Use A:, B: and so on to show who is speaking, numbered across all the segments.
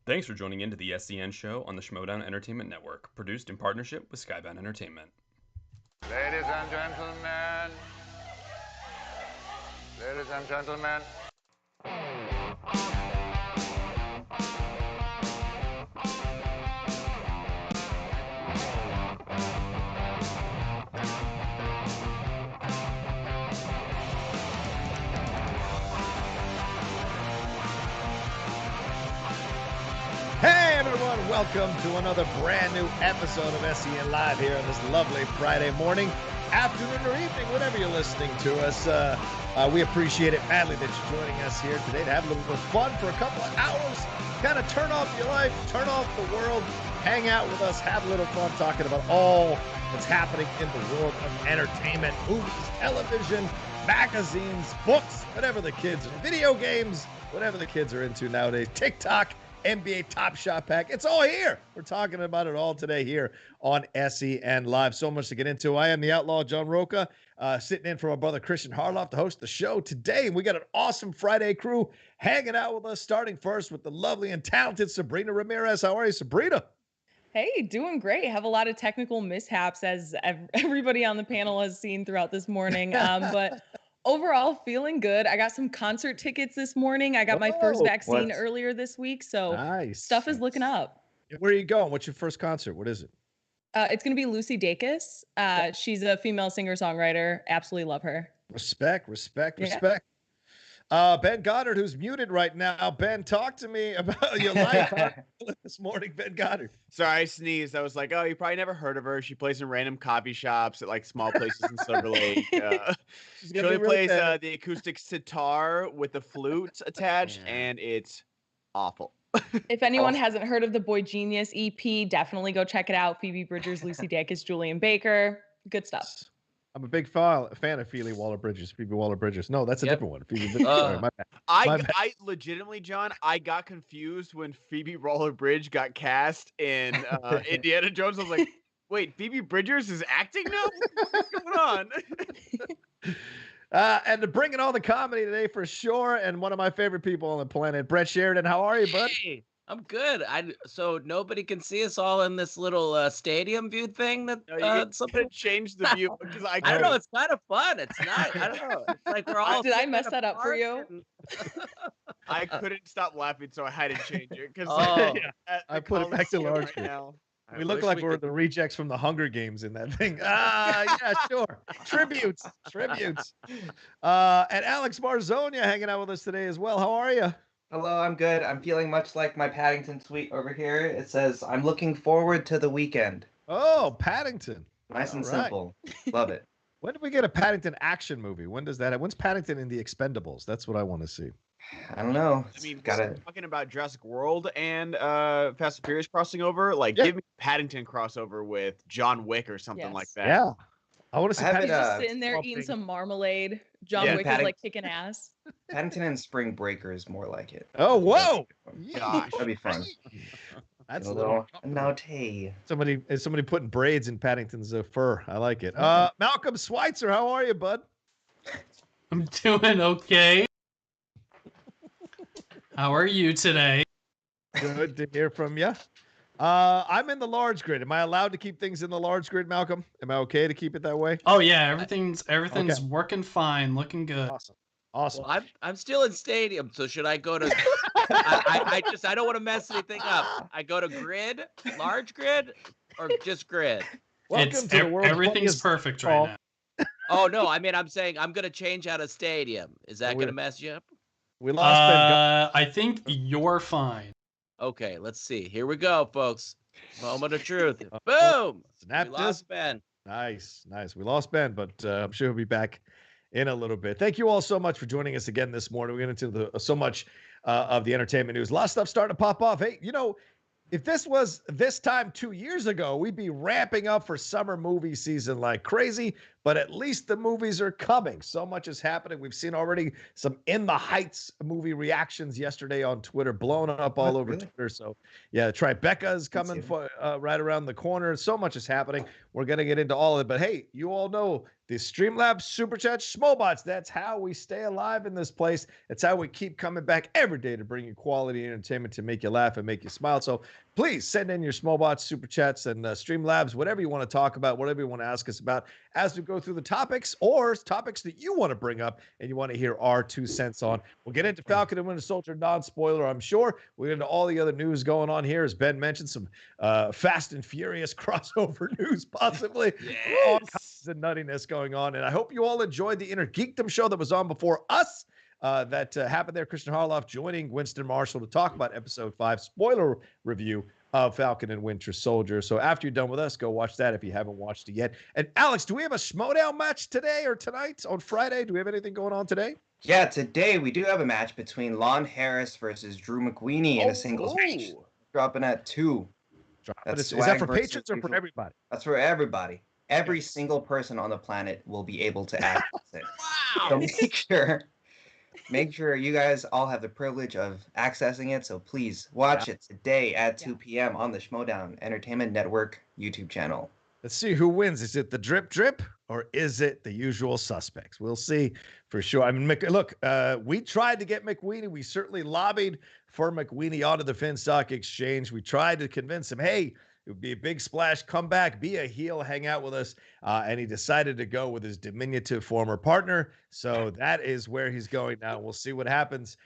A: Thanks for joining into the SEN show on the SCHMOEDOWN Entertainment Network, produced in partnership with Skybound Entertainment.
B: Ladies and gentlemen. Ladies and gentlemen.
C: Hey everyone, welcome to another brand new episode of SEN Live here on this lovely Friday morning, afternoon, or evening, whenever you're listening to us. We appreciate it badly that you're joining us here today to have a little bit of fun for a couple of hours. Kind of turn off your life, turn off the world, hang out with us, have a little fun talking about all that's happening in the world of entertainment, movies, television, magazines, books, whatever the kids, video games, whatever the kids are into nowadays, TikTok, NBA Top Shot Pack. It's all here. We're talking about it all today here on SEN Live. So much to get into. I am the Outlaw John Rocha, sitting in for our brother Christian Harloff to host the show today. We got an awesome Friday crew hanging out with us, starting first with the lovely and talented Sabrina Ramirez. How are you, Sabrina?
D: Hey, doing great. Have a lot of technical mishaps, as everybody on the panel has seen throughout this morning. But overall, feeling good. I got some concert tickets this morning. I got my first vaccine earlier this week, so stuff is looking up.
C: Where are you going? What's your first concert? What is it?
D: It's going to be Lucy Dacus. She's a female singer-songwriter. Absolutely love her.
C: Respect. Ben Goddard, who's muted right now. Ben, talk to me about your life this morning, Ben Goddard.
E: Sorry, I sneezed. I was like, oh, you probably never heard of her. She plays in random coffee shops at like small places in Silver Lake. She only plays the acoustic sitar with the flute attached, and it's awful.
D: If anyone hasn't heard of the Boy Genius EP, definitely go check it out. Phoebe Bridgers, Lucy Dacus, Julian Baker. Good stuff. I'm
C: a big fan of Phoebe Waller-Bridges. No, that's a different one. Sorry, my bad.
E: I legitimately, John, I got confused when Phoebe Waller-Bridge got cast in Indiana Jones. I was like, wait, Phoebe Bridgers is acting now? What's going on?
C: And to bring in all the comedy today for sure, and one of my favorite people on the planet, Brett Sheridan. How are you, bud?
F: Hey. I'm good. So nobody can see us all in this little stadium view thing that
E: somebody changed the view because I
F: don't know. It's kind of fun. It's not. I don't know. It's like we're all.
D: Did I mess that up for you?
E: I couldn't stop laughing, so I had to change it because
C: I put it back to large right now. We look like we're the rejects from the Hunger Games in that thing. Yeah, sure. Tributes. And Alex Marzoña hanging out with us today as well. How are you?
G: Hello, I'm good. I'm feeling much like my Paddington tweet over here. It says, I'm looking forward to the weekend.
C: Oh, Paddington.
G: Nice and simple. Love it.
C: When do we get a Paddington action movie? When's Paddington in the Expendables? That's what I want to see.
G: I don't know.
E: I mean, talking about Jurassic World and Fast and Furious crossing over, give me Paddington crossover with John Wick or something like that.
C: Yeah. I want to see
D: Paddington just sitting there eating some marmalade. John Wick is like kicking ass.
G: Paddington and Spring Breaker is more like it.
C: Oh, whoa!
G: Gosh, that'd be fun.
C: That's
G: a little naughty.
C: Somebody putting braids in Paddington's fur. I like it. Malcolm Schweitzer, how are you, bud?
H: I'm doing okay. How are you today?
C: Good to hear from you. I'm in the large grid. Am I allowed to keep things in the large grid, Malcolm? Am I okay to keep it that way?
H: Oh yeah, everything's working fine, looking good.
C: Awesome.
F: Well, I'm still in stadium, so should I go to? I don't want to mess anything up. I go to grid, large grid, or just grid.
C: Welcome to the world.
H: Everything's perfect right now.
F: Oh no, I mean I'm saying I'm gonna change out of stadium. Is that gonna mess you up?
C: We lost.
H: I think you're fine.
F: Okay, let's see. Here we go, folks. Moment of truth. Boom.
C: Snap
F: we lost Ben.
C: Nice. We lost Ben, but I'm sure he'll be back in a little bit. Thank you all so much for joining us again this morning. We're getting into so much of the entertainment news. A lot of stuff starting to pop off. Hey, if this was this time 2 years ago, we'd be ramping up for summer movie season like crazy. but at least the movies are coming. So much is happening. We've seen already some In the Heights movie reactions yesterday on Twitter, blown up all over Twitter. So yeah, Tribeca is coming for, right around the corner. So much is happening. We're going to get into all of it. But hey, you all know the Streamlabs Super Chat Schmobots. That's how we stay alive in this place. It's how we keep coming back every day to bring you quality entertainment to make you laugh and make you smile. So please send in your Schmobots, Super Chats, and Streamlabs, whatever you want to talk about, whatever you want to ask us about as we go through the topics or topics that you want to bring up and you want to hear our 2 cents on. We'll get into Falcon and Winter Soldier, non-spoiler, I'm sure. We'll get into all the other news going on here. As Ben mentioned, some Fast and Furious crossover news, possibly. All kinds of nuttiness going on. And I hope you all enjoyed the Inner Geekdom show that was on before us. That happened there. Christian Harloff joining Winston Marshall to talk about episode 5 spoiler review of Falcon and Winter Soldier. So after you're done with us, go watch that if you haven't watched it yet. And Alex, do we have a Schmoedown match today or tonight on Friday? Do we have anything going on today?
G: Yeah, today we do have a match between Lon Harris versus Drew McWeeny in a singles match. Dropping at 2.
C: Is that for patrons or for everybody?
G: That's for everybody. Every single person on the planet will be able to access it. Wow! So make sure you guys all have the privilege of accessing it. So please watch it today at 2 p.m. on the Schmoedown Entertainment Network YouTube channel.
C: Let's see who wins. Is it the drip drip or is it the usual suspects? We'll see for sure. I mean, look, we tried to get McWeeny. We certainly lobbied for McWeeny onto the Finstock Exchange. We tried to convince him, hey, it would be a big splash, come back, be a heel, hang out with us. And he decided to go with his diminutive former partner. So that is where he's going now. We'll see what happens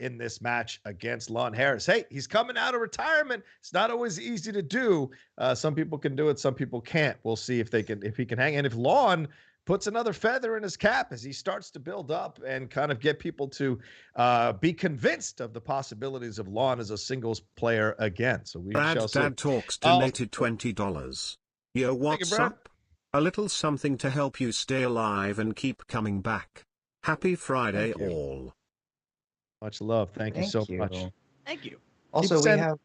C: in this match against Lon Harris. Hey, he's coming out of retirement. It's not always easy to do. Some people can do it. Some people can't. We'll see if he can hang. And if Lon puts another feather in his cap as he starts to build up and kind of get people to be convinced of the possibilities of Lon as a singles player again. So we shall see.
I: Dad Talks donated $20. Yo, what's up? A little something to help you stay alive and keep coming back. Happy Friday, all.
C: Much love. Thank you so much.
E: Thank you.
G: Also, we have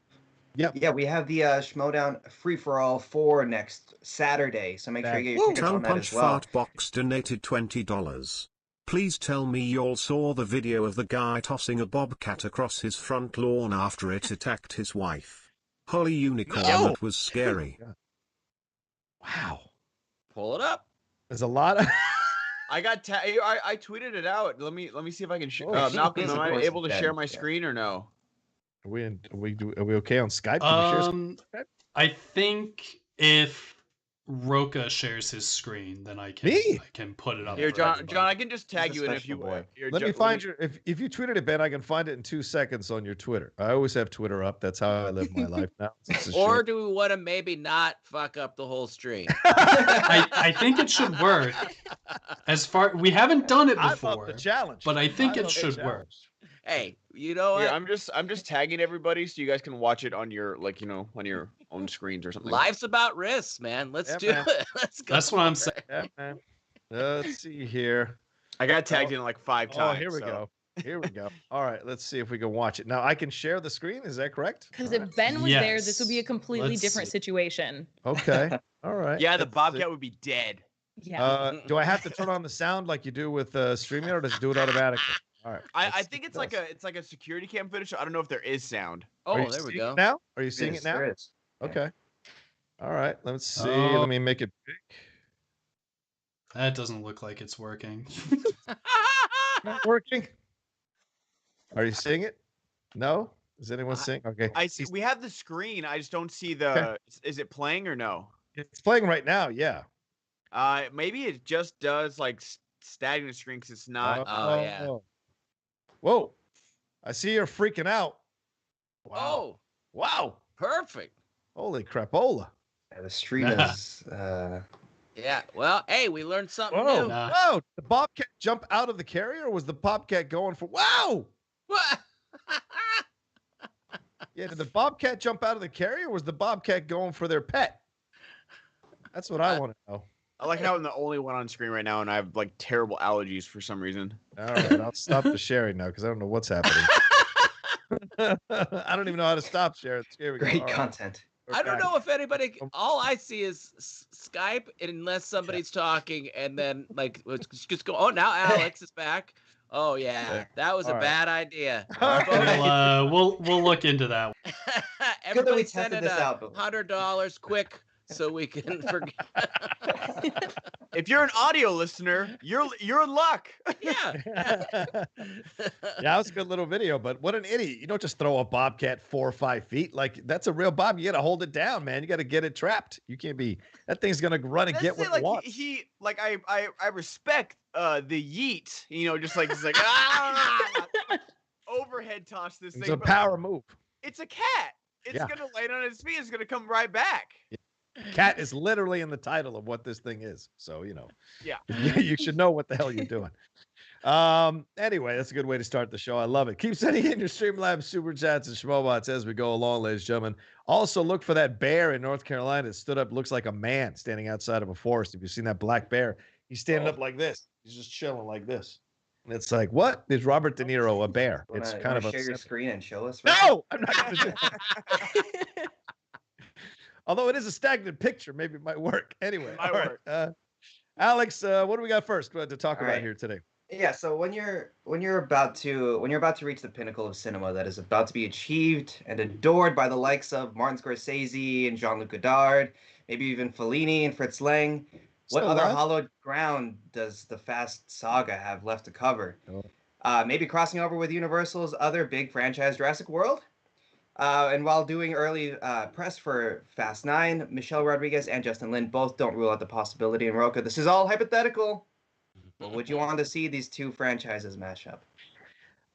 G: we have the Schmoedown free-for-all for next Saturday, so make sure you get your tickets on that as well.
I: Fart Box donated $20. Please tell me you all saw the video of the guy tossing a bobcat across his front lawn after it attacked his wife. Holy unicorn, that was scary.
C: Wow.
F: Pull it up.
C: There's a lot of...
E: I got I tweeted it out. Let me see if I can Malcolm, am I able to share my screen or no?
C: Are we okay on Skype? Can we share Skype?
H: I think if Rocha shares his screen, then I can put it up.
E: Here, John, I can just tag you in if you want.
C: Let me find your if you tweeted it, Ben, I can find it in 2 seconds on your Twitter. I always have Twitter up. That's how I live my life now.
F: Or do we want to maybe not fuck up the whole stream?
H: I think it should work. We haven't done it before.
C: I love the challenge,
H: but I think it should work.
F: Hey, you know what?
E: Yeah, I'm just tagging everybody so you guys can watch it on your on your own screens or something.
F: Life's about risks, man. Let's do it. Let's go.
H: That's what I'm saying.
C: Yeah, man. Let's see here.
E: I got tagged in like 5 times.
C: Oh, here we go. Here we go. All right, let's see if we can watch it. Now I can share the screen. Is that correct?
D: Because if Ben was there, this would be a completely different situation.
C: Okay. All right.
E: Yeah, the bobcat would be dead.
D: Yeah.
C: Do I have to turn on the sound like you do with StreamYard, or does it do it automatically? All right.
E: I think it's like a security cam footage. So I don't know if there is sound.
F: Oh, there we go.
C: Now? Are you seeing it now?
G: There is.
C: Okay. All right. Let's see. Let me make it big.
H: That doesn't look like it's working.
C: Not working. Are you seeing it? No? Is anyone seeing? Okay.
E: I see. We have the screen. I just don't see the. Okay. Is it playing or no?
C: It's playing right now. Yeah.
E: Maybe it just does like staggering the screen because it's not.
F: Oh yeah.
C: Whoa! I see you're freaking out. Wow!
F: Oh.
C: Wow!
F: Perfect.
C: Holy crapola!
G: Yeah, the stream is.
F: Yeah. Well, hey, we learned something
C: new.
F: New.
C: Whoa! Did the bobcat jump out of the carrier, or was the bobcat going for? Wow!
F: What?
C: Yeah. Did the bobcat jump out of the carrier, or was the bobcat going for their pet? That's what I want to know.
E: I like how I'm the only one on screen right now, and I have like terrible allergies for some reason.
C: All right, I'll stop the sharing now because I don't know what's happening. I don't even know how to stop sharing. Here we go.
G: Great content.
F: I don't know if anybody. All I see is Skype, unless somebody's talking, and then like just go. Oh, now Alex is back. Oh yeah, that was a bad idea.
H: We'll look into that.
F: Everybody send in $100 quick so we can forget.
E: If you're an audio listener, you're in luck.
F: Yeah.
C: Yeah, that was a good little video, but what an idiot. You don't just throw a bobcat 4 or 5 feet. Like, that's a real bob. You got to hold it down, man. You got to get it trapped. You can't be, that thing's going to run and get what it wants.
E: I respect the yeet, just like, he's like, overhead toss this thing.
C: It's a power move.
E: It's a cat. It's going to land on its feet. It's going to come right back.
C: Yeah. Cat is literally in the title of what this thing is. So,
E: yeah,
C: you should know what the hell you're doing. Anyway, that's a good way to start the show. I love it. Keep sending in your Streamlabs, Super Chats, and Schmobots as we go along, ladies and gentlemen. Also, look for that bear in North Carolina that stood up, looks like a man standing outside of a forest. If you've seen that black bear, he's standing up like this. He's just chilling like this. And it's like, what? Is Robert De Niro a bear? It's kind of
G: share your screen and show us.
C: No, I'm not going to do that. Although it is a stagnant picture, maybe it might work. Anyway, all right. Alex, what do we got first to talk about here today?
G: Yeah, so when you're about to reach the pinnacle of cinema that is about to be achieved and adored by the likes of Martin Scorsese and Jean-Luc Godard, maybe even Fellini and Fritz Lang, what other hallowed ground does the Fast saga have left to cover? Maybe crossing over with Universal's other big franchise, Jurassic World? And while doing early press for Fast 9, Michelle Rodriguez and Justin Lin both don't rule out the possibility in Rocha. This is all hypothetical. But would you want to see these two franchises mash up?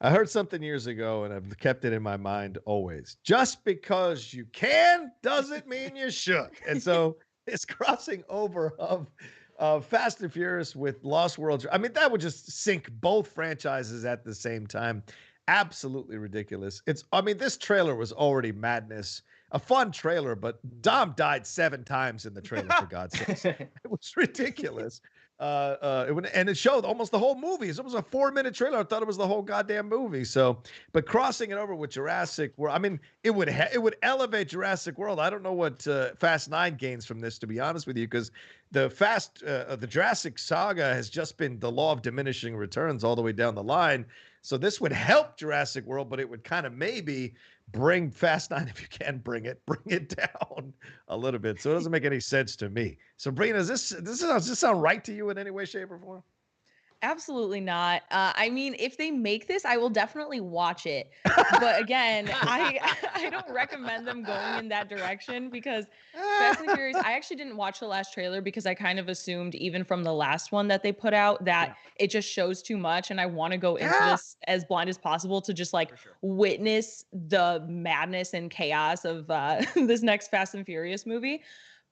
C: I heard something years ago, and I've kept it in my mind always. Just because you can doesn't mean you should. And so it's crossing over of Fast and Furious with Lost World. I mean, that would just sink both franchises at the same time. Absolutely ridiculous. This trailer was already madness. A fun trailer, but Dom died 7 times in the trailer, for God's sake. It was ridiculous. And it showed almost the whole movie. It was a 4-minute trailer. I thought it was the whole goddamn movie. So, but crossing it over with Jurassic World, it would elevate Jurassic World. I don't know what Fast 9 gains from this, to be honest with you, because the Jurassic saga has just been the law of diminishing returns all the way down the line. So this would help Jurassic World, but it would kind of maybe bring Fast 9, if you can bring it down a little bit. So it doesn't make any sense to me. Sabrina, does this sound right to you in any way, shape, or form?
D: Absolutely not. If they make this, I will definitely watch it. But again, I don't recommend them going in that direction because Fast and Furious, I actually didn't watch the last trailer because I kind of assumed even from the last one that they put out that it just shows too much. And I want to go into this as blind as possible to just witness the madness and chaos of this next Fast and Furious movie.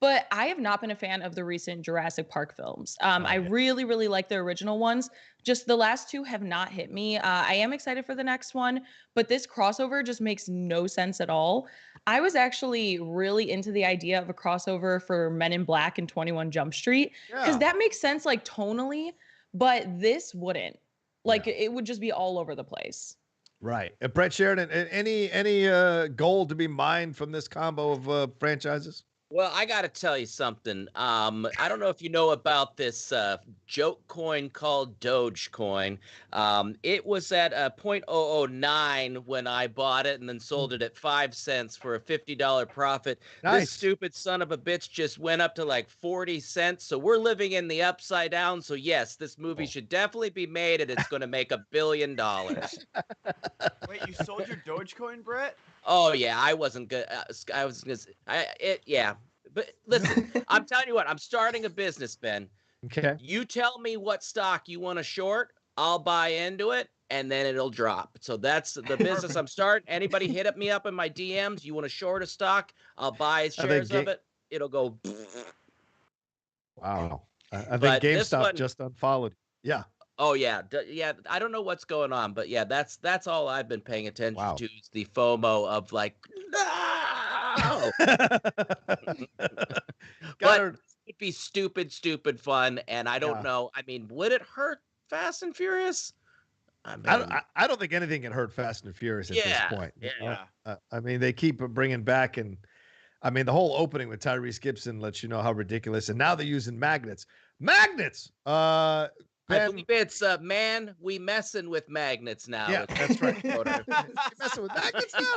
D: But I have not been a fan of the recent Jurassic Park films. I really, really like the original ones. Just the last 2 have not hit me. I am excited for the next one, but this crossover just makes no sense at all. I was actually really into the idea of a crossover for Men in Black and 21 Jump Street because that makes sense tonally, but this wouldn't. It would just be all over the place.
C: Right. Brett Sheridan, any goal to be mined from this combo of franchises?
F: Well, I got to tell you something. I don't know if you know about this joke coin called Dogecoin. It was at 0.009 when I bought it and then sold it at 5 cents for a $50 profit.
C: Nice.
F: This stupid son of a bitch just went up to 40 cents. So we're living in the upside down. So yes, this movie should definitely be made and it's going to make $1 billion.
E: Wait, you sold your Dogecoin, Brett?
F: Oh yeah, I wasn't good. But listen, I'm telling you what, I'm starting a business, Ben.
C: Okay.
F: You tell me what stock you want to short, I'll buy into it, and then it'll drop. So that's the business I'm starting. Anybody hit me up in my DMs, you want to short a stock, I'll buy shares of it. It'll go.
C: Wow. I think GameStop just unfollowed. Yeah.
F: Oh yeah, I don't know what's going on, but yeah, that's all I've been paying attention to is the FOMO of no. But it'd be stupid fun, and I don't know. Would it hurt Fast and Furious?
C: I don't think anything can hurt Fast and Furious at this point.
F: Yeah.
C: They keep bringing back and I mean, the whole opening with Tyrese Gibson lets you know how ridiculous. And now they're using magnets. Magnets!
F: I believe it's man, we messing with magnets now.
C: Yeah, that's right. You messing with magnets now?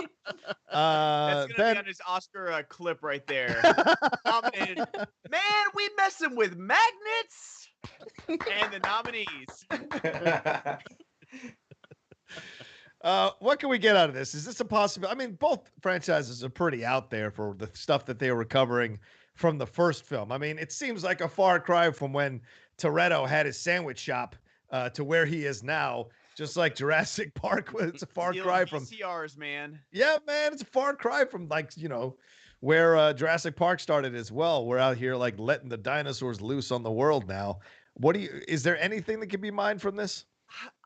E: That's gonna be on his Oscar clip right there. Nominated. Man, we messing with magnets. And the nominees.
C: What can we get out of this? Is this a possibility? I mean, both franchises are pretty out there for the stuff that they were recovering from the first film. I mean, it seems like a far cry from when Toretto had his sandwich shop to where he is now. Just like Jurassic Park, it's a far cry from
E: VCRs, man.
C: Yeah, man, it's a far cry from where Jurassic Park started as well. We're out here like letting the dinosaurs loose on the world now. Is there anything that can be mined from this?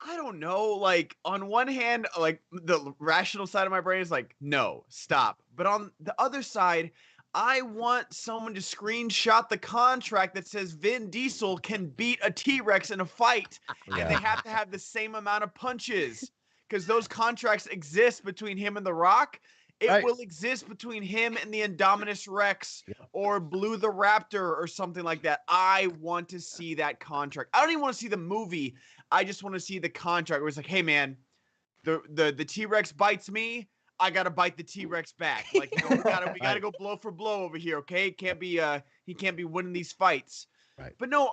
E: I don't know. Like, on one hand, like the rational side of my brain is like, no, stop. But on the other side, I want someone to screenshot the contract that says Vin Diesel can beat a T-Rex in a fight.
C: Yeah.
E: And they have to have the same amount of punches. Because those contracts exist between him and The Rock. It will exist between him and the Indominus Rex or Blue the Raptor or something like that. I want to see that contract. I don't even want to see the movie. I just want to see the contract where it's like, hey man, the T-Rex bites me, I gotta bite the T-Rex back. Like, we gotta go blow for blow over here, okay? It can't be he can't be winning these fights.
C: Right.
E: But no,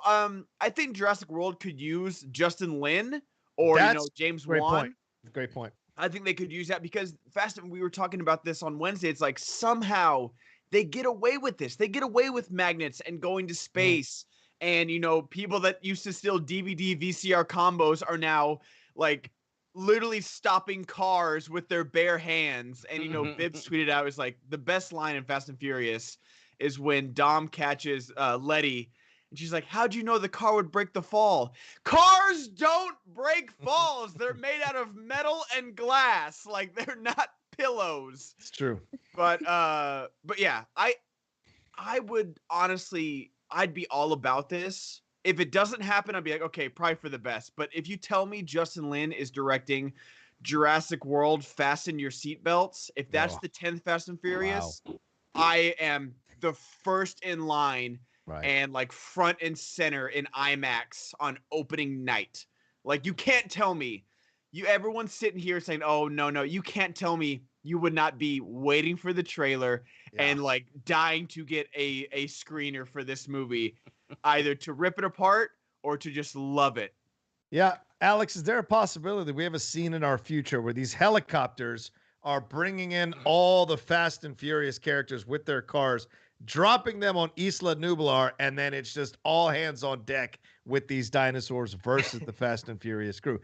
E: I think Jurassic World could use Justin Lin or James Wan.
C: Great point.
E: I think they could use that because we were talking about this on Wednesday. It's like somehow they get away with this. They get away with magnets and going to space. And, people that used to steal DVD, VCR combos are now like literally stopping cars with their bare hands. And, Bibbs tweeted out, it's like the best line in Fast and Furious is when Dom catches Letty. And she's like, how'd you know the car would break the fall? Cars don't break falls. They're made out of metal and glass. Like, they're not pillows.
C: It's true.
E: But yeah, I would honestly, I'd be all about this. If it doesn't happen, I'd be like, okay, probably for the best. But if you tell me Justin Lin is directing Jurassic World, fasten your seatbelts. If that's the 10th Fast and Furious, I am the first in line.
C: Right.
E: And like front and center in IMAX on opening night. Like, you can't tell me, everyone's sitting here saying, oh, no, you can't tell me you would not be waiting for the trailer and like dying to get a screener for this movie, either to rip it apart or to just love it.
C: Yeah. Alex, is there a possibility that we have a scene in our future where these helicopters are bringing in all the Fast and Furious characters with their cars, dropping them on Isla Nublar, and then it's just all hands on deck with these dinosaurs versus the Fast and Furious crew?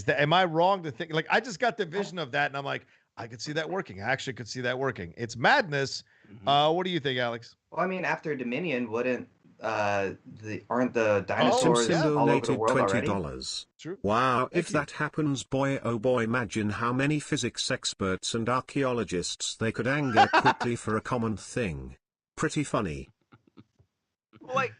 C: Am I wrong to think, like, I just got the vision of that and I'm like, I could see that working. I actually could see that working. It's madness. What do you think, Alex?
G: Well, I mean, after Dominion, aren't the dinosaurs all over the world already?
I: $20.
C: True.
I: Wow, if that happens, boy oh boy, imagine how many physics experts and archaeologists they could anger quickly for a common thing. Pretty funny.
E: Well, like,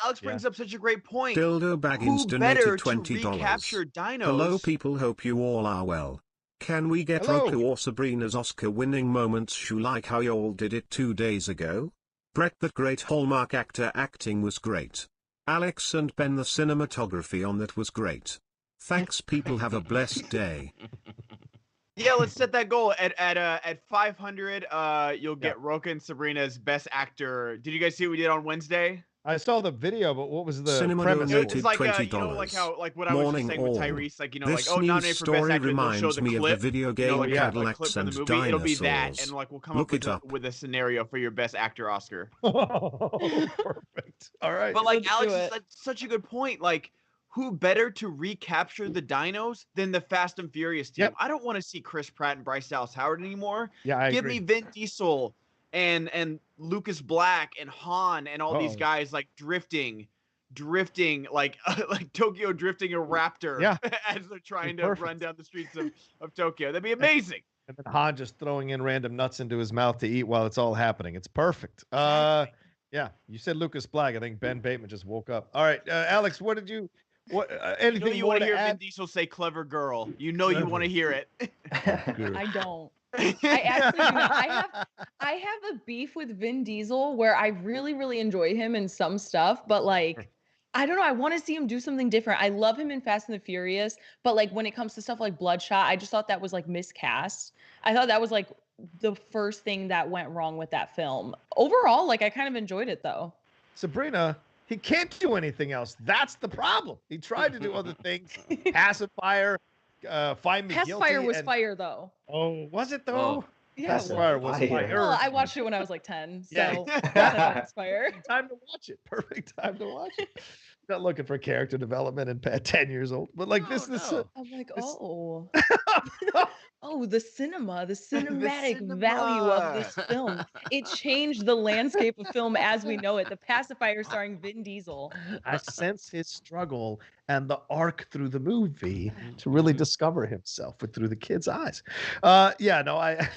E: Alex brings up such a great point.
I: Dildo Baggins
E: Who
I: donated
E: better
I: $20.
E: to recapture dinos?
I: Hello people, hope you all are well. Can we get Rocha or Sabrina's Oscar-winning moments like how y'all did it 2 days ago? Brett, that great Hallmark actor acting was great. Alex and Ben, the cinematography on that was great. Thanks people, have a blessed day.
E: Yeah, let's set that goal at 500. You'll get Rocha and Sabrina's Best Actor. Did you guys see what we did on Wednesday?
C: I saw the video, but what was the
I: Cinema
C: premise?
I: donated
E: It's like
I: $20.
E: like how what I was just saying with Tyrese, like
I: This
E: like
I: news
E: nominated for Best
I: story
E: Actor, they'll show
I: reminds
E: the
I: me
E: clip,
I: of the video game
E: like,
I: Cadillacs
E: clip from
I: and
E: the movie. It'll be that,
I: Dinosaurs.
E: and like we'll come
I: Look
E: up
I: it
E: with a scenario for your Best Actor Oscar.
C: Perfect. All right.
E: But like
D: Let's
E: Alex,
D: do it.
E: that's such a good point. Like, who better to recapture the dinos than the Fast and Furious team?
C: Yep.
E: I don't want to see Chris Pratt and Bryce Dallas Howard anymore.
C: Yeah, I
E: Give
C: agree.
E: me Vin Diesel and Lucas Black and Han and all these guys like drifting like like Tokyo drifting a raptor as they're trying to run down the streets of Tokyo. That'd be amazing.
C: And then Han just throwing in random nuts into his mouth to eat while it's all happening. It's perfect. Yeah, you said Lucas Black. I think Ben Bateman just woke up. All right, Alex, what did you What?
E: You know
C: Anything
E: you
C: more
E: want
C: to
E: to hear Vin
C: add?
E: Diesel say "clever girl." You know you want to hear it.
D: I don't. I actually do not. I have a beef with Vin Diesel where I really, really enjoy him in some stuff, but like, I don't know. I want to see him do something different. I love him in Fast and the Furious, but like when it comes to stuff like Bloodshot, I just thought that was like miscast. I thought that was like the first thing that went wrong with that film. Overall, like I kind of enjoyed it though.
C: Sabrina, he can't do anything else. That's the problem. He tried to do other things. Pacifier, find me guilty.
D: Pacifier was fire though.
C: Oh, was it though?
F: Oh.
D: Yeah.
C: Pacifier was fire.
D: Well, I watched it when I was like 10, so
C: Yeah.
D: that's fire.
C: Time to watch it. Perfect time to watch it. Not looking for character development and 10 years old, but like this.
D: I'm like, oh, oh, the cinema, the cinematic value of this film. It changed the landscape of film as we know it. The Pacifier starring Vin Diesel.
C: I sense his struggle and the arc through the movie to really discover himself through the kid's eyes. Yeah, no, I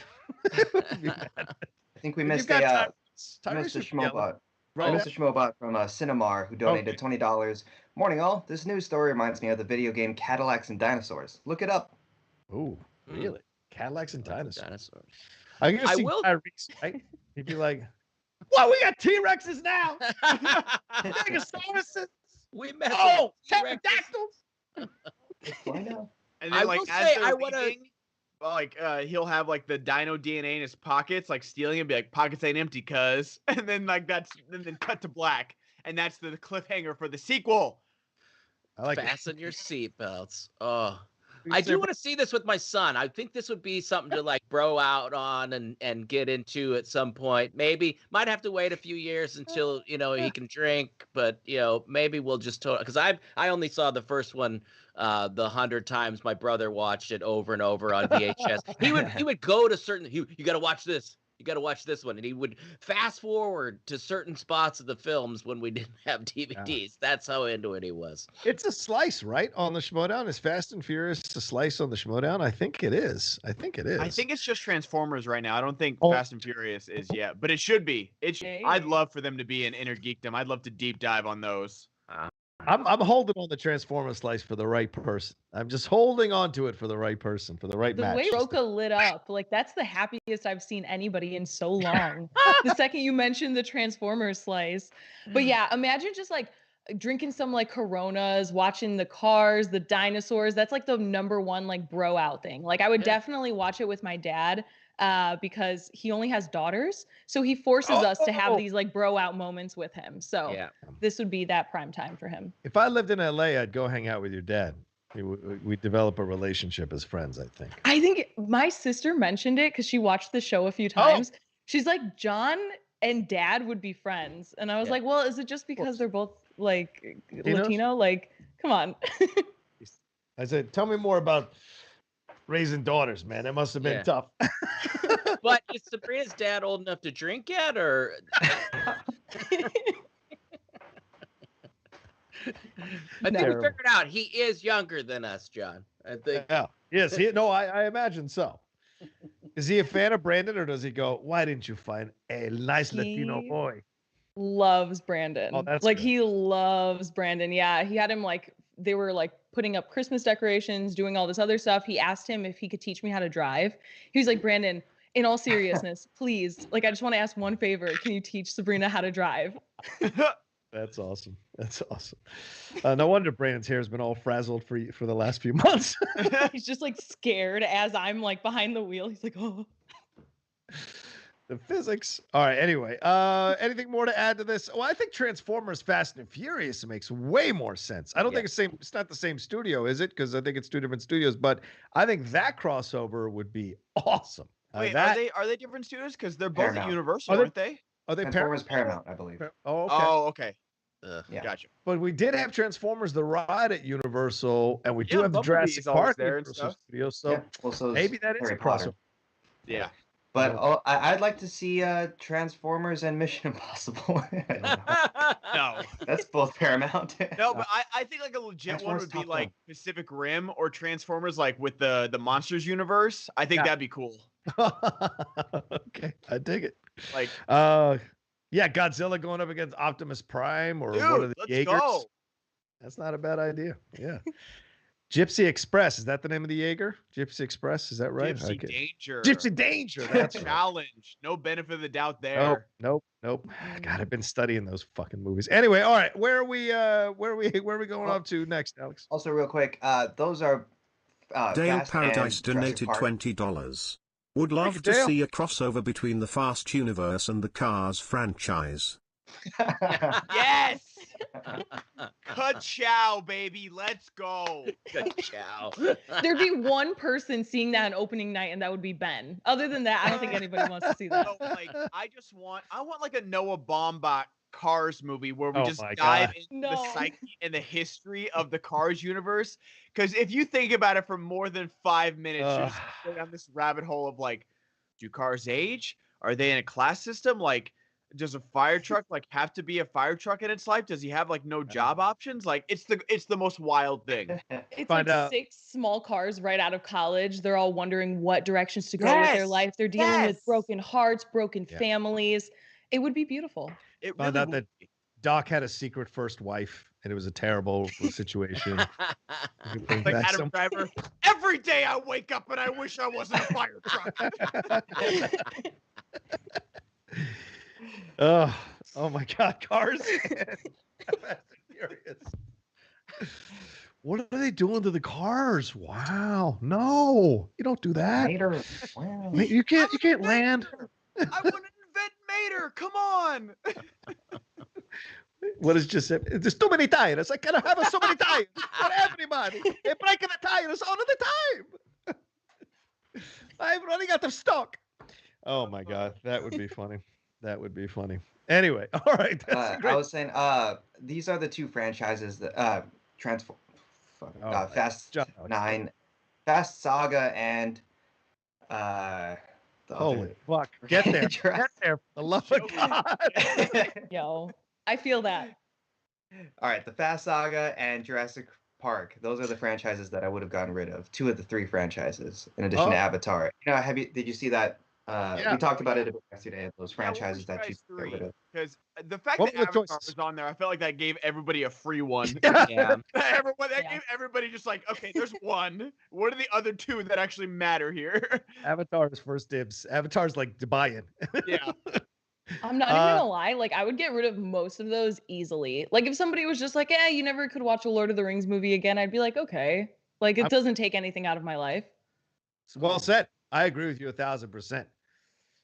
G: think we missed a Schmobot. Right, Mr. Schmobot from Cinemar, who donated $20. Morning, all. This news story reminds me of the video game Cadillacs and Dinosaurs. Look it up.
C: Oh, really? Cadillacs and dinosaurs. I can just see Tyrese, right? He'd be like, "What? We got T-Rexes now? Megastauruses?
F: We met.
C: Oh, pterodactyls."
E: Why not? And then, like, as they're leaving, like he'll have like the dino DNA in his pockets, like stealing it, and be like, "Pockets ain't empty, cuz." And then like then cut to black, and that's the cliffhanger for the sequel.
C: I like
F: Fasten your seatbelts. Oh, I do want to see this with my son. I think this would be something to like bro out on and get into at some point. Maybe might have to wait a few years until he can drink, but maybe we'll just because I only saw the first one the 100 times my brother watched it over and over on VHS. he would go to certain you got to watch this. You got to watch this one. And he would fast forward to certain spots of the films when we didn't have DVDs. Yeah. That's how into it he was.
C: It's a slice, right? On the Schmoedown. Is Fast and Furious a slice on the Schmoedown? I think it is. I think it's just Transformers
E: right now. I don't think Fast and Furious is yet, but it should be. I'd love for them to be an Inner Geekdom. I'd love to deep dive on those.
C: I'm holding on the Transformer slice for the right person. I'm just holding on to it for the right person, for the right match.
D: The way Rocha lit up, like that's the happiest I've seen anybody in so long. The second you mentioned the Transformer slice. But yeah, imagine just like drinking some like Coronas, watching the cars, the dinosaurs. That's like the number one like bro out thing. Like I would definitely watch it with my dad. Because he only has daughters, so he forces us to have these like bro out moments with him. So this would be that prime time for him.
C: If I lived in LA, I'd go hang out with your dad. We develop a relationship as friends, I think.
D: I think my sister mentioned it because she watched the show a few times. She's like, John and Dad would be friends, and I was like, well, is it just because they're both like Latino? Like, come on.
C: I said, tell me more about raising daughters, man. It must have been tough.
F: But is Sabrina's dad old enough to drink yet, or? I think we figured out he is younger than us, John. I think.
C: Yeah. Yes. I imagine so. Is he a fan of Brandon, or does he go, "Why didn't you find a nice Latino boy?"
D: Loves Brandon.
C: Oh, that's
D: like
C: good.
D: He loves Brandon. Yeah, he had him like they were like putting up Christmas decorations, doing all this other stuff. He asked him if he could teach me how to drive. He was like, Brandon, in all seriousness, please, like, I just want to ask one favor. Can you teach Sabrina how to drive?
C: That's awesome. That's awesome. No wonder Brandon's hair has been all frazzled for the last few months.
D: He's just like scared as I'm like behind the wheel. He's like, oh.
C: The physics. All right. Anyway, anything more to add to this? Well, I think Transformers Fast and Furious makes way more sense. I don't think it's not the same studio, is it? Because I think it's two different studios. But I think that crossover would be awesome.
E: Wait, are they different studios? Because they're both at Universal, aren't they?
C: Are they
G: Paramount, I believe.
C: Oh,
E: okay. Gotcha.
C: But we did have Transformers the ride at Universal, and we do have the Jurassic Park Universal Studios. So maybe that is a crossover.
E: Yeah.
G: But I'd like to see Transformers and Mission Impossible.
E: No.
G: That's both Paramount.
E: No, but I think like a legit one would be like Pacific Rim or Transformers like with the Monsters universe. I think that'd be cool.
C: Okay, I dig it.
E: Like
C: Godzilla going up against Optimus Prime or one of the Jaegers.
E: Go.
C: That's not a bad idea. Yeah. Gypsy Express. Is that the name of the Jaeger? Gypsy Express. Is that right?
E: Gypsy Danger.
C: Gypsy Danger. That's right.
E: Challenge. No benefit of the doubt there.
C: Nope. God, I've been studying those fucking movies. Anyway, all right. Where are we going up to next, Alex?
G: Also, real quick, those are
I: Dale
G: Fast
I: Paradise
G: and Jurassic
I: donated
G: Park.
I: $20. Would love
C: Thank
I: to
C: you, Dale.
I: see a crossover between the Fast universe and the Cars franchise.
E: Yes. Ka-chow, baby. Let's go.
F: Ka-chow.
D: There'd be one person seeing that on opening night, and that would be Ben. Other than that, I don't think anybody wants to see that.
E: So, like, I want like a Noah Baumbach Cars movie where we
C: Oh
E: just
C: my
E: dive
C: God.
E: into the psyche and the history of the Cars universe. Because if you think about it for more than 5 minutes, you're just going down this rabbit hole of like, do cars age? Are they in a class system? Like, does a fire truck like have to be a fire truck in its life? Does he have like no job options? Like, it's the most wild thing.
D: It's
C: Find
D: like
C: out.
D: 6 small cars right out of college. They're all wondering what directions to go with their
E: Yes,
D: life. They're dealing with
E: yes.
D: broken hearts, broken
C: Yeah.
D: families. It would be beautiful.
E: It
C: Found
E: really
C: out that Doc had a secret first wife, and it was a terrible situation. You think
E: like
C: that's
E: Adam
C: some-
E: Driver. Every day I wake up and I wish I wasn't a fire truck.
C: Oh my God, Cars. Fast and Furious. What are they doing to the cars? Wow. No, you don't do that.
G: Later. Wow.
C: You can't land.
E: I want to invent Mater. Come on.
C: What is just there's too many tires. I cannot have so many tires for everybody. They're breaking the tires all of the time. I'm running out of stock. Oh my God, that would be funny. That would be funny. Anyway, all right. That's great.
G: I was saying, these are the 2 franchises that
C: Oh,
G: Fast
C: John,
G: 9, Fast Saga, and the
C: Holy
G: other.
C: fuck. Get there. Get
G: Jurassic-
C: there. For the love of God.
D: Yo, I feel that.
G: All right, the Fast Saga and Jurassic Park. Those are the franchises that I would have gotten rid of. 2 of the 3 franchises, in addition to Avatar. You know, did you see that?
C: Yeah.
G: We talked about it a bit yesterday. Those franchises that you get rid of.
E: Because the fact
C: What
E: that
C: were the
E: Avatar
C: choices?
E: was on there, I felt like that gave everybody a free one.
F: Yeah.
E: Gave everybody just like, okay, there's one. What are the other 2 that actually matter here?
C: Avatar's first dibs. Avatar's like buy-in.
E: Yeah.
D: I'm not even gonna lie. Like, I would get rid of most of those easily. Like, if somebody was just like, you never could watch a Lord of the Rings movie again, I'd be like, okay. Like, it doesn't take anything out of my life.
C: Well said. I agree with you 1,000%.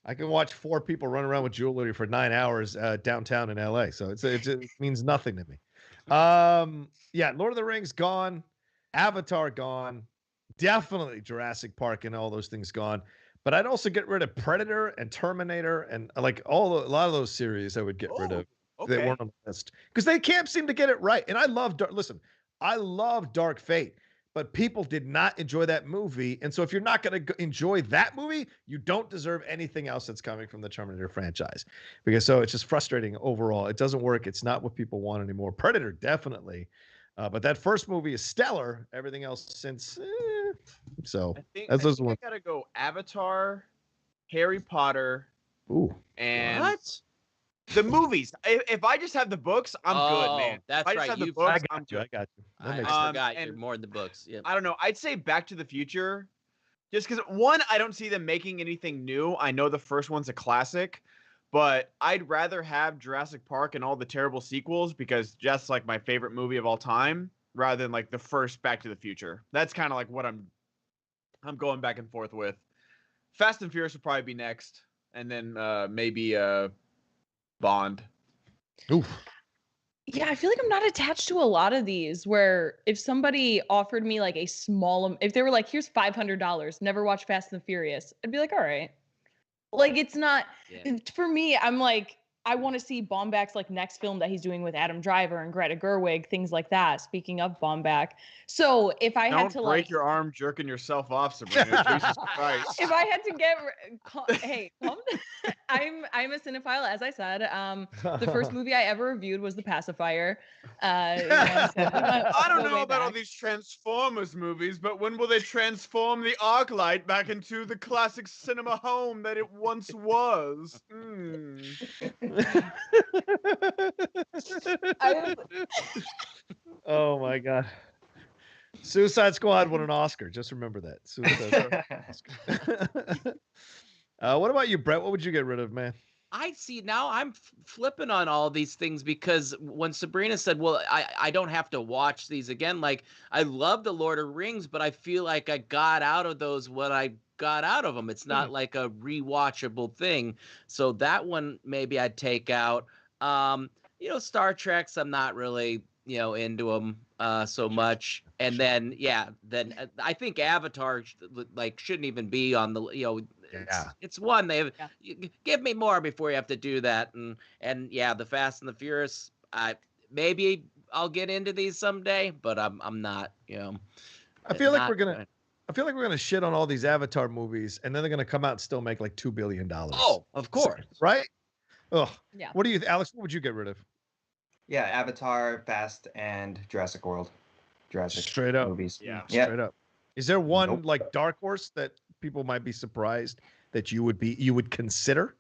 C: I can watch 4 people run around with jewelry for 9 hours downtown in LA. So it means nothing to me. Yeah, Lord of the Rings gone, Avatar gone, definitely Jurassic Park and all those things gone. But I'd also get rid of Predator and Terminator and like a lot of those series I would get rid of.
E: Okay.
C: They weren't on the list because they can't seem to get it right. And I love I love Dark Fate, but people did not enjoy that movie. And so if you're not going to enjoy that movie, you don't deserve anything else that's coming from the Terminator franchise. Because so it's just frustrating overall. It doesn't work. It's not what people want anymore. Predator, definitely. But that first movie is stellar. Everything else since. So
E: I
C: those
E: think
C: ones.
E: I gotta go Avatar, Harry Potter,
C: Ooh.
E: and
F: What?
E: the movies. If I just have the books, I'm good, man.
F: That's
E: if I just
F: right.
E: have the
F: You've-
E: books,
C: I
E: I'm
C: got you.
E: good.
C: I got you. That
F: I
C: makes sense.
F: forgot you're
E: and-
F: more in the books. Yeah.
E: I don't know. I'd say Back to the Future, just because one, I don't see them making anything new. I know the first one's a classic, but I'd rather have Jurassic Park and all the terrible sequels because just like my favorite movie of all time, rather than like the first Back to the Future. That's kind of like what I'm going back and forth with. Fast and Furious would probably be next, and then maybe Bond.
C: Oof.
D: Yeah, I feel like I'm not attached to a lot of these where if somebody offered me like a small, if they were like, here's $500, never watch Fast and Furious, I'd be like, all right. Like, it's not,
F: Yeah.
D: for me, I'm like, I want to see Baumbach's like next film that he's doing with Adam Driver and Greta Gerwig, things like that. Speaking of Baumbach. So if I had
E: Don't
D: to
E: break
D: like,
E: your arm jerking yourself off, Sabrina. Jesus Christ.
D: if I had to hey, I'm a cinephile, as I said. The first movie I ever reviewed was The Pacifier.
E: I don't know about all these Transformers movies, but when will they transform the ArcLight back into the classic cinema home that it once was?
C: Oh my God. Suicide Squad won an Oscar. Just remember that. Suicide Squad. What about you, Brett? What would you get rid of, man?
F: I see now I'm flipping on all these things because when Sabrina said, well, I don't have to watch these again. Like, I love the Lord of the Rings, but I feel like I got out of those what I got out of them. It's not like a rewatchable thing. So that one maybe I'd take out. Star Treks, I'm not really, into them so much. And then, I think Avatar shouldn't even be on the, it's one give me more before you have to do that. And the Fast and the Furious, maybe I'll get into these someday, but I'm not,
C: I feel like we're gonna shit on all these Avatar movies, and then they're gonna come out and still make like $2 billion.
F: Oh, of course,
C: right? Oh,
D: yeah.
C: What do you, Alex? What would you get rid of?
G: Yeah, Avatar, Fast, and Jurassic World.
C: Straight up
G: movies.
C: Yeah, straight up. Is there one like dark horse that people might be surprised that you would consider?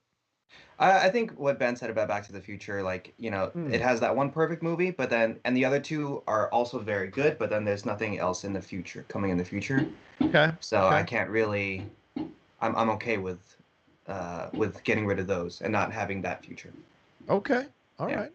G: I think what Ben said about Back to the Future, it has that one perfect movie, but then the other two are also very good, but then there's nothing else in the future coming in the future.
C: Okay.
G: So I can't really. I'm okay with getting rid of those and not having that future.
C: Okay. All right.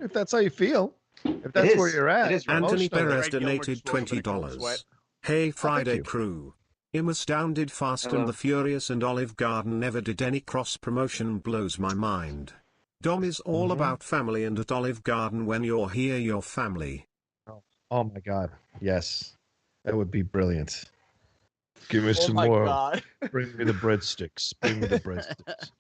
C: If that's how you feel, if that's where you're at.
I: Anthony Perez donated $20. Hey, Friday crew. I'm astounded Fast and the Furious and Olive Garden never did any cross-promotion blows my mind. Dom is all about family, and at Olive Garden when you're here, you're family.
C: Oh my God. Yes. That would be brilliant. Give me some more.
E: God.
C: Bring me the breadsticks. Bring me the breadsticks.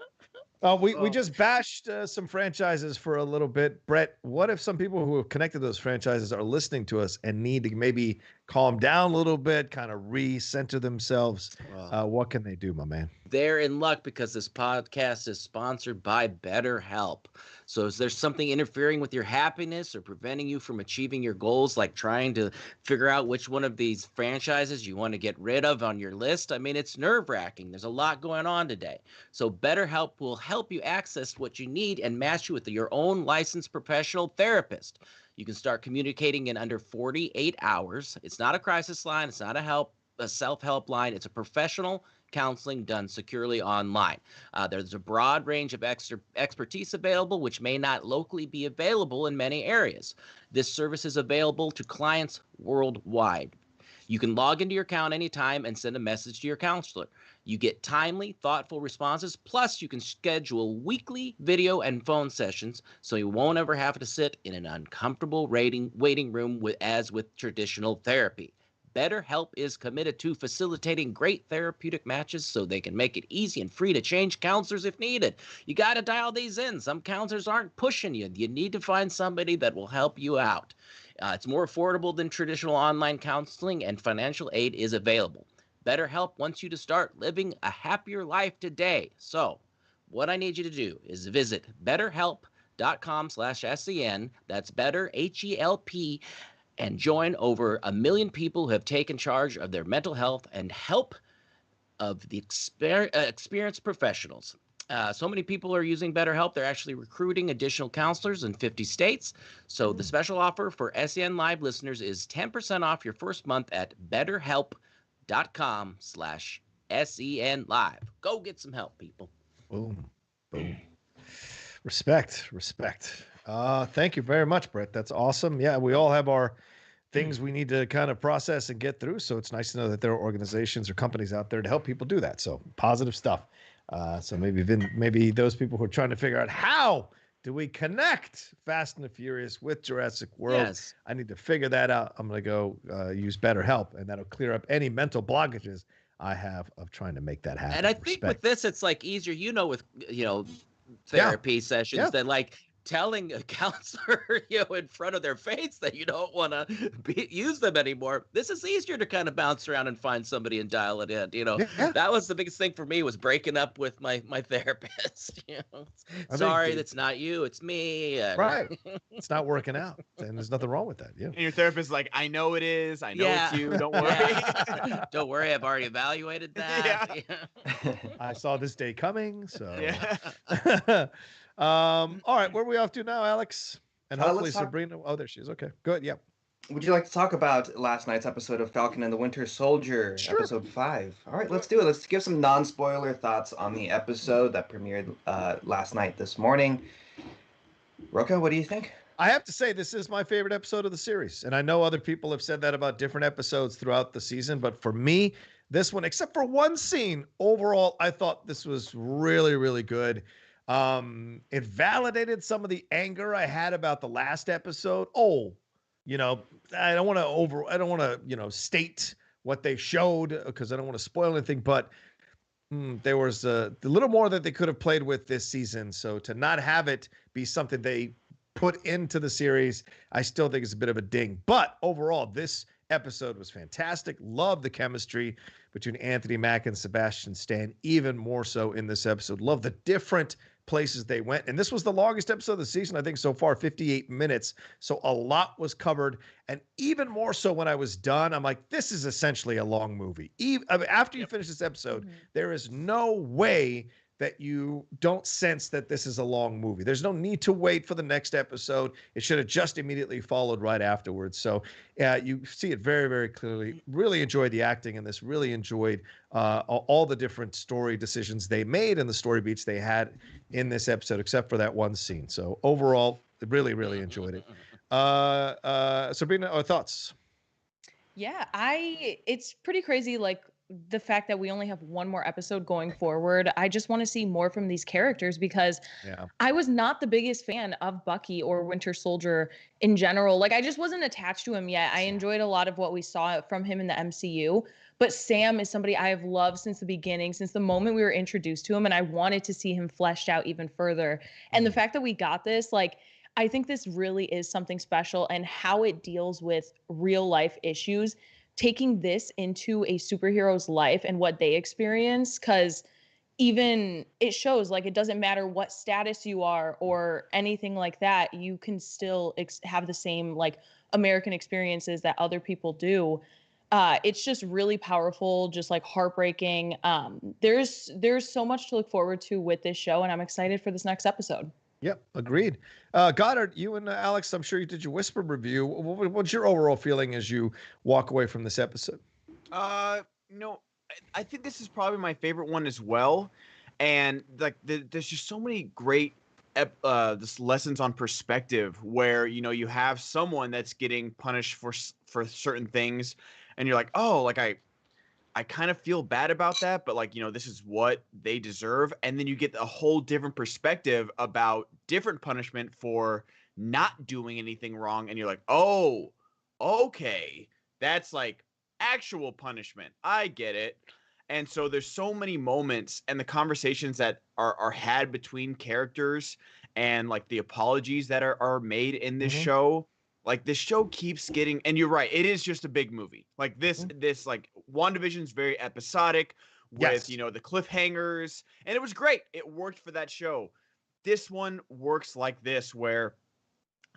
C: We just bashed some franchises for a little bit. Brett, what if some people who have connected those franchises are listening to us and need to maybe calm down a little bit, kind of recenter themselves? What can they do, my man?
F: They're in luck because this podcast is sponsored by BetterHelp. So is there something interfering with your happiness or preventing you from achieving your goals, like trying to figure out which one of these franchises you want to get rid of on your list? I mean, it's nerve-wracking. There's a lot going on today. So BetterHelp will help you access what you need and match you with your own licensed professional therapist. You can start communicating in under 48 hours. It's not a crisis line. It's not a self-help line. It's a professional counseling done securely online. There's a broad range of expertise available, which may not locally be available in many areas. This service is available to clients worldwide. You can log into your account anytime and send a message to your counselor. You get timely, thoughtful responses, plus you can schedule weekly video and phone sessions, so you won't ever have to sit in an uncomfortable waiting room as with traditional therapy. BetterHelp is committed to facilitating great therapeutic matches so they can make it easy and free to change counselors if needed. You got to dial these in. Some counselors aren't pushing you. You need to find somebody that will help you out. It's more affordable than traditional online counseling, and financial aid is available. BetterHelp wants you to start living a happier life today. So what I need you to do is visit betterhelp.com/SEN. That's better, HELP, and join over 1 million people who have taken charge of their mental health and help of the experienced professionals. So many people are using BetterHelp. They're actually recruiting additional counselors in 50 states. So the special offer for SEN Live listeners is 10% off your first month at betterhelp.com/SEN Live. Go get some help, people.
C: Boom. Boom. Respect. Thank you very much, Brett. That's awesome. Yeah, we all have our things we need to kind of process and get through. So it's nice to know that there are organizations or companies out there to help people do that. So positive stuff. So maybe those people who are trying to figure out how do we connect Fast and the Furious with Jurassic World?
F: Yes.
C: I need to figure that out. I'm going to go use BetterHelp, and that'll clear up any mental blockages I have of trying to make that happen.
F: And I think with this, it's like easier, with, therapy sessions than like telling a counselor, in front of their face that you don't want to use them anymore. This is easier to kind of bounce around and find somebody and dial it in. That was the biggest thing for me, was breaking up with my therapist. Sorry, that's not you, it's me.
C: Right. It's not working out, and there's nothing wrong with that. Yeah.
E: And your therapist is like, I know it is. I know it's you. Don't worry.
F: Don't worry. I've already evaluated that.
C: I saw this day coming. So. Yeah. All right, where are we off to now, Alex? And hopefully Sabrina. Oh, there she is. Okay, good. Yep.
G: would you like to talk about last night's episode of Falcon and the Winter Soldier, episode 5? All right, let's do it. Let's give some non-spoiler thoughts on the episode that premiered last night, this morning. Rocha, what do you think?
C: I have to say, this is my favorite episode of the series. And I know other people have said that about different episodes throughout the season. But for me, this one, except for one scene, overall, I thought this was really, really good. It validated some of the anger I had about the last episode. I don't want to state what they showed because I don't want to spoil anything. But there was a little more that they could have played with this season. So to not have it be something they put into the series, I still think it's a bit of a ding. But overall, this episode was fantastic. Love the chemistry between Anthony Mack and Sebastian Stan, even more so in this episode. Love the different places they went. And this was the longest episode of the season, I think, so far, 58 minutes. So a lot was covered. And even more so when I was done, I'm like, this is essentially a long movie. After you finish this episode, there is no way that you don't sense that this is a long movie. There's no need to wait for the next episode. It should have just immediately followed right afterwards. So you see it very, very clearly. Really enjoyed the acting in this. Really enjoyed all the different story decisions they made and the story beats they had in this episode, except for that one scene. So overall, really, really enjoyed it. Sabrina, thoughts?
D: Yeah, it's pretty crazy, like the fact that we only have one more episode going forward. I just want to see more from these characters because I was not the biggest fan of Bucky or Winter Soldier in general. Like, I just wasn't attached to him yet. I enjoyed a lot of what we saw from him in the MCU, but Sam is somebody I have loved since the beginning, since the moment we were introduced to him, and I wanted to see him fleshed out even further. And the fact that we got this, like, I think this really is something special, and how it deals with real life issues, taking this into a superhero's life and what they experience, because even it shows, like, it doesn't matter what status you are or anything like that, you can still have the same, like, American experiences that other people do. It's just really powerful, just like heartbreaking. There's so much to look forward to with this show, and I'm excited for this next episode.
C: Yep, agreed. Goddard, you and Alex, I'm sure you did your Whisper review. What's your overall feeling as you walk away from this episode?
E: I think this is probably my favorite one as well. And like, there's just so many great lessons on perspective where, you have someone that's getting punished for certain things, and you're like, oh, like I kind of feel bad about that, but like, this is what they deserve. And then you get a whole different perspective about different punishment for not doing anything wrong. And you're like, oh, okay, that's like actual punishment. I get it. And so there's so many moments and the conversations that are had between characters and like the apologies that are made in this show. Like, this show keeps getting, and you're right, it is just a big movie. Like this like WandaVision's very episodic with, the cliffhangers, and it was great. It worked for that show. This one works like this, where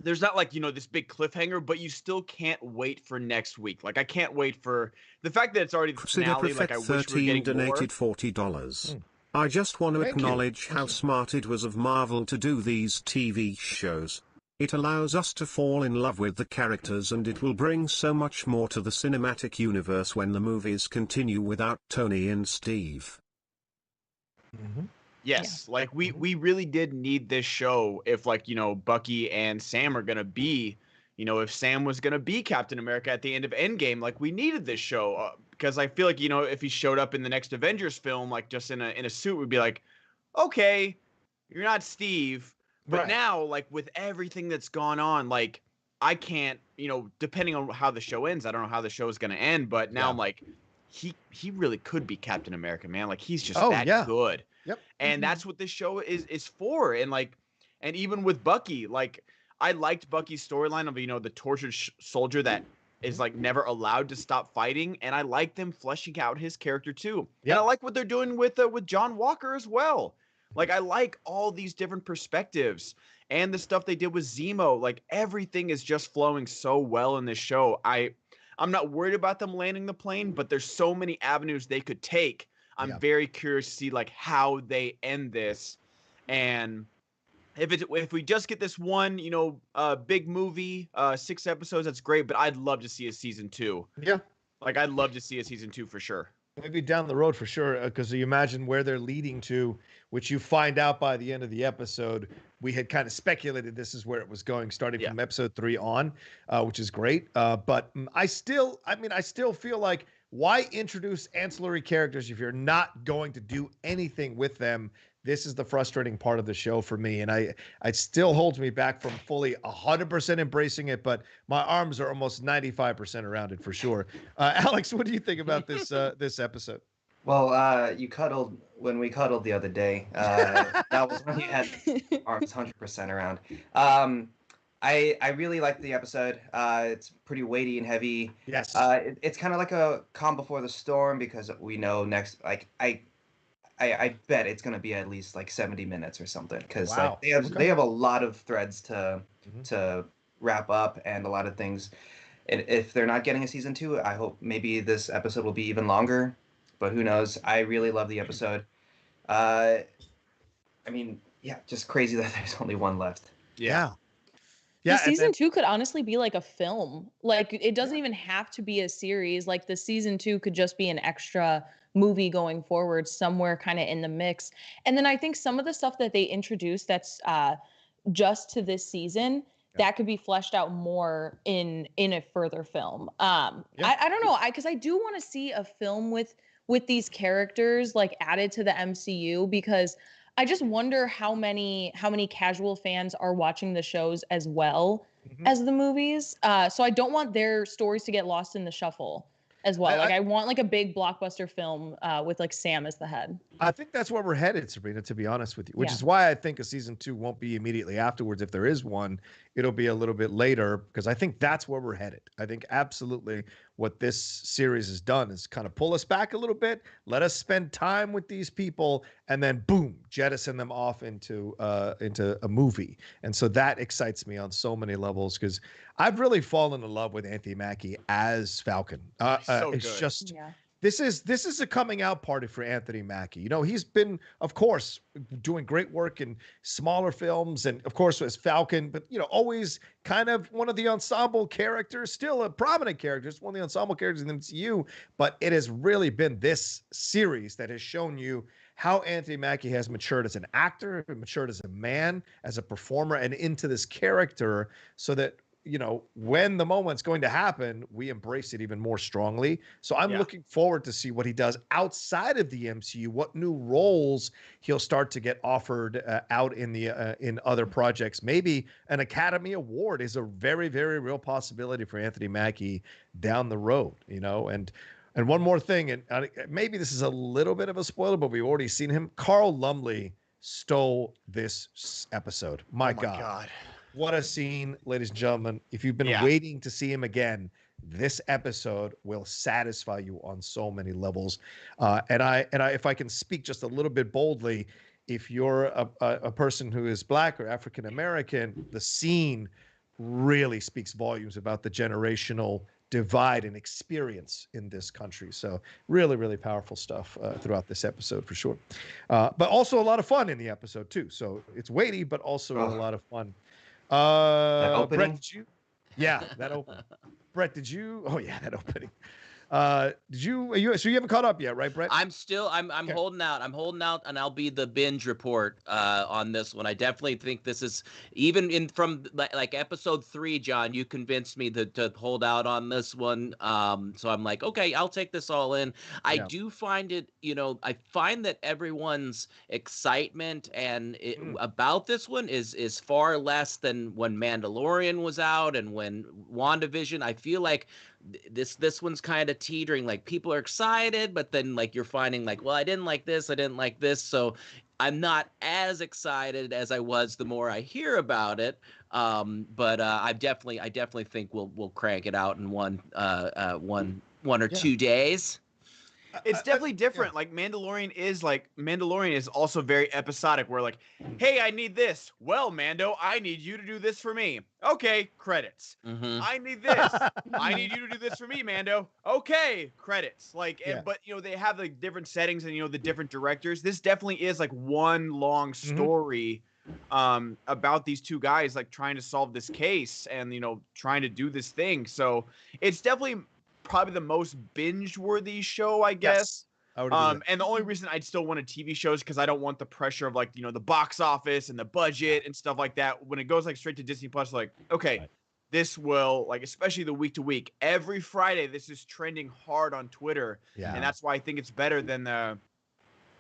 E: there's not like, this big cliffhanger, but you still can't wait for next week. Like, I can't wait for the fact that it's already the finale. Like, I wish we were getting
I: donated more. $40. I just want to acknowledge how smart it was of Marvel to do these TV shows. It allows us to fall in love with the characters, and it will bring so much more to the cinematic universe when the movies continue without Tony and Steve.
E: Yes, like we really did need this show if, like, Bucky and Sam are going to be, if Sam was going to be Captain America at the end of Endgame, like, we needed this show because I feel like, if he showed up in the next Avengers film, like just in a suit, we'd be like, okay, you're not Steve. But now, like, with everything that's gone on, like, I can't, depending on how the show ends, I don't know how the show is going to end, but now I'm like, he really could be Captain America, man. Like, he's just good.
C: Yep.
E: And that's what this show is for. And like, and even with Bucky, like, I liked Bucky's storyline of, the tortured soldier that is like never allowed to stop fighting. And I like them fleshing out his character too. Yep. And I like what they're doing with John Walker as well. Like, I like all these different perspectives and the stuff they did with Zemo. Like, everything is just flowing so well in this show. I'm not worried about them landing the plane, but there's so many avenues they could take. I'm very curious to see, like, how they end this. And if we just get this one, big movie, 6 episodes, that's great. But I'd love to see a season 2.
C: Yeah.
E: Like I'd love to see a season 2 for sure.
C: Maybe down the road for sure, because you imagine where they're leading to, which you find out by the end of the episode. We had kind of speculated this is where it was going, starting from episode 3 on, which is great. But I still feel like, why introduce ancillary characters if you're not going to do anything with them? This is the frustrating part of the show for me, and it still holds me back from fully 100% embracing it, but my arms are almost 95% around it for sure. Alex, what do you think about this this episode?
G: Well, you cuddled when we cuddled the other day. That was when you had arms 100% around. I really liked the episode. It's pretty weighty and heavy.
C: Yes.
G: It's kind of like a calm before the storm, because we know next, like I bet it's gonna be at least like 70 minutes or something, because
C: Wow.
G: they have a lot of threads to wrap up, and a lot of things. And if they're not getting a season 2, I hope maybe this episode will be even longer. But who knows? I really love the episode. I mean, yeah, just crazy that there's only one left.
C: Yeah.
D: The season 2 could honestly be like a film. Like, it doesn't even have to be a series. Like, the season 2 could just be an extra movie going forward somewhere kind of in the mix. And then I think some of the stuff that they introduced that's just to this season, that could be fleshed out more in a further film. I don't know, because I do want to see a film with these characters like added to the MCU, because I just wonder how many casual fans are watching the shows as well as the movies. So I don't want their stories to get lost in the shuffle as well. I want like a big blockbuster film with like Sam as the head.
C: I think that's where we're headed, Sabrina, to be honest with you, which is why I think a season 2 won't be immediately afterwards. If there is one, it'll be a little bit later, because I think that's where we're headed. I think absolutely what this series has done is kind of pull us back a little bit, let us spend time with these people, and then boom, jettison them off into a movie. And so that excites me on so many levels, because I've really fallen in love with Anthony Mackie as Falcon.
E: So
C: it's
E: good.
C: just this is a coming out party for Anthony Mackie. You know, he's been, of course, doing great work in smaller films, and of course as Falcon, but always kind of one of the ensemble characters, still a prominent character, one of the ensemble characters in the MCU. But it has really been this series that has shown you how Anthony Mackie has matured as an actor, matured as a man, as a performer, and into this character, so that when the moment's going to happen, we embrace it even more strongly. So I'm looking forward to see what he does outside of the MCU, what new roles he'll start to get offered out in other projects. Maybe an Academy Award is a very, very real possibility for Anthony Mackie down the road, And one more thing, and maybe this is a little bit of a spoiler, but we've already seen him. Carl Lumbly stole this episode. My God. What a scene, ladies and gentlemen. If you've been waiting to see him again, this episode will satisfy you on so many levels. And if I can speak just a little bit boldly, if you're a person who is Black or African American, the scene really speaks volumes about the generational divide and experience in this country. So really, really powerful stuff throughout this episode for sure. But also a lot of fun in the episode too. So it's weighty, but also a lot of fun.
G: That opening?
C: Brett, did you? Yeah, that opening. Brett, did you? Oh yeah, that opening. Did you? So you haven't caught up yet, right, Brett?
F: I'm okay. holding out. I'm holding out, and I'll be the binge report on this one. I definitely think this is, even from like episode 3, John, you convinced me to hold out on this one. So I'm like, okay, I'll take this all in. I do find it, I find that everyone's excitement and about this one is far less than when Mandalorian was out and when WandaVision. I feel like this one's kind of teetering, like people are excited, but then like you're finding like, well, I didn't like this, so I'm not as excited as I was the more I hear about it. But I definitely think we'll crank it out in one or 2 days.
E: It's definitely different. Like Mandalorian is also very episodic, where like, hey, I need this. Well, Mando, I need you to do this for me. Okay, credits. I need this. I need you to do this for me, Mando. Okay, credits. Like, but they have like different settings and the different directors. This definitely is like one long story about these two guys like trying to solve this case and trying to do this thing. So it's definitely probably the most binge-worthy show, I guess.
C: Yes.
E: And the only reason I'd still want a TV show is because I don't want the pressure of like the box office and the budget and stuff like that. When it goes like straight to Disney Plus, like okay, this will like, especially the week to week, every Friday this is trending hard on Twitter, and that's why I think it's better than the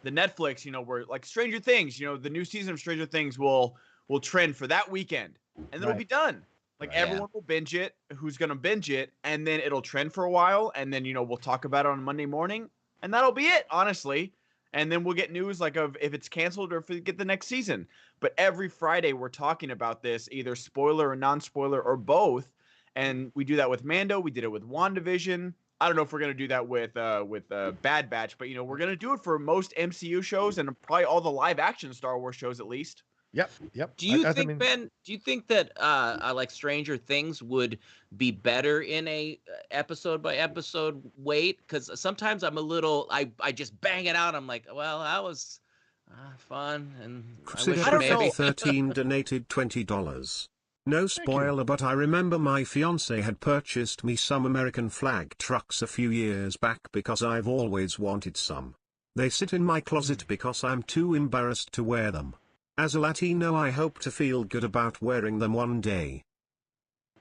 E: Netflix. Where like Stranger Things, the new season of Stranger Things will trend for that weekend, and then it'll be done. Like everyone will binge it. Who's gonna binge it, and then it'll trend for a while, and then we'll talk about it on Monday morning. And that'll be it, honestly. And then we'll get news like of if it's canceled or if we get the next season. But every Friday we're talking about this, either spoiler or non-spoiler or both. And we do that with Mando. We did it with WandaVision. I don't know if we're gonna do that with Bad Batch, but we're gonna do it for most MCU shows and probably all the live action Star Wars shows at least.
C: Yep.
F: Do you think, Ben? Do you think that like Stranger Things would be better in a episode by episode wait? Because sometimes I'm a little, I just bang it out. I'm like, well, that was fun, and I wish maybe
I: 13 donated $20. No spoiler, but I remember my fiance had purchased me some American flag trucks a few years back because I've always wanted some. They sit in my closet because I'm too embarrassed to wear them. As a Latino, I hope to feel good about wearing them one day.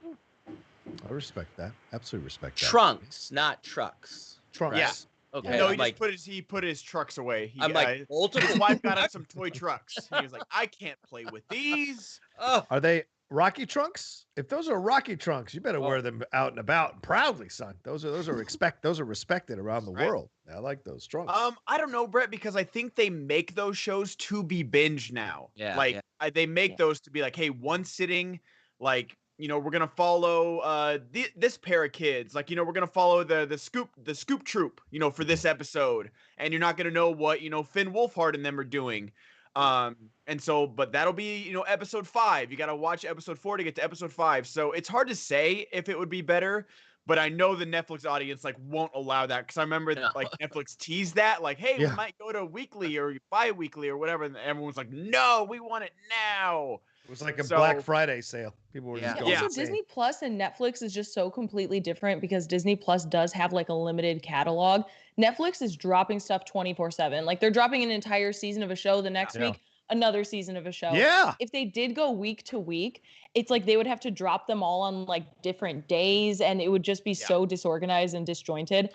C: I respect that. Absolutely respect that.
F: Trunks, not trucks.
C: Trunks.
E: Yeah.
F: Okay.
E: No, he put his trucks away.
F: I'm like, multiple.
E: His wife got him some toy trucks. He was like, I can't play with these.
C: Are they Rocky trunks? If those are Rocky trunks, you better wear them out and about proudly, son. Those are respected around the world. I like those trunks.
E: I don't know, Brett, because I think they make those shows to be binged now.
F: Yeah.
E: They make those to be like, hey, one sitting, like, we're gonna follow this pair of kids. Like, we're gonna follow the Scoop Troop, for this episode, and you're not gonna know what Finn Wolfhard and them are doing. And so, but that'll be, episode 5. You got to watch episode 4 to get to episode 5. So it's hard to say if it would be better, but I know the Netflix audience like won't allow that. Cause I remember like Netflix teased that like, hey, we might go to weekly or bi-weekly or whatever. And everyone's like, no, we want it now.
C: It was like a Black Friday sale. People were just going
D: Also, Disney Plus and Netflix is just so completely different because Disney Plus does have like a limited catalog. Netflix is dropping stuff 24/7. Like they're dropping an entire season of a show the next week, another season of a show.
C: Yeah.
D: If they did go week to week, it's like they would have to drop them all on like different days and it would just be so disorganized and disjointed.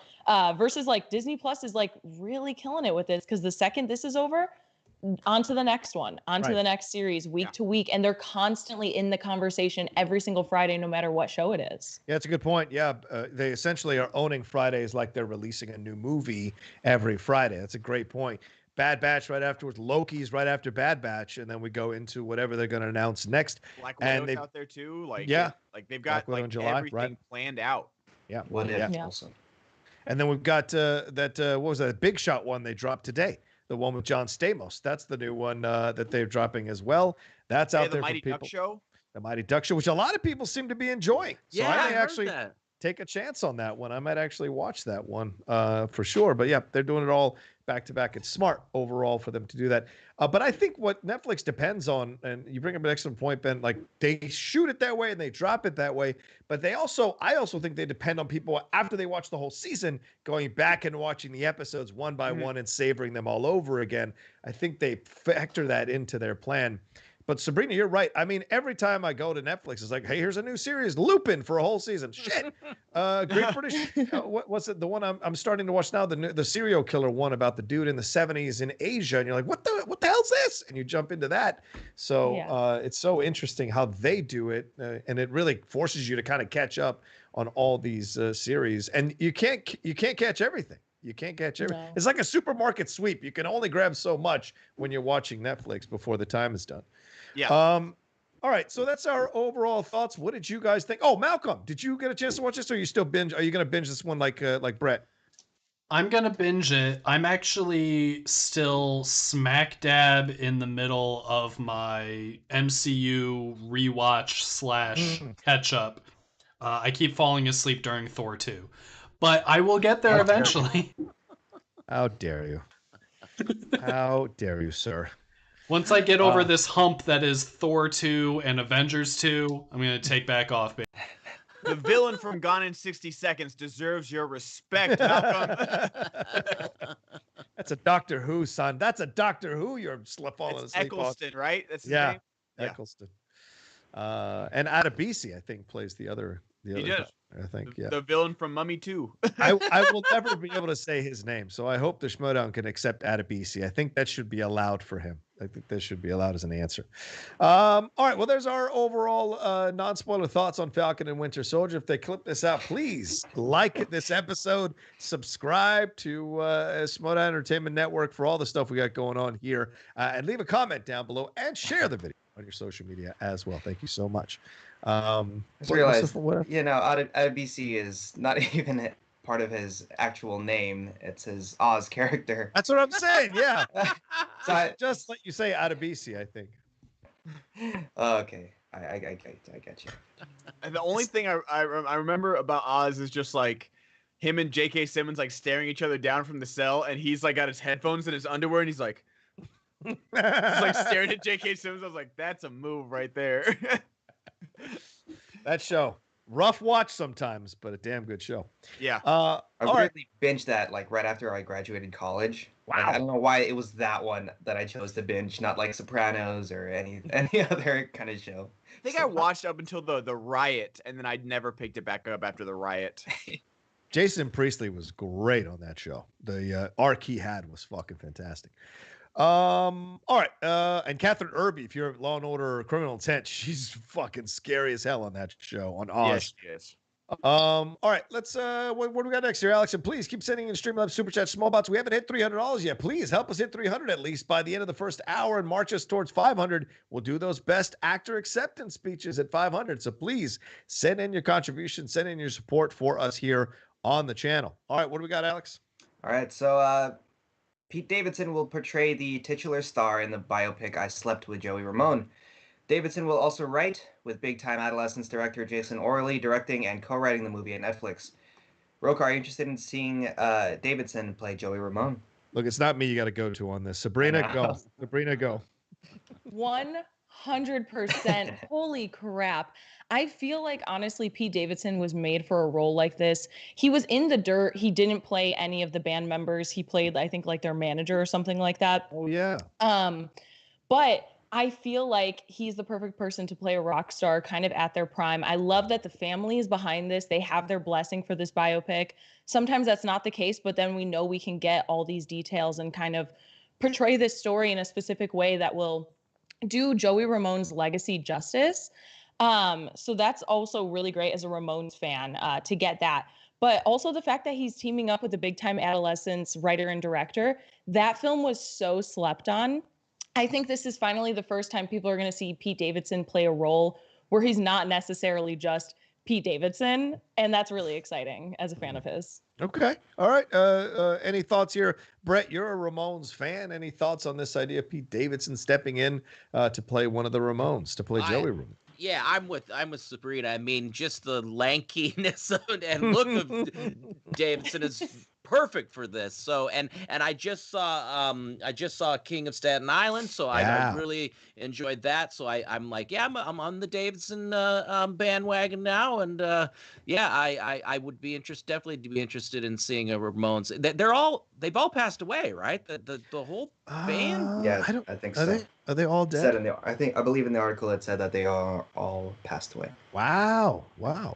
D: Versus like Disney Plus is like really killing it with this because the second this is over, on to the next one, on to the next series, week to week. And they're constantly in the conversation every single Friday, no matter what show it is.
C: Yeah, it's a good point. Yeah, they essentially are owning Fridays like they're releasing a new movie every Friday. That's a great point. Bad Batch right afterwards, Loki's right after Bad Batch, and then we go into whatever they're going to announce next.
E: Black Widow's out there too. Like, like they've got like
C: July,
E: everything planned out.
C: Yeah.
G: What if also?
C: And then we've got that, what was that, Big Shot one they dropped today. The one with John Stamos. That's the new one that they're dropping as well. That's out there for people.
E: Duck Show.
C: The Mighty Duck Show, which a lot of people seem to be enjoying. So I may actually take a chance on that one. I might actually watch that one for sure. But yeah, they're doing it all back to back. It's smart overall for them to do that. But I think what Netflix depends on, and you bring up an excellent point, Ben, like they shoot it that way and they drop it that way. But I also think they depend on people after they watch the whole season, going back and watching the episodes one by one and savoring them all over again. I think they factor that into their plan. But Sabrina, you're right. I mean, every time I go to Netflix, it's like, hey, here's a new series, Lupin for a whole season. Shit. Great British. What's it? The one I'm starting to watch now, the serial killer one about the dude in the 70s in Asia. And you're like, what the hell's this? And you jump into that. So it's so interesting how they do it. And it really forces you to kind of catch up on all these series. And you can't catch everything. You can't catch everything. No. It's like a supermarket sweep. You can only grab so much when you're watching Netflix before the time is done.
E: Yeah.
C: All right. So that's our overall thoughts. What did you guys think? Oh, Malcolm, did you get a chance to watch this, or are you still binge? Are you going to binge this one like Brett?
H: I'm going to binge it. I'm actually still smack dab in the middle of my MCU rewatch / catch up. I keep falling asleep during Thor 2, but I will get there eventually.
C: How dare you? How dare you, sir?
H: Once I get over this hump that is Thor 2 and Avengers 2, I'm going to take back off, baby.
E: The villain from Gone in 60 Seconds deserves your respect, Malcolm.
C: That's a Doctor Who, son. That's a Doctor Who you're falling asleep
E: Eccleston,
C: on.
E: right? That's his
C: yeah.
E: name?
C: Eccleston. And Adabisi, I think, plays the other.
E: He does.
C: I think, yeah.
E: The villain from Mummy 2.
C: I will never be able to say his name, so I hope the Schmoedown can accept Adabisi. I think that should be allowed for him. I think that should be allowed as an answer. All right, well, there's our overall non-spoiler thoughts on Falcon and Winter Soldier. If they clip this out, please like this episode, subscribe to SCHMOEDOWN Entertainment Network for all the stuff we got going on here, and leave a comment down below and share the video on your social media as well. Thank you so much.
G: I just realized, Adabisi is not even part of his actual name. It's his Oz character.
C: That's what I'm saying. Yeah.
G: So
C: just let you say Adabisi, I think.
G: Okay. I get you.
E: And the only thing I remember about Oz is just like him and J.K. Simmons like staring each other down from the cell, and he's like got his headphones in his underwear, and he's like, just like staring at J.K. Simmons. I was like, that's a move right there.
C: That show, rough watch sometimes, but a damn good show.
E: Yeah.
G: I really binged that like right after I graduated college.
C: Wow.
G: Like, I don't know why it was that one that I chose to binge, not like Sopranos or any other kind of show.
E: I think I watched up until the riot, and then I never picked it back up after the riot.
C: Jason Priestley was great on that show. The arc he had was fucking fantastic. All right. And Catherine Irby, if you're Law and Order or Criminal Intent, she's fucking scary as hell on that show on Oz.
E: Yes, she is.
C: All right, let's what do we got next here, Alex? And please keep sending in Streamlabs Super Chat small bots. We haven't hit $300 yet. Please help us hit 300 at least by the end of the first hour and march us towards 500. We'll do those best actor acceptance speeches at 500. So please send in your contribution, send in your support for us here on the channel. All right, what do we got, Alex?
G: All right, so Pete Davidson will portray the titular star in the biopic I Slept with Joey Ramone. Davidson will also write, with big-time adolescence director Jason Orley directing and co-writing the movie at Netflix. Rocha, are you interested in seeing Davidson play Joey Ramone?
C: Look, it's not me you got to go to on this. Sabrina, go. Sabrina, go.
D: 100%. Holy crap. I feel like, honestly, Pete Davidson was made for a role like this. He was in the dirt. He didn't play any of the band members. He played, I think, like their manager or something like that.
C: Oh, yeah.
D: But I feel like he's the perfect person to play a rock star kind of at their prime. I love that the family is behind this. They have their blessing for this biopic. Sometimes that's not the case, but then we know we can get all these details and kind of portray this story in a specific way that will do Joey Ramone's legacy justice. So that's also really great as a Ramones fan to get that. But also the fact that he's teaming up with a big-time adolescence writer and director. That film was so slept on. I think this is finally the first time people are going to see Pete Davidson play a role where he's not necessarily just Pete Davidson. And that's really exciting as a fan of his.
C: Okay. All right. Any thoughts here? Brett, you're a Ramones fan. Any thoughts on this idea of Pete Davidson stepping in to play one of the Ramones, to play Joey Ramone?
F: Yeah, I'm with Sabrina. I mean, just the lankiness and look of Davidson is perfect for this. So and I just saw King of Staten Island, so I really enjoyed that. So I'm like, yeah, I'm on the Davidson bandwagon now, and I would be definitely be interested in seeing a Ramones. They've all passed away, right? The whole band.
G: Yeah, I think so.
C: Are they all dead?
G: I believe in the article it said that they are all passed away.
C: Wow.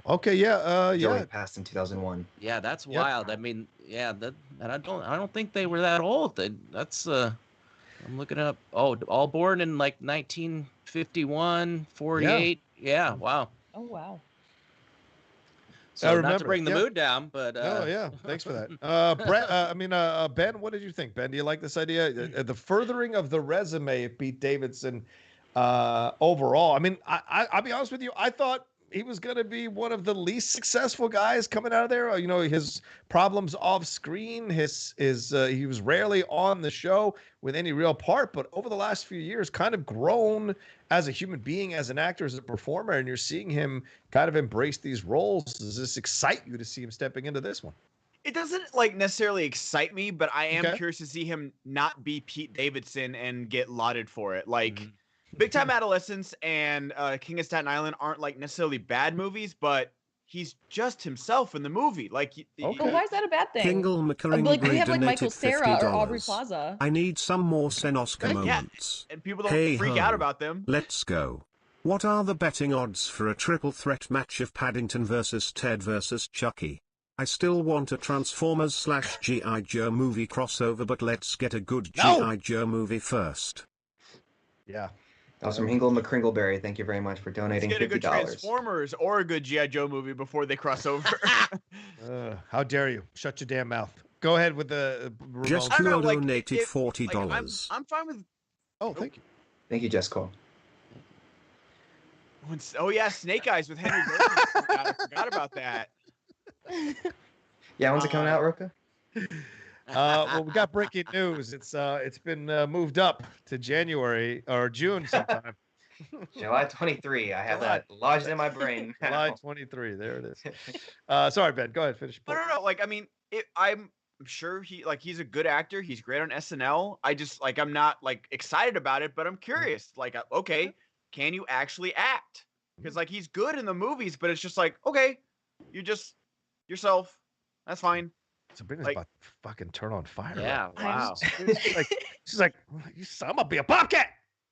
C: Okay. Yeah.
G: Joey passed in 2001.
F: Yeah, that's wild. I mean, yeah, and I don't think they were that old. That's I'm looking up. Oh, all born in like 1951, 48. Yeah. Wow.
D: Oh, wow.
F: So not to bring the mood down, but
C: thanks for that. Brett, Ben, what did you think? Ben, do you like this idea? The furthering of the resume of Pete Davidson overall. I mean, I'll be honest with you. I thought he was going to be one of the least successful guys coming out of there. You know, his problems off screen, he was rarely on the show with any real part, but over the last few years kind of grown as a human being, as an actor, as a performer, and you're seeing him kind of embrace these roles. Does this excite you to see him stepping into this one?
E: It doesn't like necessarily excite me, but I am curious to see him not be Pete Davidson and get lauded for it. Like Big Time Adolescence and King of Staten Island aren't like necessarily bad movies, but he's just himself in the movie. Like,
D: but why is that a bad thing?
I: Kingle McCurring
D: Like we have like
I: donated
D: Michael Cera or Aubrey
I: $50.
D: Plaza.
I: I need some more SEN Oscar moments.
E: And people don't freak out about them.
I: Let's go. What are the betting odds for a triple threat match of Paddington versus Ted versus Chucky? I still want a Transformers/G.I. Joe movie crossover, but let's get a good G.I. Joe movie first.
C: Yeah.
G: That was from Hingle McCringleberry. Thank you very much for donating $50.
E: Let's get a good Transformers or a good G.I. Joe movie before they cross over.
C: How dare you? Shut your damn mouth. Go ahead with the
I: Just donated $40.
E: Like, I'm fine with...
C: Oh, thank you.
G: Thank you, Jessica.
E: Oh, yeah, Snake Eyes with Henry Burgess. I forgot about that.
G: Yeah, when's it coming out, Rocha?
C: Well, we got breaking news. It's been moved up to January or June sometime.
G: July 23. I have that lodged in my brain.
C: July 23. There it is. Sorry, Ben. Go ahead. Finish.
E: No. Like, I mean, I'm sure he's a good actor. He's great on SNL. I just like I'm not like excited about it, but I'm curious. Like, okay, can you actually act? Because like he's good in the movies, but it's just like, okay, you're just yourself. That's fine.
C: Sabrina's about to fucking turn on fire.
F: Yeah, wow.
C: She's like, I'm gonna be a bobcat.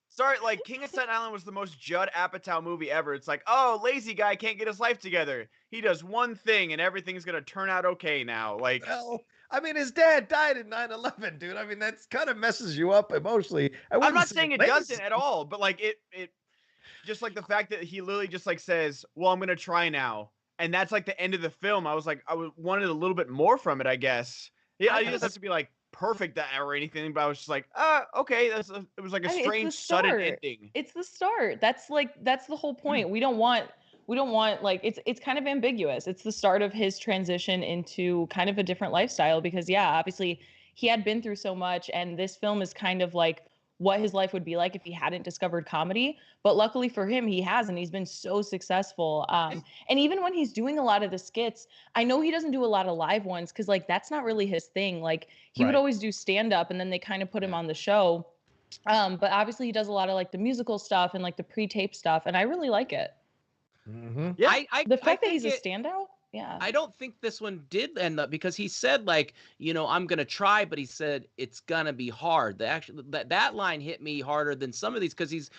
E: Sorry, like King of Staten Island was the most Judd Apatow movie ever. It's like, oh, lazy guy can't get his life together. He does one thing and everything's gonna turn out okay now. Like,
C: well, I mean, his dad died in 9/11, dude. I mean, that's kind of messes you up emotionally.
E: I'm not saying it doesn't at all, but like it just like the fact that he literally just like says, well, I'm gonna try now. And that's like the end of the film. I was like, wanted a little bit more from it, I guess. Yeah, it doesn't have to be like perfect or anything, but I was just like, okay. It was like a strange, sudden ending.
D: It's the start. That's the whole point. We don't want like it's kind of ambiguous. It's the start of his transition into kind of a different lifestyle because obviously he had been through so much, and this film is kind of like what his life would be like if he hadn't discovered comedy. But luckily for him, he has, and he's been so successful. And even when he's doing a lot of the skits, I know he doesn't do a lot of live ones because like that's not really his thing. Like he would always do stand up, and then they kind of put him on the show. But obviously he does a lot of like the musical stuff and like the pre-tape stuff, and I really like it.
C: Mm-hmm.
F: Yeah,
D: the fact that he's a standout. Yeah.
F: I don't think this one did end up because he said like, I'm going to try, but he said it's going to be hard. That line hit me harder than some of these because he's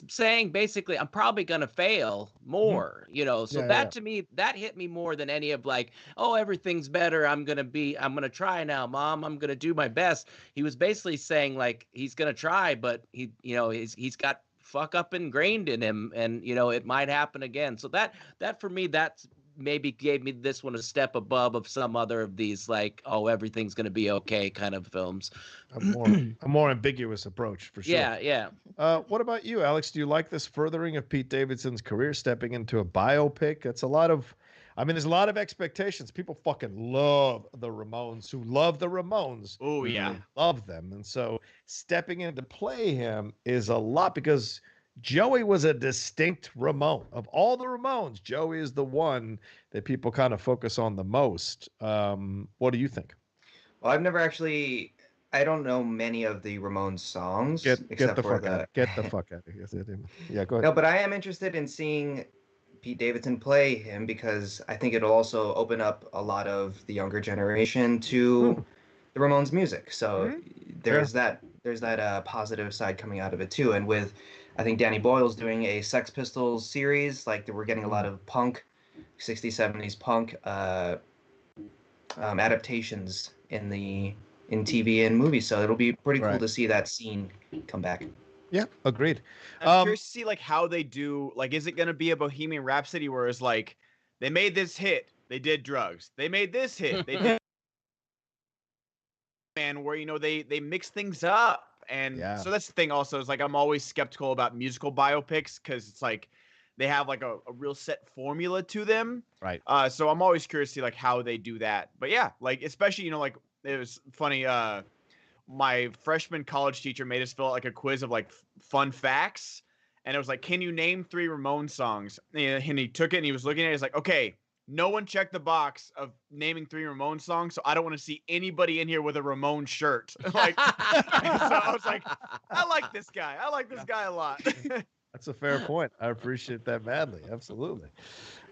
F: saying basically I'm probably going to fail more, to me that hit me more than any of like, oh, everything's better. I'm going to try now, Mom. I'm going to do my best. He was basically saying like he's going to try, but he's got fuck up ingrained in him and it might happen again. So that for me, that's maybe gave me this one a step above of some other of these like, oh, everything's going to be okay kind of films.
C: A more ambiguous approach for sure.
F: Yeah.
C: What about you, Alex? Do you like this furthering of Pete Davidson's career, stepping into a biopic? There's a lot of expectations. People fucking love the Ramones who love the Ramones.
E: Oh yeah.
C: Love them. And so stepping in to play him is a lot because Joey was a distinct Ramone. Of all the Ramones, Joey is the one that people kind of focus on the most. What do you think?
G: Well, I've never actually... I don't know many of the Ramones songs.
C: Get the fuck out of here. Yeah, go ahead.
G: No, but I am interested in seeing Pete Davidson play him because I think it'll also open up a lot of the younger generation to the Ramones music. So there's that positive side coming out of it too. And with... I think Danny Boyle's doing a Sex Pistols series. Like we're getting a lot of punk, 60s, 70s punk adaptations in TV and movies. So it'll be pretty cool to see that scene come back.
C: Yeah, agreed.
E: I'm curious to see like how they do. Like, is it going to be a Bohemian Rhapsody where it's like they made this hit, they did drugs. They made this hit, they did where they mix things up. And so that's the thing also is like I'm always skeptical about musical biopics because it's like they have like a real set formula to them.
C: Right.
E: So I'm always curious to see like how they do that. But yeah, like especially, like it was funny. My freshman college teacher made us fill out like a quiz of like fun facts. And it was like, can you name 3 Ramones songs? And he took it and he was looking at it. He's like, okay, no one checked the box of naming 3 Ramone songs, so I don't want to see anybody in here with a Ramone shirt. Like, so I was like, I like this guy. I like this guy a lot.
C: That's a fair point. I appreciate that madly. Absolutely.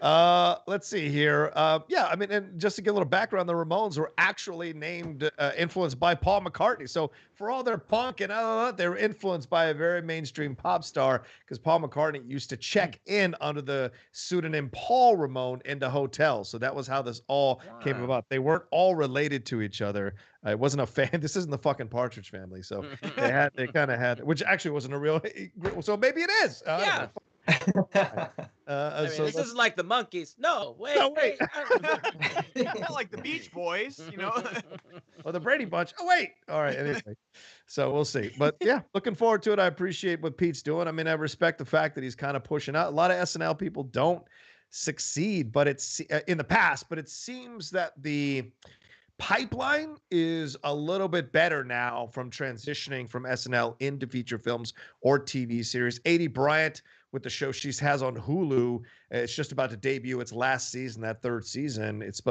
C: Let's see here. Yeah, I mean, and just to get a little background, the Ramones were actually named, influenced by Paul McCartney. So for all their punk and they were influenced by a very mainstream pop star because Paul McCartney used to check in under the pseudonym Paul Ramone into hotels. So that was how this all came about. They weren't all related to each other. It wasn't a fan. This isn't the fucking Partridge Family. So they kind of had, which actually wasn't a real. So maybe it is.
F: Yeah. I mean, this isn't like the Monkees. No, wait.
E: Not like the Beach Boys, you know.
C: Or the Brady Bunch. Oh, wait. All right. Anyway, so we'll see. But yeah, looking forward to it. I appreciate what Pete's doing. I mean, I respect the fact that he's kind of pushing out. A lot of SNL people don't succeed, but it's in the past. But it seems that the pipeline is a little bit better now from transitioning from SNL into feature films or TV series. Adie Bryant with the show she has on Hulu, it's just about to debut its last season, that 3rd season. It's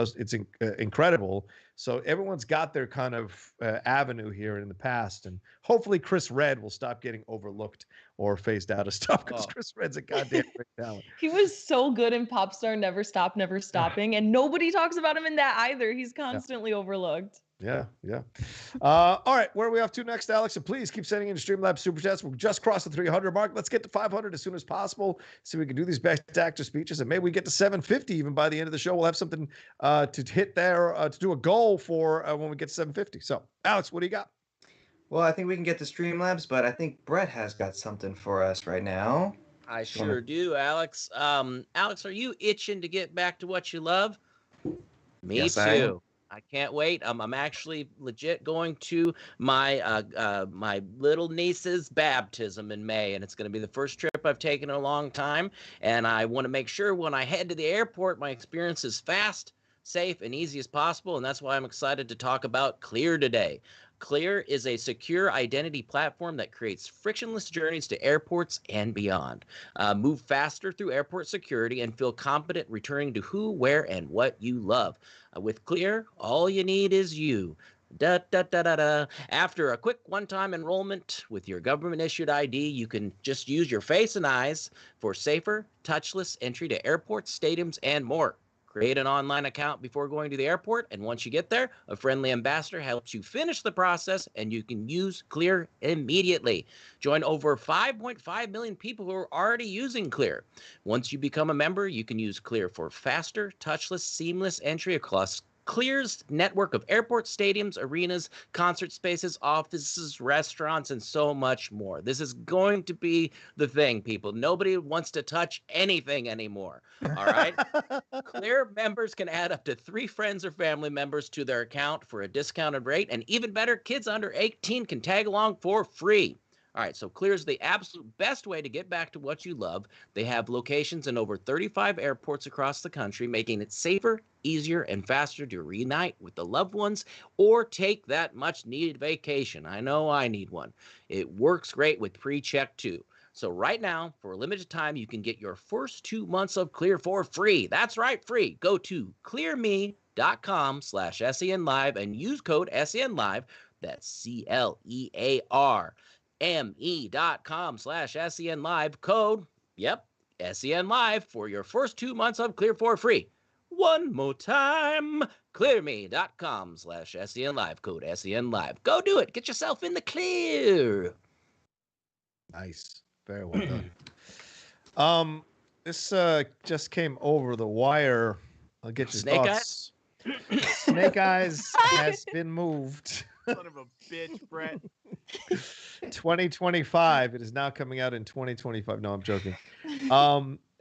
C: incredible. So everyone's got their kind of avenue here in the past, and hopefully Chris Redd will stop getting overlooked or phased out of stuff because Chris Redd's a goddamn great talent.
D: He was so good in Popstar Never Stop, Never Stopping, and nobody talks about him in that either. He's constantly overlooked.
C: Yeah. All right, where are we off to next, Alex? And please keep sending in Streamlabs Super Chats. We'll just cross the 300 mark. Let's get to 500 as soon as possible so we can do these best actor speeches. And maybe we get to 750 even by the end of the show. We'll have something to hit there, to do a goal for when we get to 750. So, Alex, what do you got?
G: Well, I think we can get to Streamlabs, but I think Brett has got something for us right now.
F: I sure do, Alex. Alex, are you itching to get back to what you love? Me
G: Yes,
F: too. I can't wait. I'm actually legit going to my my little niece's baptism in May, and it's going to be the first trip I've taken in a long time. And I want to make sure when I head to the airport, my experience is fast, safe, and easy as possible. And that's why I'm excited to talk about Clear today. Clear is a secure identity platform that creates frictionless journeys to airports and beyond. Move faster through airport security and feel confident returning to who, where, and what you love. With Clear, all you need is you. After a quick one-time enrollment with your government-issued ID, you can just use your face and eyes for safer, touchless entry to airports, stadiums, and more. Create an online account before going to the airport, and once you get there, a friendly ambassador helps you finish the process, and you can use Clear immediately. Join over 5.5 million people who are already using Clear. Once you become a member, you can use Clear for faster, touchless, seamless entry across Clear's network of airports, stadiums, arenas, concert spaces, offices, restaurants, and so much more. This is going to be the thing, people. Nobody wants to touch anything anymore. All right? Clear members can add up to 3 friends or family members to their account for a discounted rate. And even better, kids under 18 can tag along for free. All right, so Clear is the absolute best way to get back to what you love. They have locations in over 35 airports across the country, making it safer, easier, and faster to reunite with the loved ones or take that much-needed vacation. I know I need one. It works great with pre-check, too. So right now, for a limited time, you can get your first 2 months of Clear for free. That's right, free. Go to clearme.com/SENLive and use code SENLive. That's CLEARME.com/SENLive. Code, SENLive for your first 2 months of Clear for free. One more time, clearme.com/SENLive. Code SENLive. Go do it. Get yourself in the clear.
C: Nice. Very well done. This just came over the wire. I'll get your
F: Snake
C: thoughts. Snake Eyes has been moved.
E: Son of a bitch, Brett.
C: 2025. It is now coming out in 2025. No, I'm joking.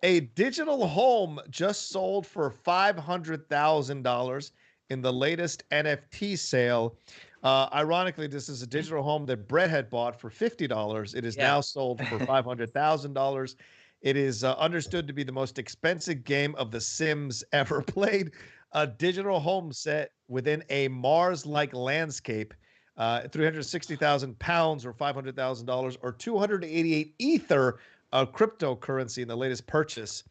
C: A digital home just sold for $500,000 in the latest NFT sale. Ironically, this is a digital home that Brett had bought for $50. It is now sold for $500,000. It is understood to be the most expensive game of The Sims ever played. A digital home set within a Mars-like landscape, 360,000 pounds or $500,000 or 288 ether a cryptocurrency in the latest purchase.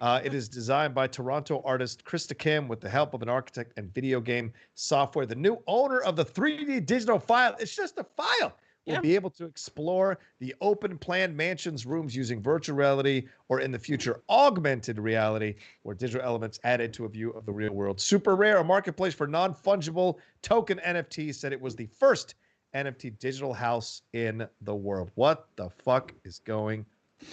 C: It is designed by Toronto artist Krista Kim with the help of an architect and video game software. The new owner of the 3D digital file, it's just a file, will be able to explore the open plan mansion's rooms using virtual reality or in the future augmented reality, where digital elements added to a view of the real world. Super Rare, a marketplace for non-fungible token NFTs, said it was the first NFT digital house in the world. What the fuck is going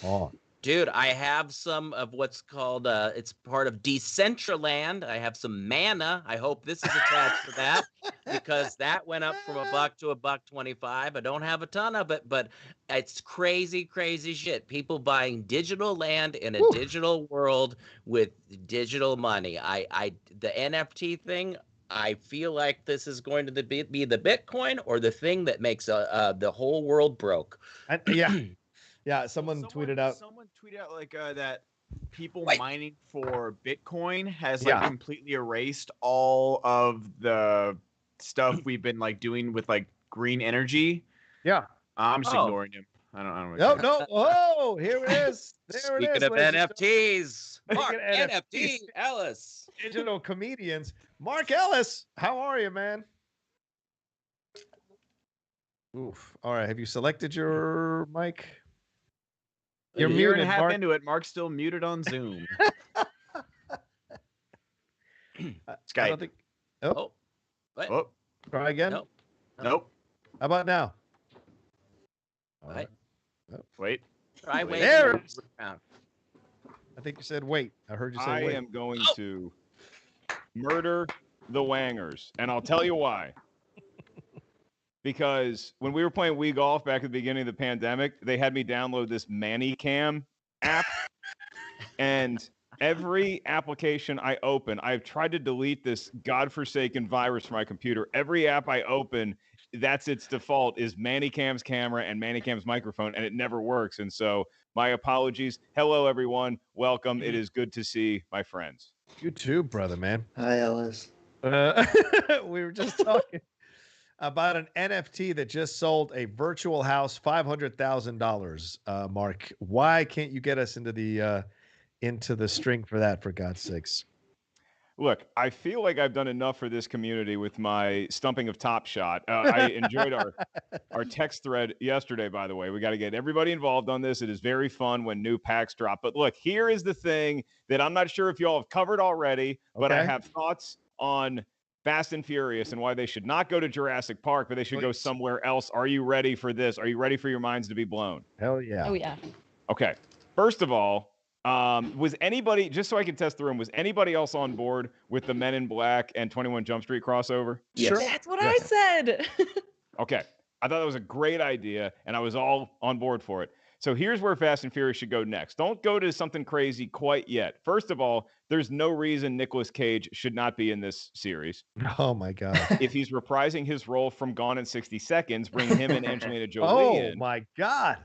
C: on?
F: Dude, I have some of what's called, it's part of Decentraland. I have some mana. I hope this is attached to that because that went up from $1 to $1.25. I don't have a ton of it, but it's crazy, crazy shit. People buying digital land in a digital world with digital money. The NFT thing, I feel like this is going to be the Bitcoin or the thing that makes the whole world broke.
C: Yeah, someone tweeted out.
E: Someone tweeted out like that people mining for Bitcoin has like completely erased all of the stuff we've been like doing with like green energy.
C: Yeah,
E: I'm just ignoring him. I don't.
C: No. Oh, here it is. There it is.
F: Speaking of NFTs, Mark NFT Ellis,
C: digital comedians. Mark Ellis, how are you, man? Oof. All right. Have you selected your mic? You're
E: a year
C: muted,
E: and a half
C: Mark.
E: into it. Mark's still muted on Zoom. Skype.
C: I don't think. Oh.
F: What?
C: Try again.
E: Nope.
C: How about now?
F: All right.
C: Oh.
E: Wait.
F: Try waiting.
C: There. I think you said wait. I heard you say wait.
J: I am going to murder the Wangers, and I'll tell you why. Because when we were playing Wii Golf back at the beginning of the pandemic, they had me download this ManyCam app. And every application I open, I've tried to delete this godforsaken virus from my computer. Every app I open, that's its default, is ManyCam's camera and ManyCam's microphone, and it never works. And so my apologies. Hello, everyone. Welcome. It is good to see my friends.
C: You too, brother, man.
G: Hi, Ellis.
C: We were just talking about an NFT that just sold a virtual house, $500,000. Mark, why can't you get us into the string for that? For God's sakes!
J: Look, I feel like I've done enough for this community with my stumping of Top Shot. I enjoyed our text thread yesterday. By the way, we got to get everybody involved on this. It is very fun when new packs drop. But look, here is the thing that I'm not sure if you all have covered already, but I have thoughts on Fast and Furious and why they should not go to Jurassic Park, but they should go somewhere else. Are you ready for this? Are you ready for your minds to be blown?
C: Hell yeah.
D: Oh, yeah.
J: Okay. First of all, was anybody, just so I can test the room, was anybody else on board with the Men in Black and 21 Jump Street crossover?
G: Yes.
D: Sure. That's what I said.
J: Okay. I thought that was a great idea, and I was all on board for it. So here's where Fast and Furious should go next. Don't go to something crazy quite yet. First of all, there's no reason Nicolas Cage should not be in this series.
C: Oh, my God.
J: If he's reprising his role from Gone in 60 Seconds, bring him and Angelina Jolie in.
C: Oh, my God.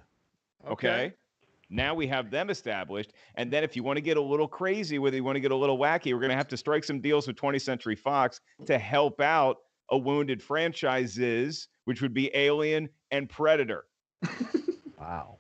J: Okay. Now we have them established. And then if you want to get a little crazy with it, you want to get a little wacky, we're going to have to strike some deals with 20th Century Fox to help out a wounded franchises, which would be Alien and Predator.
C: Wow.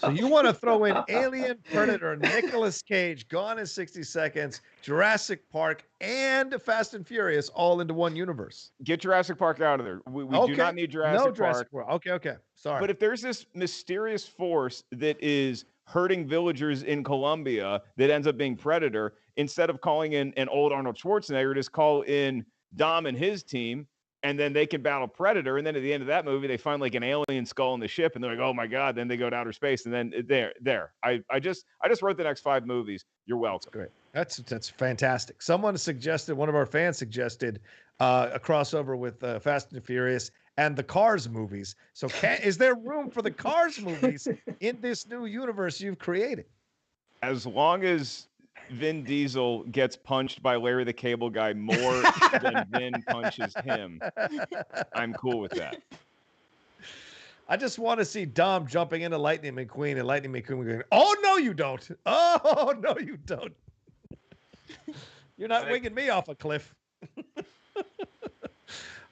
C: So you want to throw in Alien, Predator, Nicolas Cage, Gone in 60 Seconds, Jurassic Park, and Fast and Furious all into one universe.
J: Get Jurassic Park out of there. We do not need Jurassic Park.
C: Okay. Sorry.
J: But if there's this mysterious force that is hurting villagers in Colombia that ends up being Predator, instead of calling in an old Arnold Schwarzenegger, just call in Dom and his team, and then they can battle Predator. And then at the end of that movie, they find like an alien skull in the ship, and they're like, "Oh my God!" Then they go to outer space, and then there. I just wrote the next 5 movies. You're welcome.
C: Great. That's fantastic. Someone suggested, one of our fans suggested, a crossover with Fast and Furious and the Cars movies. So is there room for the Cars movies in this new universe you've created?
J: As long as Vin Diesel gets punched by Larry the Cable Guy more than Vin punches him, I'm cool with that.
C: I just want to see Dom jumping into Lightning McQueen and Lightning McQueen going, "Oh, no, you don't. Oh, no, you don't. You're not winging me off a cliff."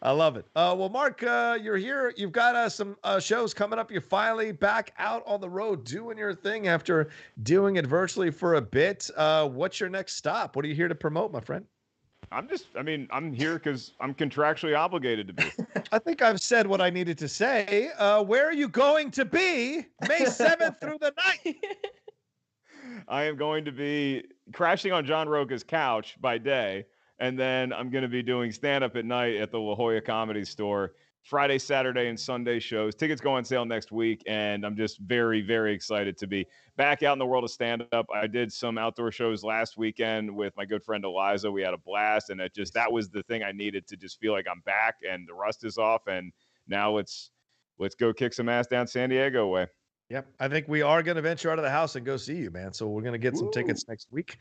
C: I love it. Well, Mark, you're here. You've got some shows coming up. You're finally back out on the road doing your thing after doing it virtually for a bit. What's your next stop? What are you here to promote, my friend?
J: I'm here because I'm contractually obligated to be.
C: I think I've said what I needed to say. Where are you going to be May 7th through the 9th?
J: I am going to be crashing on John Roca's couch by day, and then I'm going to be doing stand-up at night at the La Jolla Comedy Store. Friday, Saturday, and Sunday shows. Tickets go on sale next week, and I'm just very, very excited to be back out in the world of stand-up. I did some outdoor shows last weekend with my good friend Eliza. We had a blast, and that was the thing I needed to just feel like I'm back and the rust is off, and now let's go kick some ass down San Diego way.
C: Yep, I think we are going to venture out of the house and go see you, man. So we're going to get some tickets next week.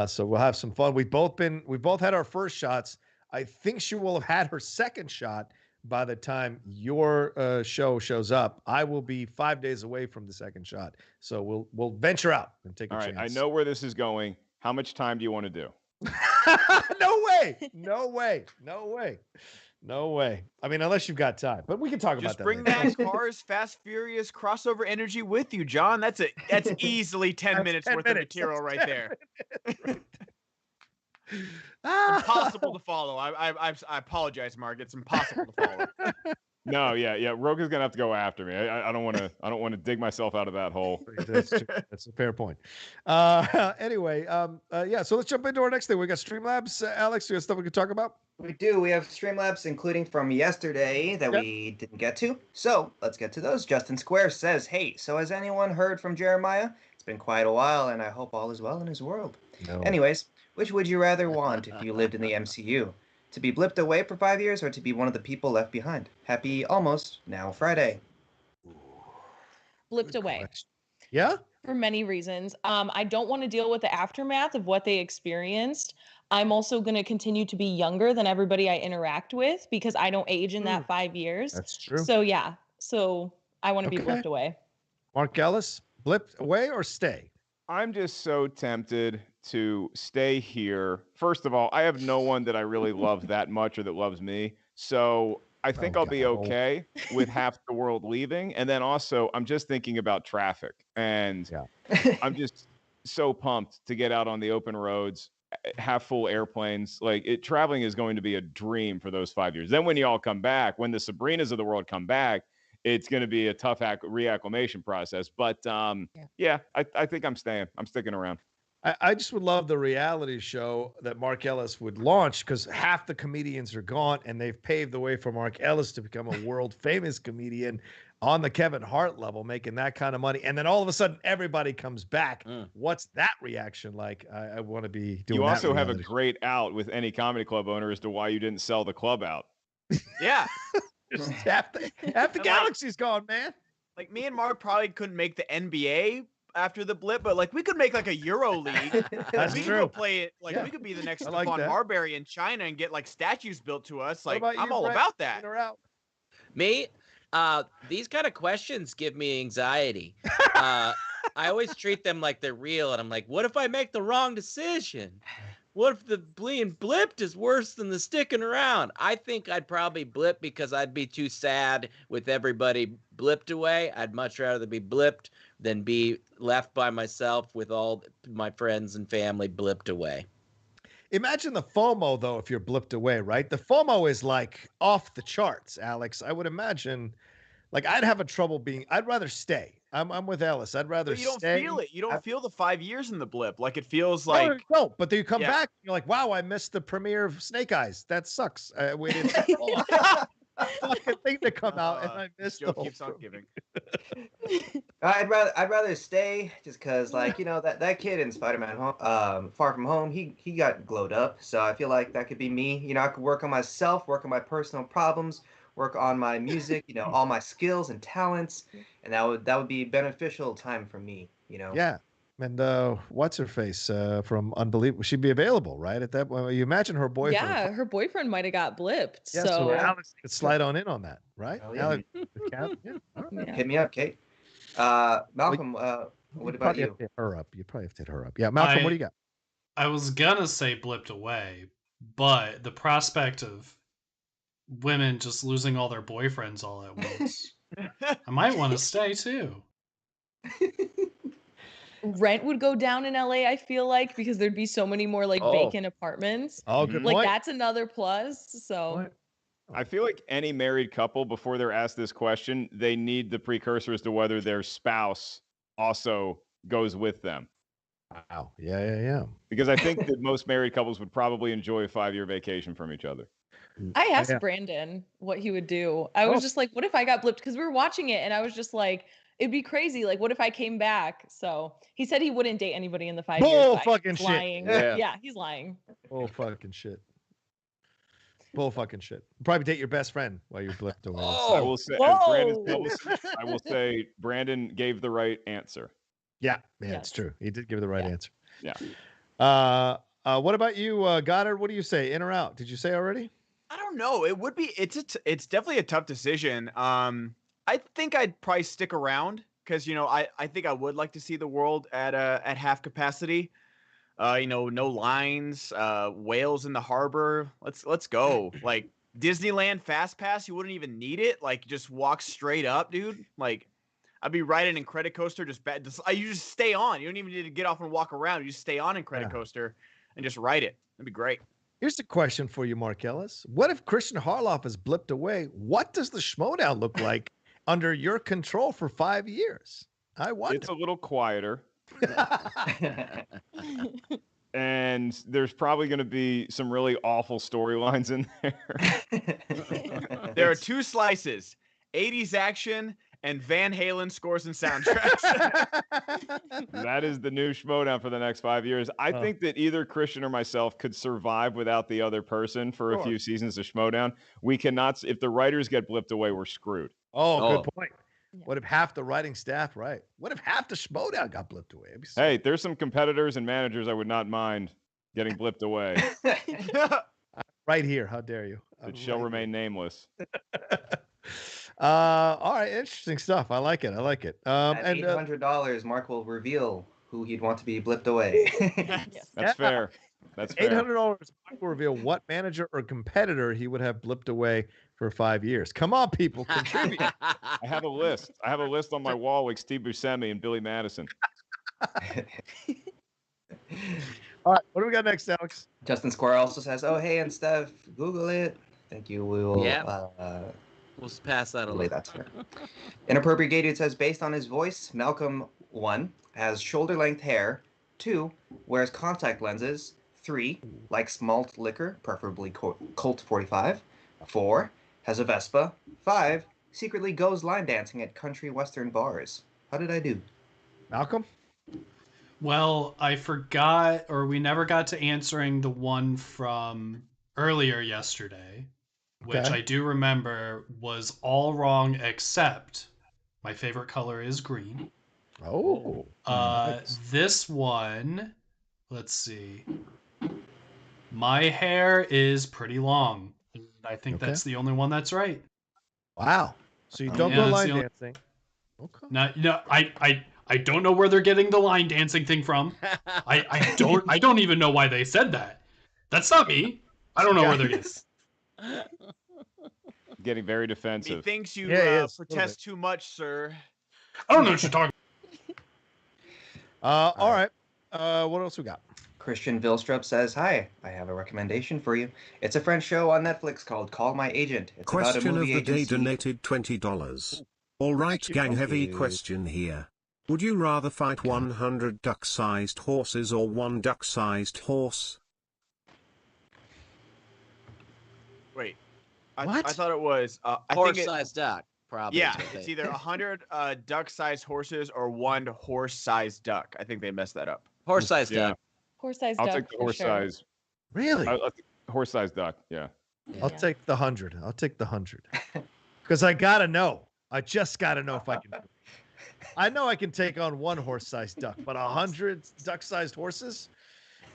C: So we'll have some fun. We've both had our first shots. I think she will have had her second shot by the time your show shows up. I will be 5 days away from the second shot. So we'll venture out and take a chance.
J: I know where this is going. How much time do you want to do?
C: No way. No way. I mean, unless you've got time, but we can talk about that.
E: Just bring that Cars Fast Furious crossover energy with you, John. That's easily 10 minutes worth of material right there. Impossible to follow. I apologize, Mark. It's impossible to follow.
J: No, yeah. Roca's gonna have to go after me. I don't want to dig myself out of that hole.
C: That's true. That's a fair point. Anyway, yeah. So let's jump into our next thing. We got Streamlabs. Alex, you got stuff we can talk about?
G: We do. We have Streamlabs, including from yesterday that we didn't get to. So let's get to those. Justin Square says, "Hey, so has anyone heard from Jeremiah? It's been quite a while, and I hope all is well in his world."
C: No.
G: Anyways, which would you rather want if you lived in the MCU? To be blipped away for 5 years or to be one of the people left behind? Happy almost now Friday.
D: Blipped away.
C: Yeah?
D: For many reasons. I don't want to deal with the aftermath of what they experienced. I'm also going to continue to be younger than everybody I interact with because I don't age in that 5 years.
C: That's true.
D: So yeah. So I want to be blipped away.
C: Mark Ellis, blipped away or stay?
J: I'm just so tempted to stay here. First of all, I have no one that I really love that much or that loves me. So I think I'll be okay with half the world leaving. And then also, I'm just thinking about traffic. And I'm just so pumped to get out on the open roads, have full airplanes. Traveling is going to be a dream for those 5 years. Then when you all come back, when the Sabrinas of the world come back, it's going to be a tough reacclimation process. But I think I'm staying. I'm sticking around.
C: I just would love the reality show that Mark Ellis would launch because half the comedians are gone and they've paved the way for Mark Ellis to become a world famous comedian on the Kevin Hart level, making that kind of money. And then all of a sudden everybody comes back. What's that reaction like? I want to be doing that.
J: You also have a great out with any comedy club owner as to why you didn't sell the club out.
E: Yeah.
C: Just half the galaxy's gone, man.
E: Like me and Mark probably couldn't make the NBA after the blip, but we could make a Euro League.
C: That's
E: we
C: true.
E: Could play it we could be the next Stephon Marbury in China and get statues built to us. I'm all about that.
F: Me, these kind of questions give me anxiety. I always treat them like they're real, and I'm like, what if I make the wrong decision? What if the being blipped is worse than the sticking around? I think I'd probably blip because I'd be too sad with everybody blipped away. I'd much rather be blipped than be left by myself with all my friends and family blipped away.
C: Imagine the FOMO, though, if you're blipped away, right? The FOMO is off the charts, Alex. I would imagine, I'd have a trouble I'd rather stay. I'm with Ellis. I'd rather stay.
E: You don't feel it. You don't feel the 5 years in the blip. It feels
C: No, but then you come back, and you're like, wow, I missed the premiere of Snake Eyes. That sucks. I waited fucking thing to come out, and I missed the whole
E: keeps on giving.
G: I'd rather stay just because, that kid in Spider-Man Far From Home, he got glowed up. So I feel like that could be me. I could work on myself, work on my personal problems, work on my music, all my skills and talents, and that would be beneficial time for me,
C: Yeah. And what's her face from Unbelievable? She'd be available, right? At that point, you imagine her boyfriend.
D: Yeah, her boyfriend might have got blipped.
C: Yeah, so Alex could slide on in on that, right?
G: Oh, yeah.
C: Alex,
G: Hit me up, Kate. Malcolm, what about you?
C: Hit her up. You probably have to hit her up. Yeah, Malcolm, what do you got?
H: I was gonna say blipped away, but the prospect of women just losing all their boyfriends all at once. I might want to stay too.
D: Rent would go down in LA, I feel like, because there'd be so many more like vacant apartments.
C: Oh, good
D: Like
C: point.
D: that's another plus. So
J: I feel like any married couple, before they're asked this question, they need the precursor as to whether their spouse also goes with them.
C: Wow. Yeah.
J: Because I think that most married couples would probably enjoy a 5-year vacation from each other.
D: I asked Brandon what he would do. I was just like, what if I got blipped? Because we were watching it and I was just like, it'd be crazy. Like, what if I came back? So he said he wouldn't date anybody in the 5 years.
C: Bull fucking
D: he's
C: shit.
D: lying. Yeah, he's lying.
C: Bull fucking shit. Bull fucking shit. Probably date your best friend while you're blipped away.
J: I will say, as Brandon's publicist, I will say Brandon gave the right answer.
C: Yeah, it's true. He did give the right answer.
J: Yeah.
C: What about you, Goddard? What do you say? In or out? Did you say already?
E: I don't know. It would be. It's definitely a tough decision. I think I'd probably stick around because I think I would like to see the world at half capacity. No lines, whales in the harbor. Let's go. Like Disneyland Fast Pass, you wouldn't even need it. Like just walk straight up, dude. Like I'd be riding in Credit Coaster. You just stay on. You don't even need to get off and walk around. You just stay on in Credit Coaster and just ride it. That'd be great.
C: Here's a question for you, Mark Ellis. What if Christian Harloff is blipped away? What does the Schmoedown look like under your control for 5 years? I wonder.
J: It's a little quieter. And there's probably going to be some really awful storylines in there.
E: There are two slices: 80s action and Van Halen scores and soundtracks.
J: That is the new Schmoedown for the next 5 years. I think that either Christian or myself could survive without the other person for a few seasons of Schmoedown. We cannot. If the writers get blipped away, we're screwed.
C: Good point. What if half the writing staff, right? What if half the Schmoedown got blipped away?
J: Hey, there's some competitors and managers I would not mind getting blipped away.
C: Right here. How dare you?
J: It shall remain nameless.
C: All right, interesting stuff. I like it.
G: At $800, Mark will reveal who he'd want to be blipped away.
J: That's fair. That's fair.
C: $800. Mark will reveal what manager or competitor he would have blipped away for 5 years. Come on, people, contribute.
J: I have a list. I have a list on my wall like Steve Buscemi and Billy Madison.
C: All right, what do we got next, Alex?
G: Justin Square also says, "Oh, hey, and Steph, Google it." Thank you. We will.
F: We'll pass that along.
G: That's fair. Inappropriate Gated says, based on his voice, Malcolm 1 has shoulder-length hair. 2 wears contact lenses. 3 likes malt liquor, preferably Colt 45. 4 has a Vespa. 5 secretly goes line dancing at country western bars. How did I do?
C: Malcolm?
H: Well, I forgot, or we never got to answering the one from earlier yesterday, which I do remember was all wrong except my favorite color is green.
C: Oh.
H: Nice. This one, let's see. My hair is pretty long. I think that's the only one that's right.
C: Wow. So you don't go line dancing.
H: Okay. No, I don't know where they're getting the line dancing thing from. I don't even know why they said that. That's not me. I don't know where they're getting.
J: Getting very defensive.
E: He thinks you protest too much, sir.
H: I don't know what you're talking
C: about. All right. What else we got?
G: Christian Vilstrup says, "Hi, I have a recommendation for you. It's a French show on Netflix called Call My Agent. It's
I: Question
G: about a
I: of
G: movie
I: the day
G: agency."
I: donated $20. All right, gang, heavy question here. Would you rather fight 100 duck-sized horses or one duck-sized horse?
E: Wait, I thought it was
F: horse-sized duck. Probably.
E: Yeah, it's either 100 duck-sized horses or one horse-sized duck. I think they messed that up.
F: Horse-sized duck.
D: Horse-sized
J: I'll
D: duck.
J: take the horse-sized.
C: Really?
J: Horse-sized duck. Yeah.
C: I'll take the 100. I'll take the 100. Because I gotta know. I just gotta know if I can. I know I can take on one horse-sized duck, but 100 duck-sized horses.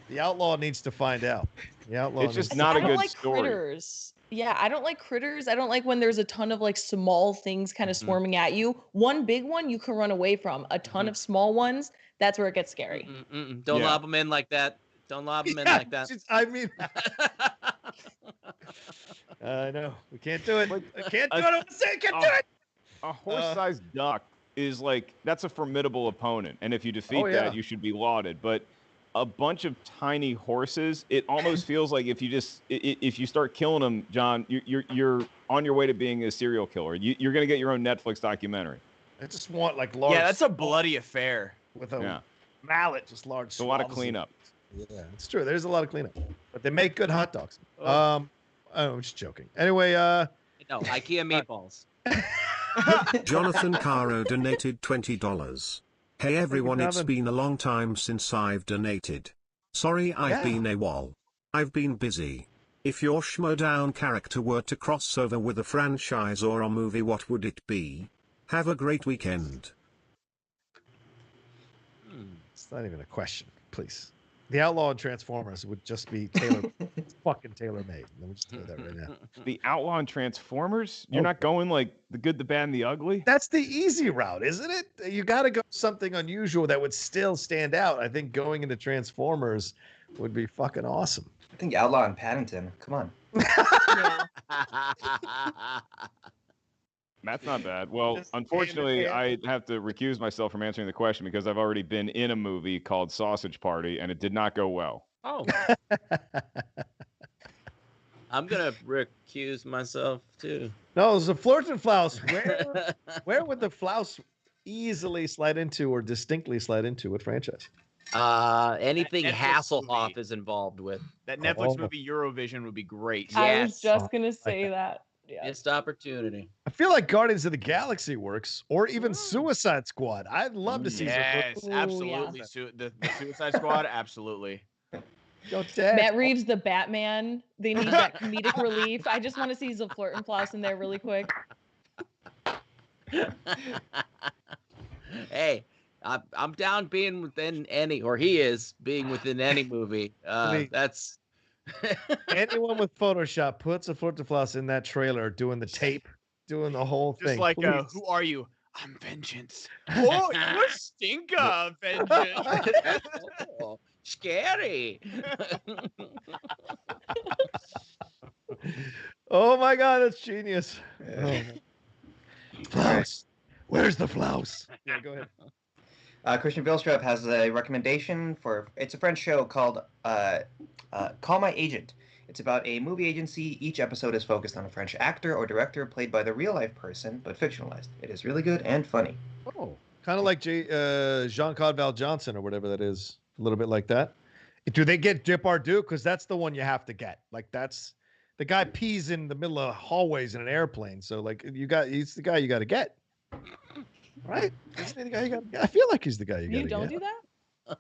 C: The outlaw needs to find out. The outlaw.
J: It's just not a good story.
D: Critters. Yeah, I don't like critters. I don't like when there's a ton of like small things kind of swarming at you. One big one you can run away from. A ton of small ones, that's where it gets scary.
F: Don't lob them in like that. Don't lob them in like that.
C: I mean, I know. We can't do it.
J: Like,
C: I can't do it. I want to say I can't do it.
J: A horse-sized duck is like, that's a formidable opponent. And if you defeat that, you should be lauded. But a bunch of tiny horses, it almost feels like if you start killing them, John, you're on your way to being a serial killer. You're going to get your own Netflix documentary.
C: I just want like large.
E: Yeah, that's a bloody affair.
C: With a mallet, just large.
J: It's a lot of cleanup.
C: Yeah, it's true. There's a lot of cleanup, but they make good hot dogs. I'm just joking. Anyway,
F: no, IKEA meatballs.
I: Jonathan Caro donated $20. Hey everyone, it's been a long time since I've donated. Sorry I've been AWOL. I've been busy. If your SCHMOEDOWN character were to cross over with a franchise or a movie, what would it be? Have a great weekend.
C: It's not even a question, please. The Outlaw and Transformers would just be fucking tailor-made. Let me just tell you that right now.
J: The Outlaw and Transformers? You're not going like the good, the bad, and the ugly?
C: That's the easy route, isn't it? You got to go something unusual that would still stand out. I think going into Transformers would be fucking awesome.
G: I think Outlaw and Paddington. Come on.
J: That's not bad. Well, unfortunately, I have to recuse myself from answering the question because I've already been in a movie called Sausage Party, and it did not go well.
F: Oh. I'm going to recuse myself, too.
C: No, it's a Flirt and Flouse. Where would the Flouse easily slide into or distinctly slide into? What franchise?
F: Anything Hasselhoff is involved with.
E: That Netflix movie Eurovision would be great.
D: Yes. I was just going to say that. Yeah.
F: Missed opportunity.
C: I feel like Guardians of the Galaxy works, or even Suicide Squad. I'd love to see.
E: Yes, absolutely. The Suicide Squad, absolutely.
D: Matt Reeves, the Batman. They need that comedic relief. I just want to see Flirt and Flouse in there really quick.
F: Hey, I'm down being within any, or he is being within any movie. That's.
C: Anyone with Photoshop puts a Flirt and Flouse in that trailer, doing the tape, doing the whole thing.
E: Just like, who are you? I'm Vengeance. Oh, you stink of Vengeance.
F: Oh, scary.
C: Oh my God, that's genius. Flouse. Where's the Flouse? Yeah, go ahead.
G: Christian Vilstrup has a recommendation for. It's a French show called Call My Agent. It's about a movie agency. Each episode is focused on a French actor or director played by the real-life person, but fictionalized. It is really good and funny.
C: Oh, kind of like Jean-Claude Van Johnson or whatever that is. A little bit like that. Do they get Depardieu? Because that's the one you have to get. Like that's the guy pees in the middle of hallways in an airplane. So like he's the guy you got to get. Right? Isn't he the guy you got? I feel like he's the guy you got.
D: You don't do that?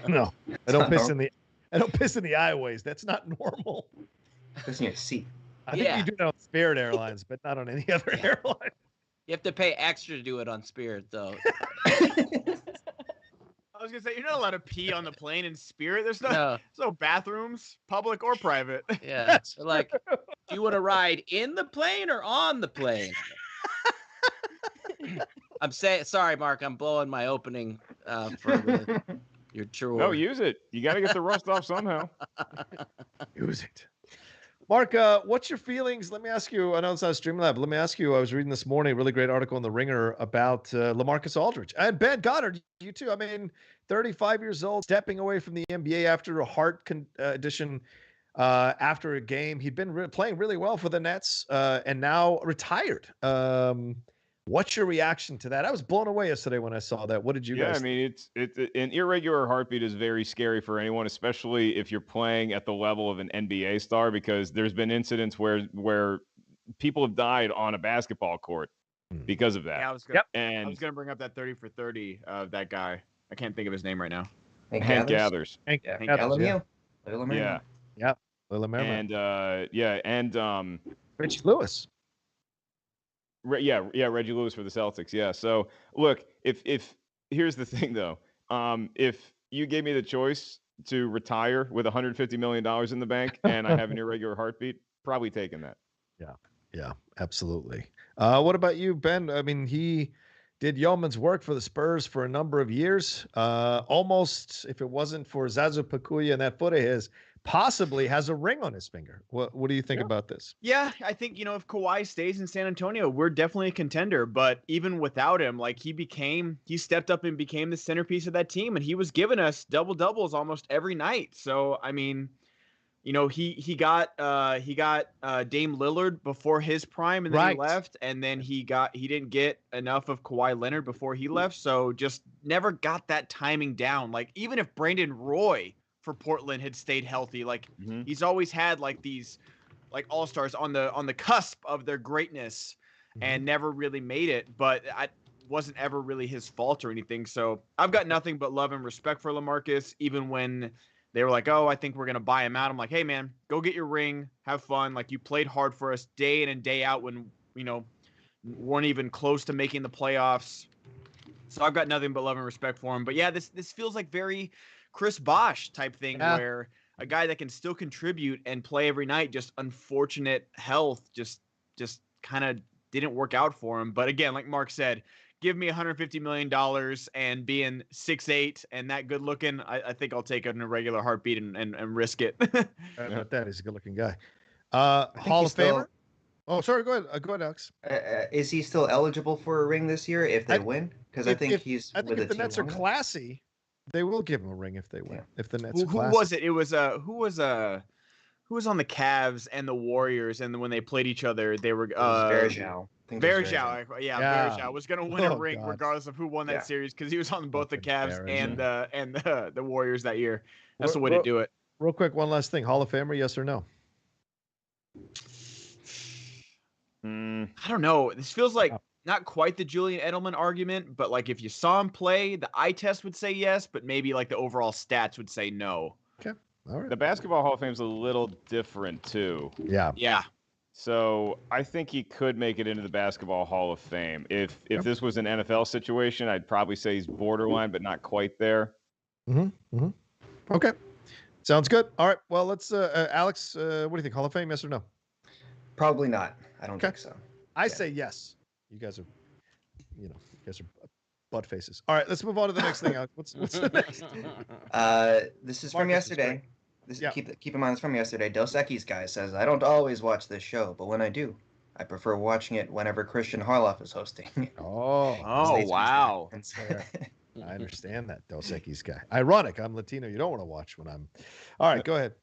C: No, I don't piss in the. I don't piss in the aisleways. That's not normal.
G: Piss in your seat.
C: I think you do that on Spirit Airlines, but not on any other airline.
F: You have to pay extra to do it on Spirit, though.
E: I was gonna say you're not allowed to pee on the plane in Spirit. There's no bathrooms, public or private.
F: Yeah, so like, do you want to ride in the plane or on the plane? I'm saying sorry, Mark. I'm blowing my opening for your chore.
J: No, use it. You got to get the rust off somehow.
C: Use it. Mark, what's your feelings? Let me ask you. I know it's not Streamlab, but let me ask you. I was reading this morning a really great article in The Ringer about LaMarcus Aldridge and Ben Goddard. You too. I mean, 35 years old, stepping away from the NBA after a heart condition after a game. He'd been playing really well for the Nets and now retired. What's your reaction to that? I was blown away yesterday when I saw that. What did you guys think?
J: I mean, it's an irregular heartbeat is very scary for anyone, especially if you're playing at the level of an NBA star, because there's been incidents where people have died on a basketball court because of that.
E: Yeah, I was gonna bring up that 30 for 30 of that guy. I can't think of his name right now.
J: Hank Gathers.
C: Hank
G: Gathers.
C: Yeah.
J: And
C: Richie Lewis.
J: Reggie Lewis for the Celtics. Yeah. So look, if here's the thing though, if you gave me the choice to retire with $150 million in the bank and I have an irregular heartbeat, probably taking that.
C: Yeah, absolutely. What about you, Ben? I mean, he did yeoman's work for the Spurs for a number of years. Almost, if it wasn't for Zazu Pachulia and that foot of his, possibly has a ring on his finger. What do you think about this?
E: Yeah, I think, if Kawhi stays in San Antonio, we're definitely a contender. But even without him, like he stepped up and became the centerpiece of that team, and he was giving us doubles almost every night. So I mean, he got Dame Lillard before his prime, and then he left, and then he didn't get enough of Kawhi Leonard before he left, so just never got that timing down. Like even if Brandon Roy for Portland had stayed healthy, like he's always had like these like all-stars on the cusp of their greatness and never really made it, but I wasn't ever really his fault or anything. So I've got nothing but love and respect for LaMarcus, even when they were like, oh, I think we're going to buy him out. I'm like, hey, man, go get your ring. Have fun. Like, you played hard for us day in and day out when, weren't even close to making the playoffs. So I've got nothing but love and respect for him. But, yeah, this feels like very Chris Bosh type thing where a guy that can still contribute and play every night, just unfortunate health, just kind of didn't work out for him. But, again, like Mark said, give me $150 million and being 6'8" and that good looking, I think I'll take it in a regular heartbeat and risk it.
C: That is a good looking guy. Hall of Famer? Oh, sorry. Go ahead. Go ahead, Alex.
G: Is he still eligible for a ring this year if they win? Because I think he's.
C: I think if the Nets are classy, they will give him a ring if they win. If the Nets.
E: Who was it? It was who was on the Cavs and the Warriors, and when they played each other, they were
G: Varejao.
E: Varejao was going to win a ring regardless of who won that series because he was on both the Cavs and the Warriors that year. That's the way to do it.
C: Real quick, one last thing: Hall of Famer, yes or no?
E: I don't know. This feels like not quite the Julian Edelman argument, but like if you saw him play, the eye test would say yes, but maybe like the overall stats would say no.
C: Okay, all right.
J: The Basketball Hall of Fame is a little different too.
E: Yeah.
J: So I think he could make it into the Basketball Hall of Fame. If this was an NFL situation, I'd probably say he's borderline, but not quite there.
C: Okay, sounds good. All right. Well, let's. Alex, what do you think? Hall of Fame, yes or no?
G: Probably not. I don't think so.
C: I say yes. You guys are, butt faces. All right, let's move on to the next thing. Alex. What's the next?
G: This is from yesterday. Keep in mind, it's from yesterday. Dos Equis guy says, I don't always watch this show, but when I do, I prefer watching it whenever Christian Harloff is hosting.
E: Oh, wow.
C: I understand that, Dos Equis guy. Ironic, I'm Latino. You don't want to watch when I'm. All right, go ahead.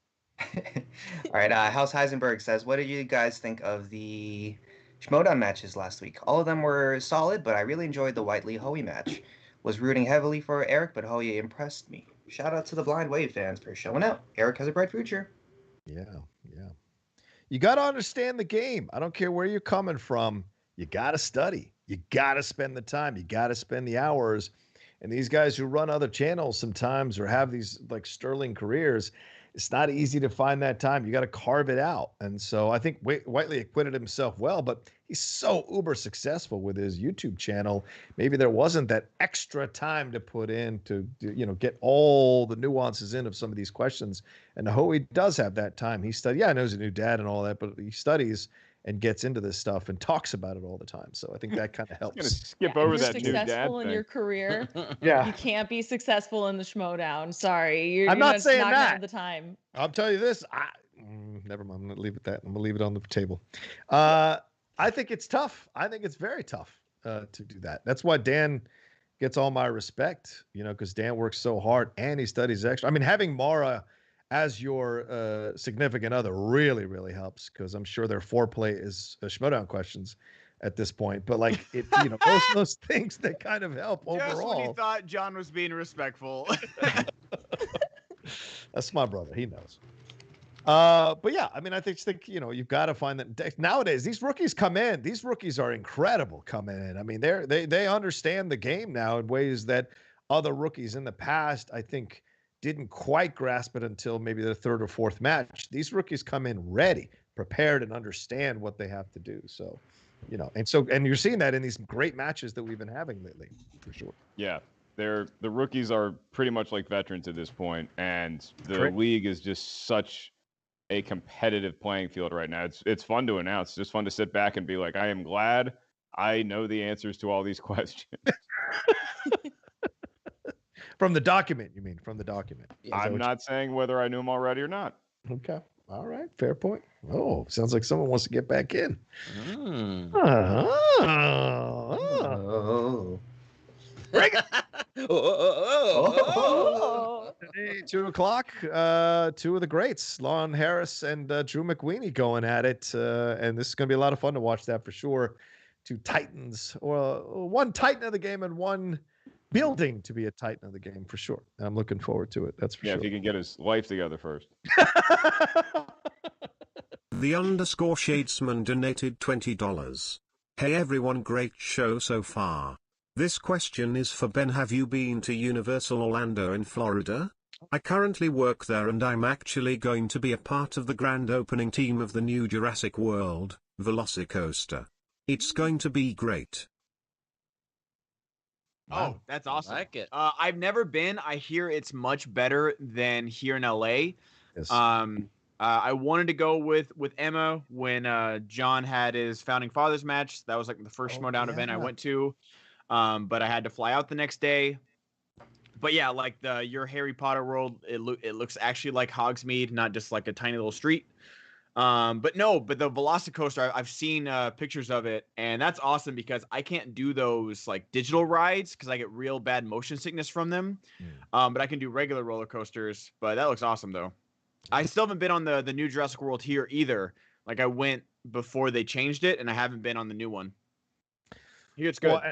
G: All right, House Heisenberg says, what did you guys think of the SCHMOEDOWN matches last week? All of them were solid, but I really enjoyed the Whiteley-Hoey match. Was rooting heavily for Eric, but Hoey impressed me. Shout out to the Blind Wave fans for showing out. Eric has a bright future.
C: Yeah. You got to understand the game. I don't care where you're coming from. You got to study. You got to spend the time. You got to spend the hours. And these guys who run other channels sometimes or have these like sterling careers, it's not easy to find that time. You got to carve it out. And so I think Whiteley acquitted himself well, but he's so uber successful with his YouTube channel. Maybe there wasn't that extra time to put in to get all the nuances in of some of these questions. And Hoey does have that time. He studied. Yeah, I know he's a new dad and all that, but he studies and gets into this stuff and talks about it all the time. So I think that kind of helps.
J: I'm gonna skip over that new dad thing.
D: Successful in your career, you can't be successful in the SCHMOEDOWN. Sorry,
C: I'm not saying
D: not
C: that.
D: Have the time.
C: I'll tell you this. Never mind. I'm gonna leave it that. I'm gonna leave it on the table. I think it's tough. I think it's very tough to do that. That's why Dan gets all my respect. Because Dan works so hard and he studies extra. I mean, having Mara as your significant other really, really helps because I'm sure their foreplay is SCHMOEDOWN questions at this point. But like those things that kind of help overall.
E: Just when you thought John was being respectful.
C: That's my brother. He knows. But yeah, I mean, I think you've got to find that nowadays these rookies come in. These rookies are incredible coming in. I mean, they understand the game now in ways that other rookies in the past, I think, didn't quite grasp it until maybe the third or fourth match. These rookies come in ready, prepared, and understand what they have to do. So, and you're seeing that in these great matches that we've been having lately, for sure.
J: Yeah, the rookies are pretty much like veterans at this point, and the league is just such a competitive playing field right now. It's fun to announce. It's just fun to sit back and be like, I am glad I know the answers to all these questions.
C: From the document, you mean? From the document.
J: I'm not saying whether I knew them already or not.
C: Okay. All right. Fair point. Oh, sounds like someone wants to get back in. Break it. Today, 2 o'clock. Two of the greats, Lon Harris and Drew McWeeny, going at it. And this is going to be a lot of fun to watch that for sure. Two titans, or one titan of the game and one building to be a titan of the game for sure. I'm looking forward to it. That's for sure.
J: Yeah, if he can get his life together first.
I: The _ Shadesman donated $20. Hey everyone, great show so far. This question is for Ben. Have you been to Universal Orlando in Florida? I currently work there and I'm actually going to be a part of the grand opening team of the new Jurassic World Velocicoaster. It's going to be great.
E: Oh, that's awesome.
F: I like it.
E: I've never been. I hear it's much better than here in LA.
C: Yes.
E: I wanted to go with Emma when John had his Founding Fathers match. That was like the first SCHMOEDOWN event I went to. But I had to fly out the next day. But yeah, like your Harry Potter world, it looks actually like Hogsmeade, not just like a tiny little street. But the Velocicoaster, I've seen pictures of it, and that's awesome because I can't do those like digital rides because I get real bad motion sickness from them. But I can do regular roller coasters. But that looks awesome though. I still haven't been on the new Jurassic World here either. Like I went before they changed it, and I haven't been on the new one. Here it's good.
C: Well,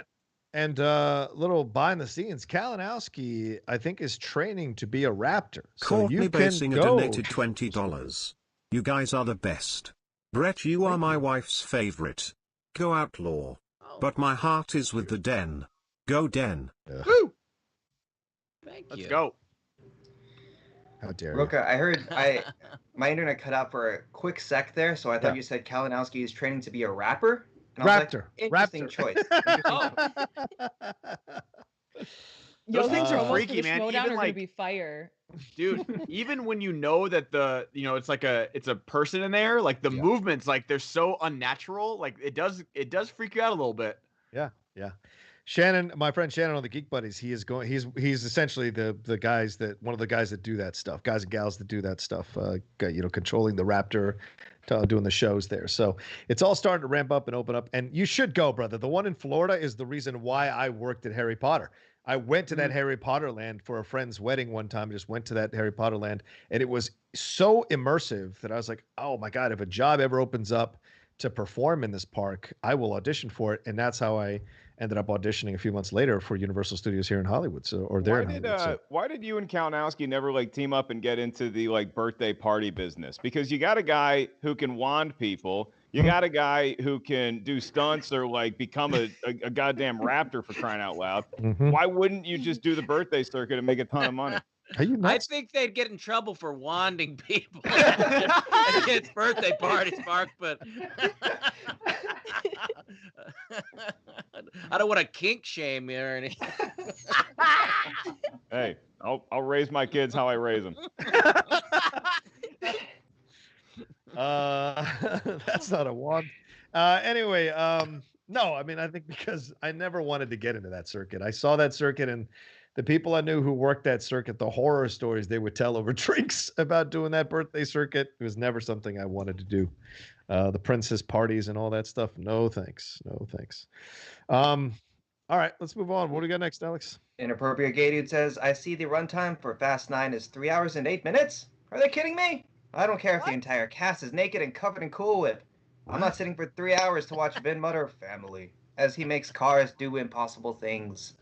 C: and little behind the scenes, Kalinowski, I think, is training to be a Raptor. So
I: Courtney
C: you can
I: Basinger
C: go.
I: donated $20. You guys are the best. Brett, you are my wife's favorite. Go Outlaw. But my heart is with the Den. Go Den.
E: Woo!
F: Thank
E: Let's
F: you.
E: go.
C: How dare you?
G: Rocha, I heard my internet cut out for a quick sec there, so I thought you said Kalinowski is training to be a rapper. And I was
C: Raptor.
G: like, interesting choice.
E: Those things are
D: promos for
E: freaky,
D: the
E: man.
D: SCHMOEDOWN
E: Even
D: are gonna
E: like,
D: be fire.
E: dude, even when you know that it's like it's a person in there, like the movements, like they're so unnatural, like it does freak you out a little bit.
C: Yeah. Shannon, my friend Shannon on the Geek Buddies, he's essentially one of the guys that do that stuff, guys and gals that do that stuff, controlling the Raptor, doing the shows there. So it's all starting to ramp up and open up, and you should go, brother. The one in Florida is the reason why I worked at Harry Potter. I went to that Harry Potter land for a friend's wedding one time. Just went to that Harry Potter land, and it was so immersive that I was like, oh my God, if a job ever opens up to perform in this park, I will audition for it. And that's how I ended up auditioning a few months later for Universal Studios here in Hollywood.
J: Why did you and Kalinowski never like team up and get into the like birthday party business? Because you got a guy who can wand people. You got a guy who can do stunts or like become a goddamn raptor, for crying out loud. Why wouldn't you just do the birthday circuit and make a ton of money?
F: I think they'd get in trouble for wanding people at kids' birthday parties, Mark, but I don't want to kink shame you or anything.
J: Hey, I'll raise my kids how I raise them.
C: That's not a wand. Anyway, no, I mean, I think because I never wanted to get into that circuit. I saw that circuit, and the people I knew who worked that circuit, the horror stories they would tell over drinks about doing that birthday circuit, it was never something I wanted to do. The princess parties and all that stuff. No, thanks. No, thanks. All right, let's move on. What do we got next, Alex?
G: Inappropriate Gay Dude says, I see the runtime for Fast 9 is 3 hours and 8 minutes. Are they kidding me? I don't care if the entire cast is naked and covered in Cool Whip. I'm not sitting for 3 hours to watch Vin Mutter family as he makes cars do impossible things.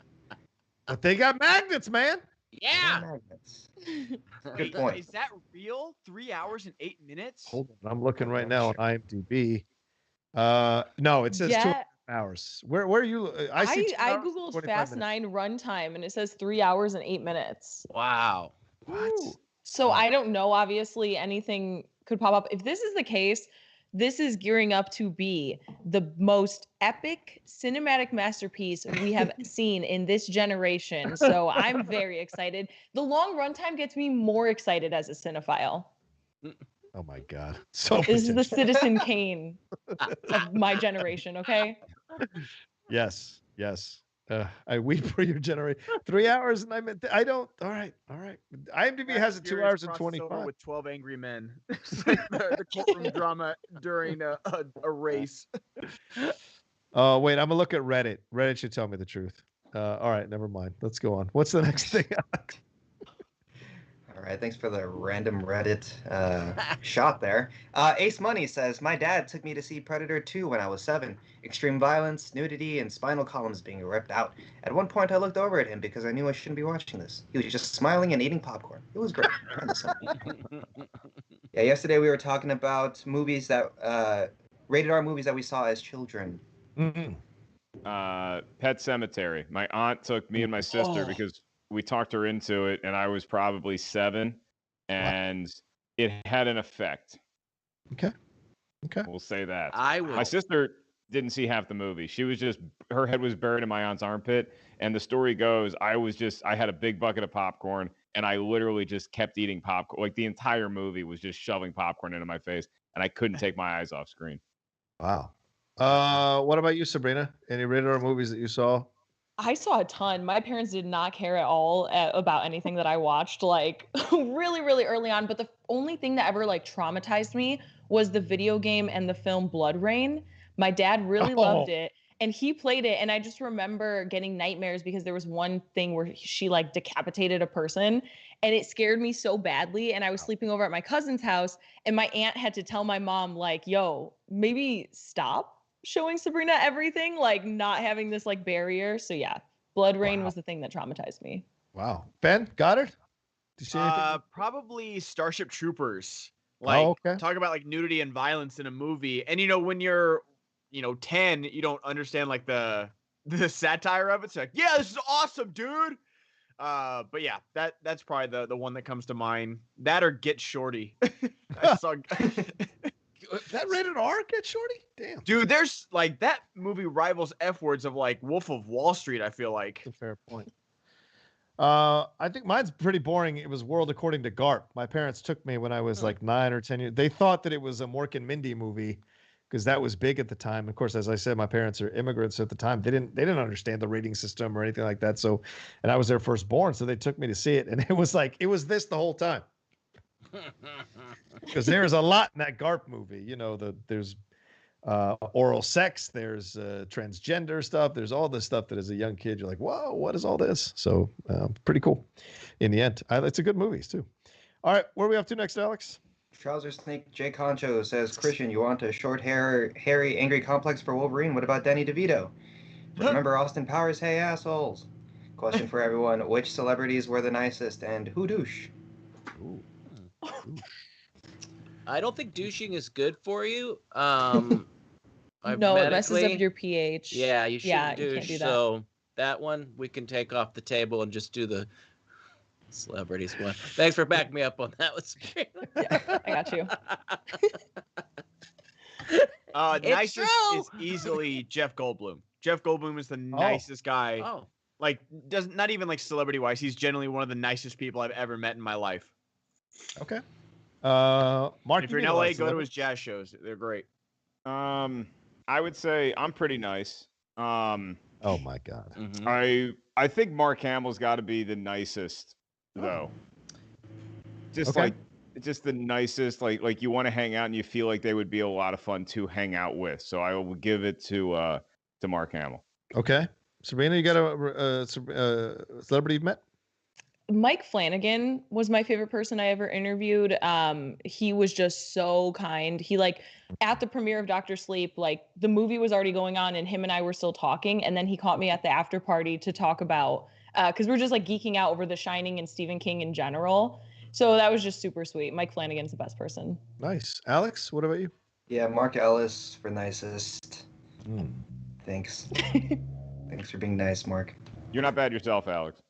C: But they got magnets, man.
F: Yeah.
G: Magnets.
E: Good
G: point.
E: Is that real? 3 hours and 8 minutes?
C: Hold on, I'm looking right now on IMDb. No, it says 2 hours. Where are you? I
D: googled Fast 9 runtime and it says 3 hours and 8 minutes.
F: Wow.
C: What?
D: So I don't know. Obviously, anything could pop up. If this is the case, this is gearing up to be the most epic cinematic masterpiece we have seen in this generation. So I'm very excited. The long runtime gets me more excited as a cinephile.
C: Oh my God. So
D: this is the Citizen Kane of my generation, okay?
C: Yes. I weep for your generation. 3 hours, and I don't. All right. IMDb has it 2 hours and 25.
E: With 12 angry men. It's like the courtroom drama during a race.
C: Oh, wait, I'm gonna look at Reddit. Reddit should tell me the truth. All right, never mind. Let's go on. What's the next thing, Alex?
G: All right, thanks for the random Reddit shot there. Ace Money says, my dad took me to see Predator 2 when I was 7. Extreme violence, nudity, and spinal columns being ripped out. At one point, I looked over at him because I knew I shouldn't be watching this. He was just smiling and eating popcorn. It was great. Yeah, yesterday we were talking about movies that, rated R movies that we saw as children.
C: Mm-hmm.
J: Pet Cemetery. My aunt took me and my sister because we talked her into it, and I was probably 7, and it had an effect.
C: Okay.
J: We'll say that.
F: My
J: sister didn't see half the movie. She was just, her head was buried in my aunt's armpit, and the story goes, I had a big bucket of popcorn, and I literally just kept eating popcorn. Like the entire movie was just shoving popcorn into my face, and I couldn't take my eyes off screen.
C: Wow. What about you, Sabrina? Any rated R movies that you saw?
D: I saw a ton. My parents did not care at all about anything that I watched, like really, really early on. But the only thing that ever like traumatized me was the video game and the film Blood Rain. My dad really loved it, and he played it. And I just remember getting nightmares because there was one thing where she like decapitated a person, and it scared me so badly. And I was sleeping over at my cousin's house, and my aunt had to tell my mom, like, yo, maybe stop showing Sabrina everything, like not having this like barrier. So yeah, Blood Rain was the thing that traumatized me.
C: Wow. Ben, Goddard? Did you see anything?
E: Probably Starship Troopers. Like,
C: okay.
E: Talk about like nudity and violence in a movie. And when you're 10, you don't understand like the satire of it. It's like, yeah, this is awesome, dude. But yeah, that's probably the one that comes to mind. That or Get Shorty. I saw
C: that rated R, Get Shorty? Damn.
E: Dude, there's like that movie rivals F words of like Wolf of Wall Street, I feel like.
C: That's a fair point. I think mine's pretty boring. It was World According to Garp. My parents took me when I was like 9 or 10 years. They thought that it was a Mork and Mindy movie because that was big at the time. Of course, as I said, my parents are immigrants at the time. They didn't understand the rating system or anything like that. So, and I was their firstborn, so they took me to see it, and it was this the whole time. Because there's a lot in that Garp movie. There's oral sex, there's transgender stuff, there's all this stuff that as a young kid you're like, whoa, what is all this? So pretty cool in the end. It's a good movie too. All right, where are we up to next, Alex?
G: Trouser Snake J. Concho says, Christian, you want a short hair, hairy, angry complex for Wolverine? What about Danny DeVito? Remember Austin Powers? Hey, assholes. Question for everyone. Which celebrities were the nicest and who douche?
C: Ooh.
F: I don't think douching is good for you.
D: No, it messes up your pH.
F: Yeah, you shouldn't douche.
D: You can't do that.
F: So that one we can take off the table and just do the celebrities one. Thanks for backing me up on that one, Sabrina.
D: Yeah, I got you.
E: Nicest is easily Jeff Goldblum. Jeff Goldblum is the nicest guy.
F: Oh.
E: Like, not even like celebrity wise. He's generally one of the nicest people I've ever met in my life.
C: Okay. Mark,
E: if you're in LA, go to his jazz shows. They're great.
J: I would say I'm pretty nice.
C: Oh my God.
J: Mm-hmm. I think Mark Hamill's got to be the nicest, though. Just the nicest. Like you want to hang out and you feel like they would be a lot of fun to hang out with. So I will give it to Mark Hamill.
C: Okay, Sabrina, you got a celebrity you've met?
D: Mike Flanagan was my favorite person I ever interviewed. He was just so kind. He at the premiere of Dr. Sleep, the movie was already going on and him and I were still talking. And then he caught me at the after party to talk about, cause we're just geeking out over The Shining and Stephen King in general. So that was just super sweet. Mike Flanagan's the best person.
C: Nice. Alex, what about you?
G: Yeah, Mark Ellis for nicest. Thanks. Thanks for being nice, Mark.
J: You're not bad yourself, Alex.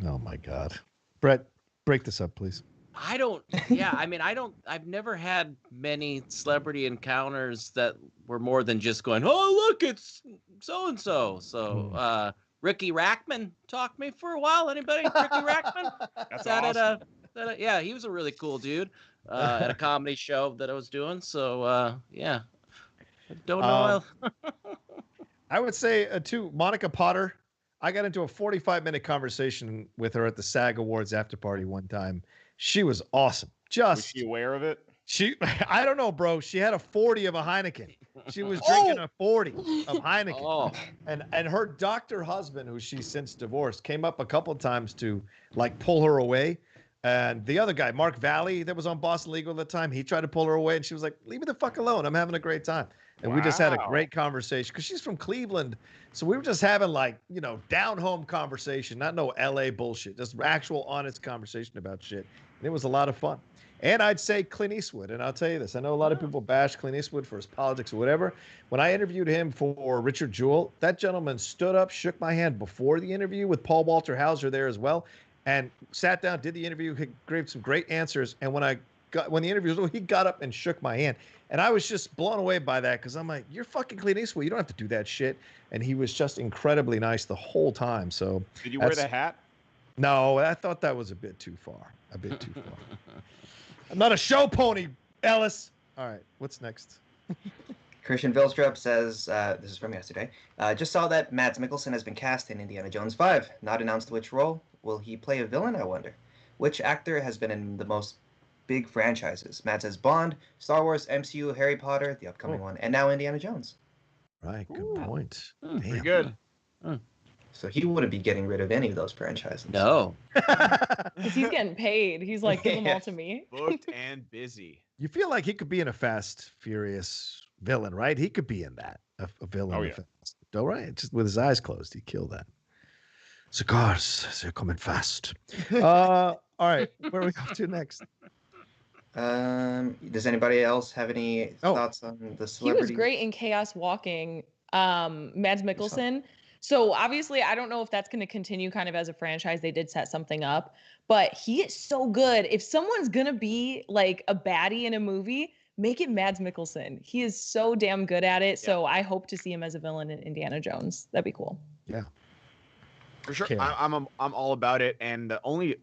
C: Oh my God. Brett, break this up, please.
F: I've never had many celebrity encounters that were more than just going, oh, look, it's so-and-so. So, Ricky Rackman talked to me for a while. Anybody? Ricky Rackman?
J: That's awesome.
F: Yeah, he was a really cool dude at a comedy show that I was doing. So, yeah. I don't know.
C: I would say too, Monica Potter. I got into a 45-minute conversation with her at the SAG Awards after party one time. She was awesome.
J: Was she aware of it?
C: I don't know, bro. She had a 40 of a Heineken. She was drinking a 40 of Heineken.
F: Oh.
C: And her doctor husband, who she's since divorced, came up a couple times to like pull her away. And the other guy, Mark Valley, that was on Boston Legal at the time, he tried to pull her away, and she was like, "Leave me the fuck alone. I'm having a great time." And we just had a great conversation because she's from Cleveland. So we were just having like, down home conversation, not no LA bullshit, just actual honest conversation about shit. And it was a lot of fun. And I'd say Clint Eastwood. And I'll tell you this, I know a lot of people bash Clint Eastwood for his politics or whatever. When I interviewed him for Richard Jewell, that gentleman stood up, shook my hand before the interview with Paul Walter Hauser there as well, and sat down, did the interview, gave some great answers. And when the interview was over, he got up and shook my hand. And I was just blown away by that because I'm like, you're fucking Clint Eastwood. You don't have to do that shit. And he was just incredibly nice the whole time. So
J: did you wear the hat?
C: No, I thought that was a bit too far. I'm not a show pony, Ellis. All right, what's next?
G: Christian Vilstrup says, this is from yesterday, just saw that Mads Mikkelsen has been cast in Indiana Jones 5. Not announced which role. Will he play a villain, I wonder? Which actor has been in the most big franchises? Matt says Bond, Star Wars, MCU, Harry Potter, the upcoming one, and now Indiana Jones.
C: Right, good point.
E: Pretty good.
G: So he wouldn't be getting rid of any of those franchises.
F: No.
D: Because he's getting paid. He's like, give them all to me.
E: Booked and busy.
C: You feel like he could be in a Fast Furious villain, right? He could be in that, a villain.
J: Oh, yeah.
C: All right, just with his eyes closed, he'd kill that. Cigars, they're coming fast. All right, where are we going to next?
G: Does anybody else have any thoughts on the celebrity?
D: He was great in Chaos Walking, Mads Mikkelsen. So obviously, I don't know if that's going to continue kind of as a franchise. They did set something up, but he is so good. If someone's going to be like a baddie in a movie, make it Mads Mikkelsen. He is so damn good at it. Yeah. So I hope to see him as a villain in Indiana Jones. That'd be cool.
C: Yeah.
E: For sure, I'm all about it, and only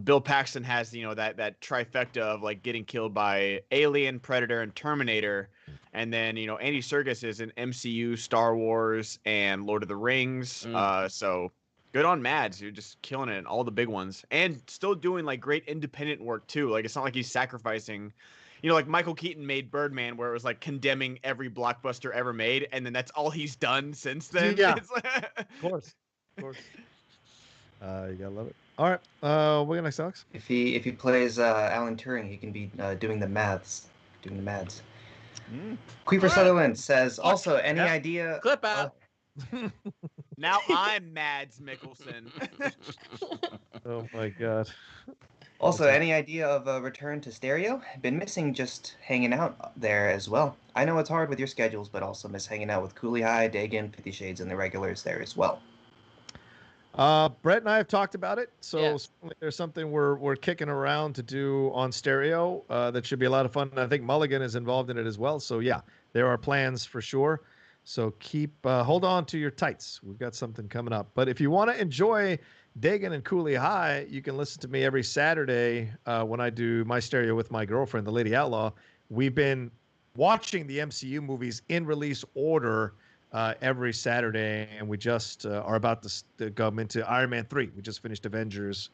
E: Bill Paxton has that trifecta of like getting killed by Alien, Predator, and Terminator, and then Andy Serkis is in MCU, Star Wars, and Lord of the Rings. So good on Mads, you're just killing it in all the big ones, and still doing like great independent work too. Like it's not like he's sacrificing. Like Michael Keaton made Birdman, where it was like condemning every blockbuster ever made, and then that's all he's done since then.
C: Yeah, of course. You gotta love it. All right, what got next, Alex?
G: If he plays Alan Turing, he can be doing the maths. Queeper Sutherland says, also, any idea?
F: Clip out.
E: Now I'm Mads Mikkelsen.
C: Oh my god.
G: Also, any idea of a return to stereo? Been missing just hanging out there as well. I know it's hard with your schedules, but also miss hanging out with Cooley High, Dagan, 50 Shades, and the regulars there as well.
C: Brett and I have talked about it, so there's something we're kicking around to do on stereo that should be a lot of fun. And I think Mulligan is involved in it as well. So yeah, there are plans for sure. So hold on to your tights. We've got something coming up. But if you want to enjoy Dagan and Cooley High, you can listen to me every Saturday when I do my stereo with my girlfriend, the Lady Outlaw. We've been watching the MCU movies in release order every Saturday, and we just are about to go into Iron Man 3. We just finished Avengers,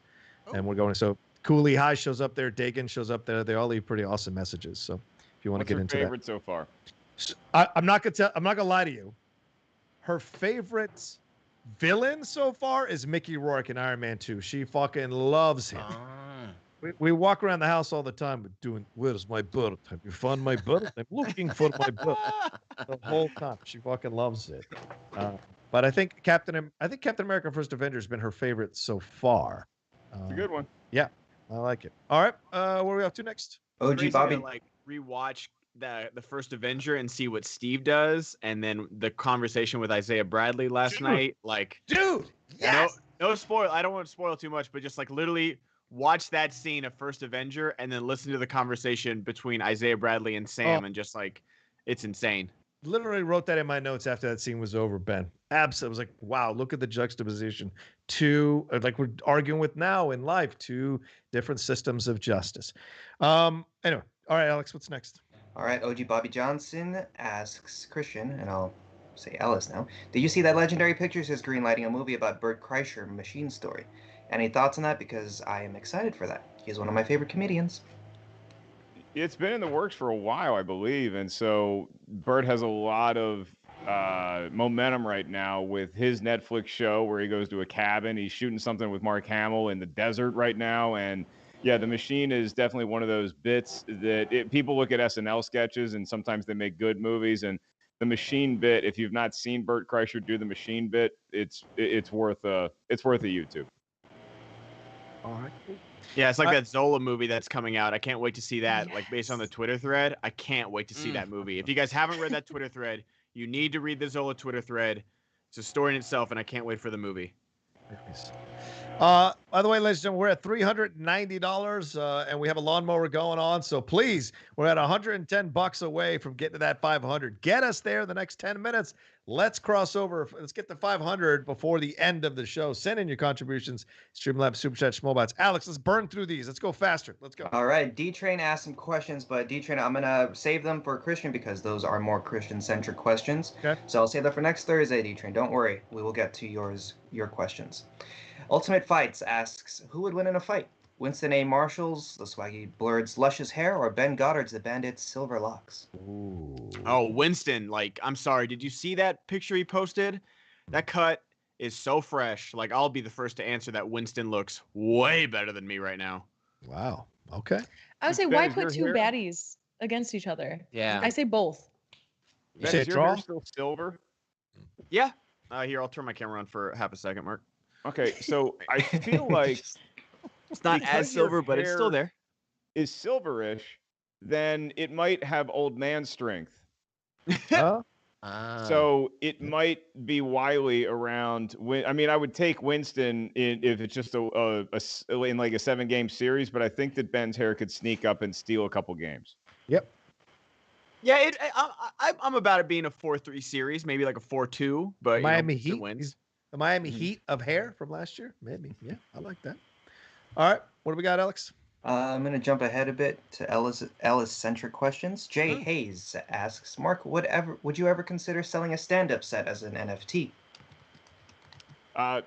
C: and we're going. So Cooley High shows up there, Dagan shows up there. They all leave pretty awesome messages. So if you want to get into that.
J: What's her favorite so far?
C: I'm not gonna lie to you. Her favorite villain so far is Mickey Rourke in Iron Man 2. She fucking loves him. We walk around the house all the time doing, where's my bird? Have you found my bird? I'm looking for my bird. The whole time. She fucking loves it. But I think Captain America First Avenger has been her favorite so far.
J: It's a good one.
C: Yeah, I like it. All right, where are we up to next?
G: OG Bobby.
E: Like rewatch the first Avenger and see what Steve does, and then the conversation with Isaiah Bradley last night. Like,
C: yes!
E: No spoil. I don't want to spoil too much, but just like literally watch that scene of First Avenger and then listen to the conversation between Isaiah Bradley and Sam, and just like, it's insane.
C: Literally wrote that in my notes after that scene was over, Ben. Absolutely. I was like, wow, look at the juxtaposition. Like we're arguing with now in life, two different systems of justice. Anyway, all right, Alex, what's next?
G: All right, OG Bobby Johnson asks Christian, and I'll say Ellis now. Did you see that Legendary Pictures is greenlighting a movie about Bert Kreischer, Machine Story? Any thoughts on that? Because I am excited for that. He's one of my favorite comedians.
J: It's been in the works for a while, I believe, and so Bert has a lot of momentum right now with his Netflix show where he goes to a cabin. He's shooting something with Mark Hamill in the desert right now, and yeah, The Machine is definitely one of those bits that people look at SNL sketches and sometimes they make good movies, and The Machine bit, if you've not seen Bert Kreischer do The Machine bit, it's worth a YouTube.
C: All right.
E: Yeah, it's like that Zola movie that's coming out. I can't wait to see that. Yes. Like based on the Twitter thread, I can't wait to see that movie. If you guys haven't read that Twitter thread, you need to read the Zola Twitter thread. It's a story in itself, and I can't wait for the movie.
C: By the way, ladies and gentlemen, we're at $390, and we have a lawnmower going on. So please, we're at $110 away from getting to that 500. Get us there in the next 10 minutes. Let's cross over. Let's get to 500 before the end of the show. Send in your contributions. Streamlabs, Super Chat, Schmoebots. Alex, let's burn through these. Let's go faster. Let's go.
G: All right. D-Train asked some questions, but D-Train, I'm going to save them for Christian because those are more Christian-centric questions.
C: Okay.
G: So I'll save that for next Thursday, D-Train. Don't worry. We will get to your questions. Ultimate Fights asks, who would win in a fight? Winston A. Marshall's The Swaggy Blurd's luscious hair or Ben Goddard's The Bandit's silver locks?
C: Ooh.
E: Oh, Winston, I'm sorry. Did you see that picture he posted? That cut is so fresh. I'll be the first to answer that Winston looks way better than me right now.
C: Wow. Okay.
D: I would say, why put two baddies against each other?
F: Yeah.
D: I say both.
C: You say
J: your
C: draw?
J: hair still silver?
E: Yeah. Here, I'll turn my camera on for half a second, Mark.
J: Okay, so I feel like
E: it's not as silver, but it's still there.
J: Is silverish, then it might have old man strength. So it might be wily around. I would take Winston if it's just in like a 7-game series, but I think that Ben's hair could sneak up and steal a couple games.
C: Yep.
E: Yeah, I'm about it being a 4-3 series, maybe like a 4-2, but
C: Miami Heat
E: wins.
C: The Miami Heat of hair from last year, maybe. Yeah, I like that. All right, what do we got, Alex?
G: I'm going to jump ahead a bit to Ellis-centric questions. Jay Hayes asks, Mark, would you ever consider selling a stand-up set as an NFT?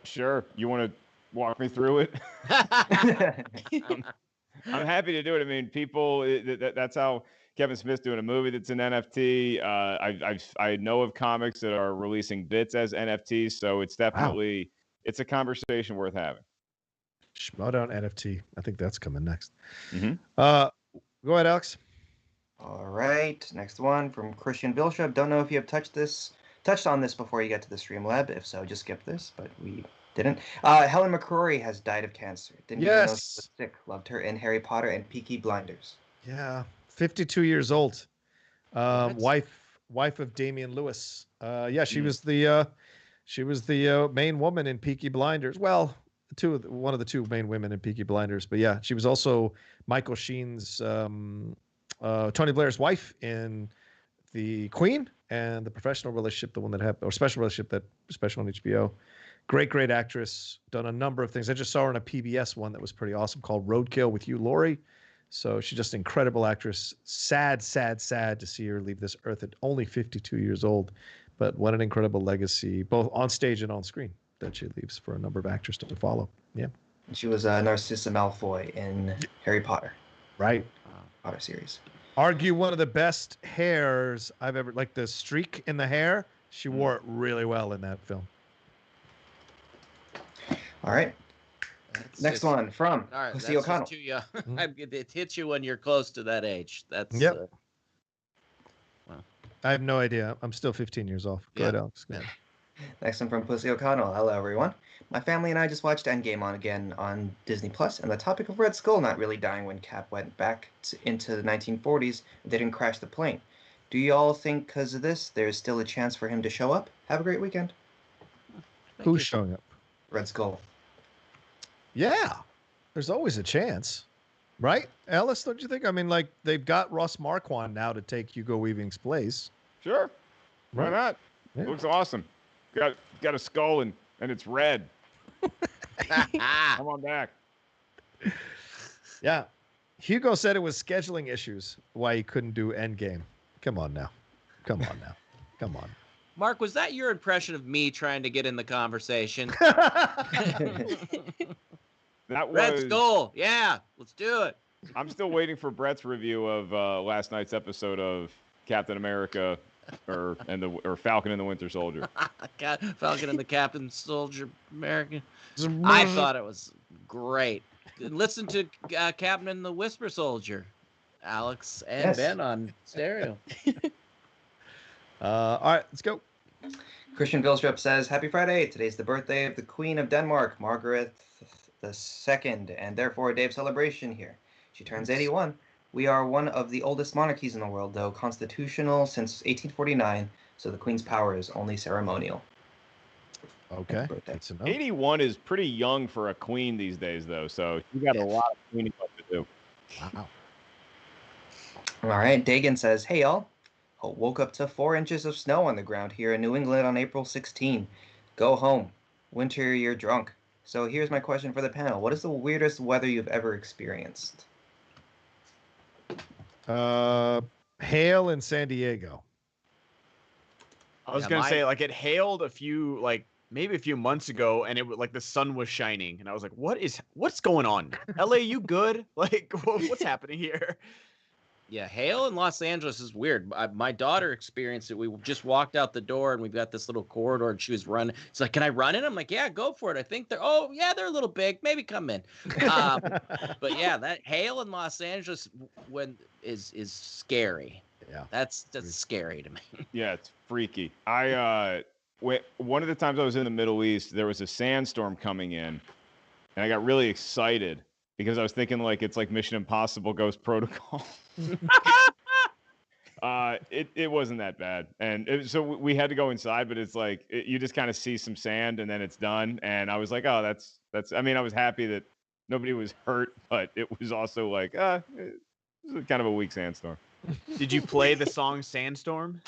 J: Sure. You want to walk me through it? I'm happy to do it. I mean, people, that's how Kevin Smith's doing a movie that's an NFT. I know of comics that are releasing bits as NFTs, so it's definitely it's a conversation worth having.
C: SCHMOEDOWN NFT. I think that's coming next.
J: Mm-hmm.
C: Go ahead, Alex.
G: All right. Next one from Christian Bilshup. Don't know if you have touched on this before you get to the Streamlab. If so, just skip this, but we didn't. Helen McCrory has died of cancer. Didn't even know she was sick. Loved her in Harry Potter and Peaky Blinders.
C: Yeah. 52 years old. Wife of Damian Lewis. She was the main woman in Peaky Blinders. Well, one of the two main women in Peaky Blinders. But yeah, she was also Michael Sheen's Tony Blair's wife in The Queen and The Professional Relationship, the one that had, or Special Relationship, that special on HBO. Great actress. Done a number of things. I just saw her in a PBS one that was pretty awesome called Roadkill with Hugh Laurie. So she's just an incredible actress. Sad to see her leave this earth at only 52 years old. But what an incredible legacy, both on stage and on screen, that she leaves for a number of actors to follow. Yeah.
G: She was Narcissa Malfoy in Harry Potter.
C: Right.
G: Potter series.
C: Argue one of the best hairs I've ever, like the streak in the hair. She wore it really well in that film.
G: All right. Next one from Pussy O'Connell.
F: It hits you when you're close to that age. That's
C: yep. I have no idea. I'm still 15 years off. Go ahead, Alex. Go ahead.
G: Next one from Pussy O'Connell. Hello, everyone. My family and I just watched Endgame again on Disney Plus, and the topic of Red Skull not really dying when Cap went back into the 1940s and didn't crash the plane. Do you all think because of this, there's still a chance for him to show up? Have a great weekend.
C: Who's showing up?
G: Red Skull.
C: Yeah, there's always a chance, right, Ellis? Don't you think? I mean, they've got Ross Marquand now to take Hugo Weaving's place.
J: Sure, why not?
C: Yeah.
J: Looks awesome. Got a skull and it's red. Come on back.
C: Yeah, Hugo said it was scheduling issues why he couldn't do Endgame. Come on now.
F: Mark, was that your impression of me trying to get in the conversation?
J: That was
F: Red Skull. Yeah, let's do it.
J: I'm still waiting for Brett's review of last night's episode of Captain America or Falcon and the Winter Soldier.
F: Falcon and the Captain Soldier America. I thought it was great. Listen to Captain and the Whisper Soldier, Alex and Ben on stereo.
C: All right, let's go.
G: Christian Vilstrup says, Happy Friday. Today's the birthday of the Queen of Denmark, Margaret II, and therefore a day of celebration here. She turns 81. We are one of the oldest monarchies in the world, though constitutional since 1849, so the Queen's power is only ceremonial.
C: Okay.
J: 81 is pretty young for a queen these days, though, so you got a lot of cleaning up to do.
C: Wow.
G: All right, Dagan says, Hey, y'all. Woke up to 4 inches of snow on the ground here in New England on April 16. Go home. Winter, you're drunk. So here's my question for the panel. What is the weirdest weather you've ever experienced?
C: Hail in San Diego.
E: I was gonna say, like, it hailed maybe a few months ago, and it was like the sun was shining, and I was like, what's going on? LA, you good? Like, what's happening here?
F: Yeah, hail in Los Angeles is weird. My daughter experienced it. We just walked out the door, and we've got this little corridor, and she was running. It's like, can I run in? I'm like, yeah, go for it. I think they're a little big. Maybe come in. But yeah, that hail in Los Angeles is scary.
C: Yeah,
F: that's scary to me.
J: Yeah, it's freaky. One of the times I was in the Middle East, there was a sandstorm coming in, and I got really excited because I was thinking like it's like Mission Impossible Ghost Protocol. It wasn't that bad, and so we had to go inside, but it's like you just kind of see some sand and then it's done, and I was like, oh, that's I mean, I was happy that nobody was hurt, but it was also like it was kind of a weak sandstorm.
E: Did you play the song Sandstorm?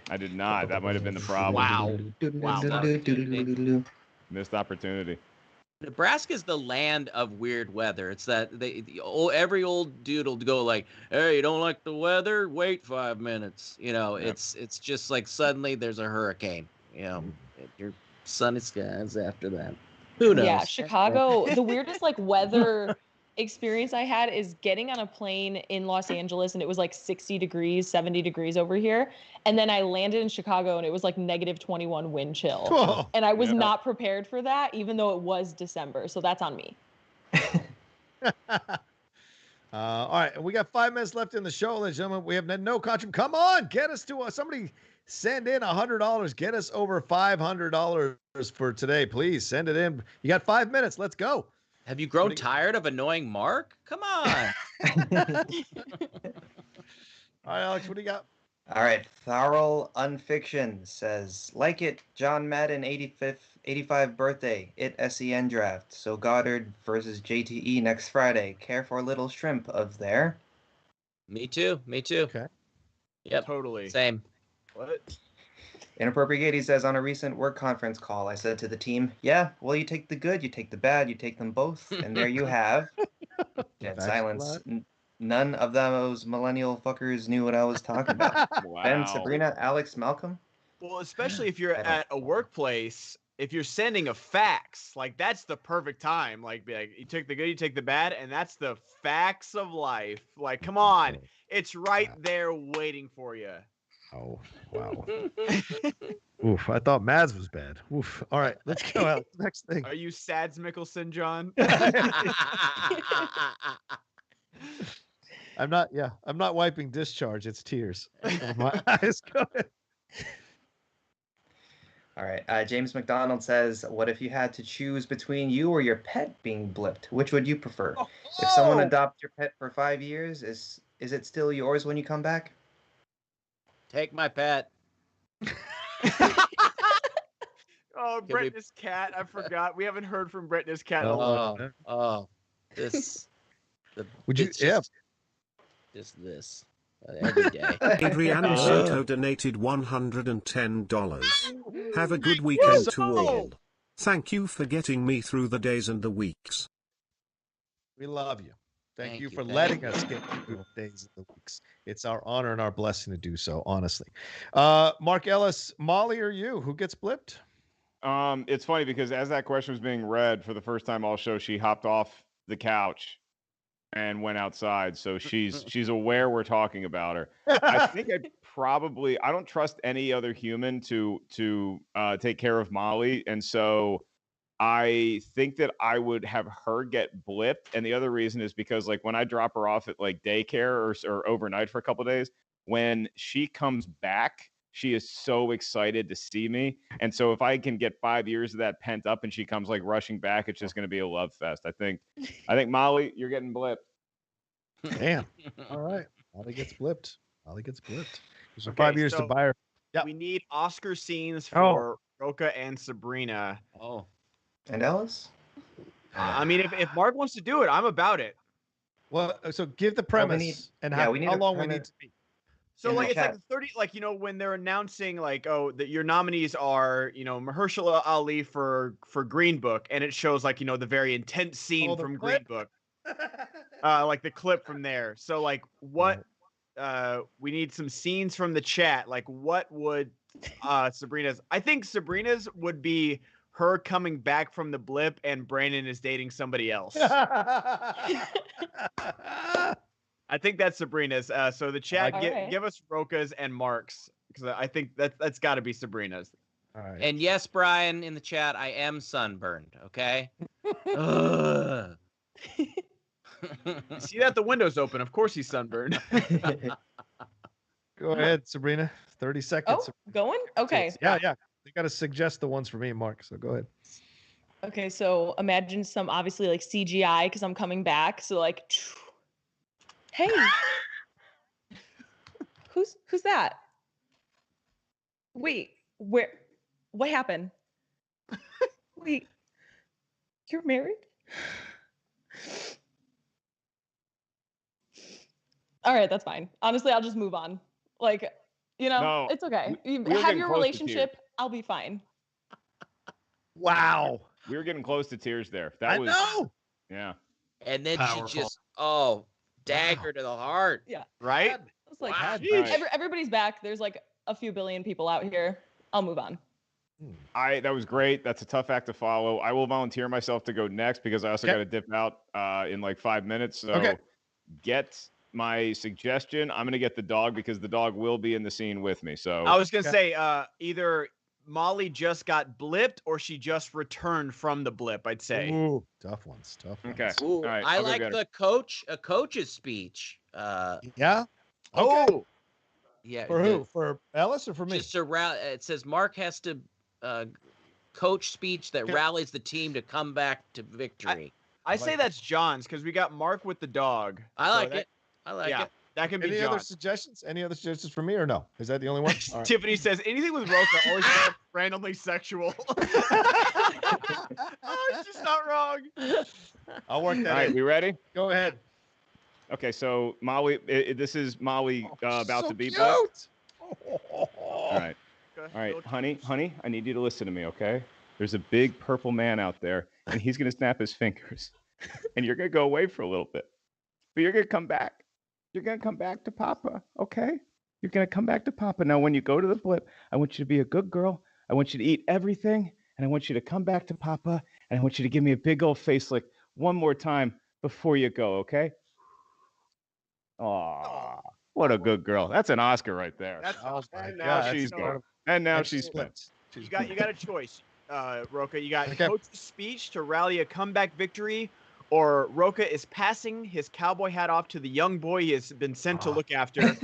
J: I did not. That might have been the problem.
E: Wow.
J: Missed opportunity.
F: Nebraska is the land of weird weather. It's that every old dude will go like, "Hey, you don't like the weather? Wait 5 minutes." You know,
J: Yep.
F: it's just like suddenly there's a hurricane. You know, your sunny skies after that. Who knows?
D: Yeah, Chicago. The weirdest like weather experience I had is getting on a plane in Los Angeles, and it was like 60 degrees, 70 degrees over here. And then I landed in Chicago, and it was like -21 wind chill.
C: Whoa.
D: And I was not prepared for that, even though it was December. So that's on me.
C: All right, we got 5 minutes left in the show, ladies and gentlemen. We have no contribution. Come on, get us to somebody send in $100. Get us over $500 for today, please. Send it in. You got 5 minutes. Let's go.
F: Have you grown tired of annoying Mark? Come on.
C: All right, Alex, what do you got?
G: All right, Tharl Unfiction says, like it, John Madden 85th birthday, it SEN draft. So Goddard versus JTE next Friday. Care for a little shrimp of there?
F: Me too.
C: Okay.
F: Yep.
E: Totally.
F: Same.
E: What?
G: Inappropriate Katie says, on a recent work conference call, I said to the team, yeah, well, you take the good, you take the bad, you take them both, and there you have. Dead silence. None of those millennial fuckers knew what I was talking about.
J: Wow.
G: Ben, Sabrina, Alex, Malcolm?
E: Well, especially if you're at a workplace, if you're sending a fax, like that's the perfect time. Like, be like, you take the good, you take the bad, and that's the facts of life. Like, come on, it's right there waiting for you.
C: Oh, wow. Oof, I thought Mads was bad. Oof. All right, let's go out. Next thing.
E: Are you Sads Mickelson, John?
C: I'm not wiping discharge. It's tears. My eyes go ahead.
G: All right, James McDonald says, what if you had to choose between you or your pet being blipped? Which would you prefer? If someone adopts your pet for 5 years, is it still yours when you come back?
F: Take my pet.
E: Oh, Brett and his cat. I forgot. We haven't heard from Brett and his cat.
C: Would you?
F: Just this. Every day.
I: Adriano Soto donated $110. Have a good weekend to all. Thank you for getting me through the days and the weeks.
C: We love you. Thank you for letting us get through the days and the weeks. It's our honor and our blessing to do so, honestly. Mark Ellis, Molly or you? Who gets blipped?
J: It's funny because as that question was being read for the first time all show, she hopped off the couch and went outside. So she's aware we're talking about her. I think I don't trust any other human to take care of Molly. And so I think that I would have her get blipped. And the other reason is because like when I drop her off at like daycare or overnight for a couple of days, when she comes back, she is so excited to see me. And so if I can get 5 years of that pent up and she comes like rushing back, it's just going to be a love fest. I think Molly, you're getting blipped.
C: Damn. All right. Molly gets blipped. There's 5 years to buy her.
E: We need Oscar scenes for Rocha and Sabrina.
F: Oh.
G: And Ellis?
E: I mean, if Mark wants to do it, I'm about it.
C: Well, so give the premise how long we need to be.
E: So like it's like 30, like when they're announcing like that your nominees are Mahershala Ali for Green Book, and it shows like the very intense scene from Green Book, like the clip from there. So like what we need some scenes from the chat. Like what would Sabrina's? I think Sabrina's would be her coming back from the blip and Brandon is dating somebody else. I think that's Sabrina's. So the chat, give us Rocha's and Mark's, because I think that's got to be Sabrina's.
C: All right.
F: And yes, Brian, in the chat, I am sunburned, okay?
E: See that the window's open. Of course he's sunburned.
C: Go ahead, Sabrina. 30 seconds.
D: Oh, going? Okay.
C: Yeah. You got to suggest the ones for me, Mark. So go ahead.
D: Okay, so imagine some obviously like CGI because I'm coming back. So like, hey, who's that? Wait, what happened? Wait, you're married? All right, that's fine. Honestly, I'll just move on. Like,
J: No,
D: it's okay.
J: we
D: You
J: were
D: have
J: getting
D: your
J: close to
D: relationship. I'll be fine.
C: Wow.
J: We were getting close to tears there.
C: I know.
J: Yeah.
F: And then
H: Powerful.
F: she just dagger to the heart.
D: Yeah.
E: Right?
D: I was like,
J: Right.
D: everybody's back. There's like a few billion people out here. I'll move on.
J: That was great. That's a tough act to follow. I will volunteer myself to go next because I also got to dip out in like 5 minutes. So get my suggestion. I'm going to get the dog because the dog will be in the scene with me. So
E: I was going to say either Molly just got blipped or she just returned from the blip, I'd say.
C: Ooh, tough ones.
J: Okay.
F: Ooh,
J: All right,
F: I
J: I'll go
F: like
J: get her.
F: a coach's speach.
C: Yeah. Okay.
E: Oh,
F: Yeah.
C: For who? For Ellis or for me?
F: Just it says Mark has to coach speech that rallies the team to come back to victory.
E: I say that's John's because we got Mark with the dog.
F: I like it. I like it.
E: That can be
C: Any
E: John.
C: other suggestions? Any other suggestions for me or no? Is that the only one? All right.
E: Tiffany says anything with Rocha always sounds randomly sexual. She's not wrong.
C: I'll work that
J: All right,
C: in.
J: we ready?
C: Go ahead.
J: Okay, so Molly, this is Molly about
C: so
J: to be
C: cute.
J: blipped. All right, honey, I need you to listen to me, okay? There's a big purple man out there, and he's gonna snap his fingers, and you're gonna go away for a little bit, but you're gonna come back. You're gonna come back to Papa, okay? You're gonna come back to Papa. Now, when you go to the blip, I want you to be a good girl. I want you to eat everything, and I want you to come back to Papa, and I want you to give me a big old face lick one more time before you go, okay? Aw, what a good girl. That's an Oscar right there. And now she's going. And now she's spent.
E: You got a choice, Rocha. You got coach's speech to rally a comeback victory, or Rocha is passing his cowboy hat off to the young boy he has been sent to look after.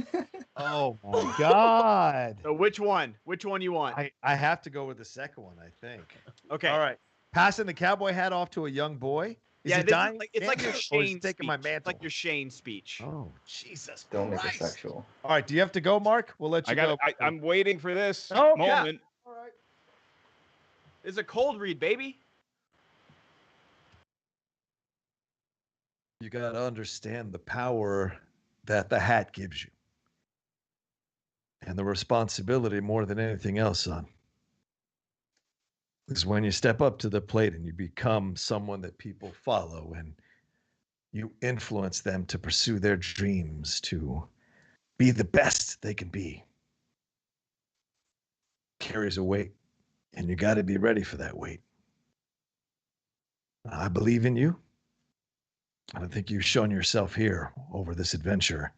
C: Oh my God.
E: So which one? Which one you want?
C: I have to go with the second one, I think.
E: Okay.
C: All right. Passing the cowboy hat off to a young boy. Is he
E: this
C: dying?
E: it's like your Shane
C: taking
E: speech.
C: my mantle.
E: It's like your Shane speech.
C: Oh, Jesus
G: Don't make it
C: Christ.
G: sexual.
C: All right. Do you have to go, Mark? We'll let you go.
J: I'm waiting for this
C: Oh,
J: moment.
C: All right.
E: It's a cold read, baby.
C: You got to understand the power that the hat gives you. And the responsibility more than anything else, son, is when you step up to the plate and you become someone that people follow and You influence them to pursue their dreams, to be the best they can be. Carries a weight, and you got to be ready for that weight. I believe in you. I think you've shown yourself here over this adventure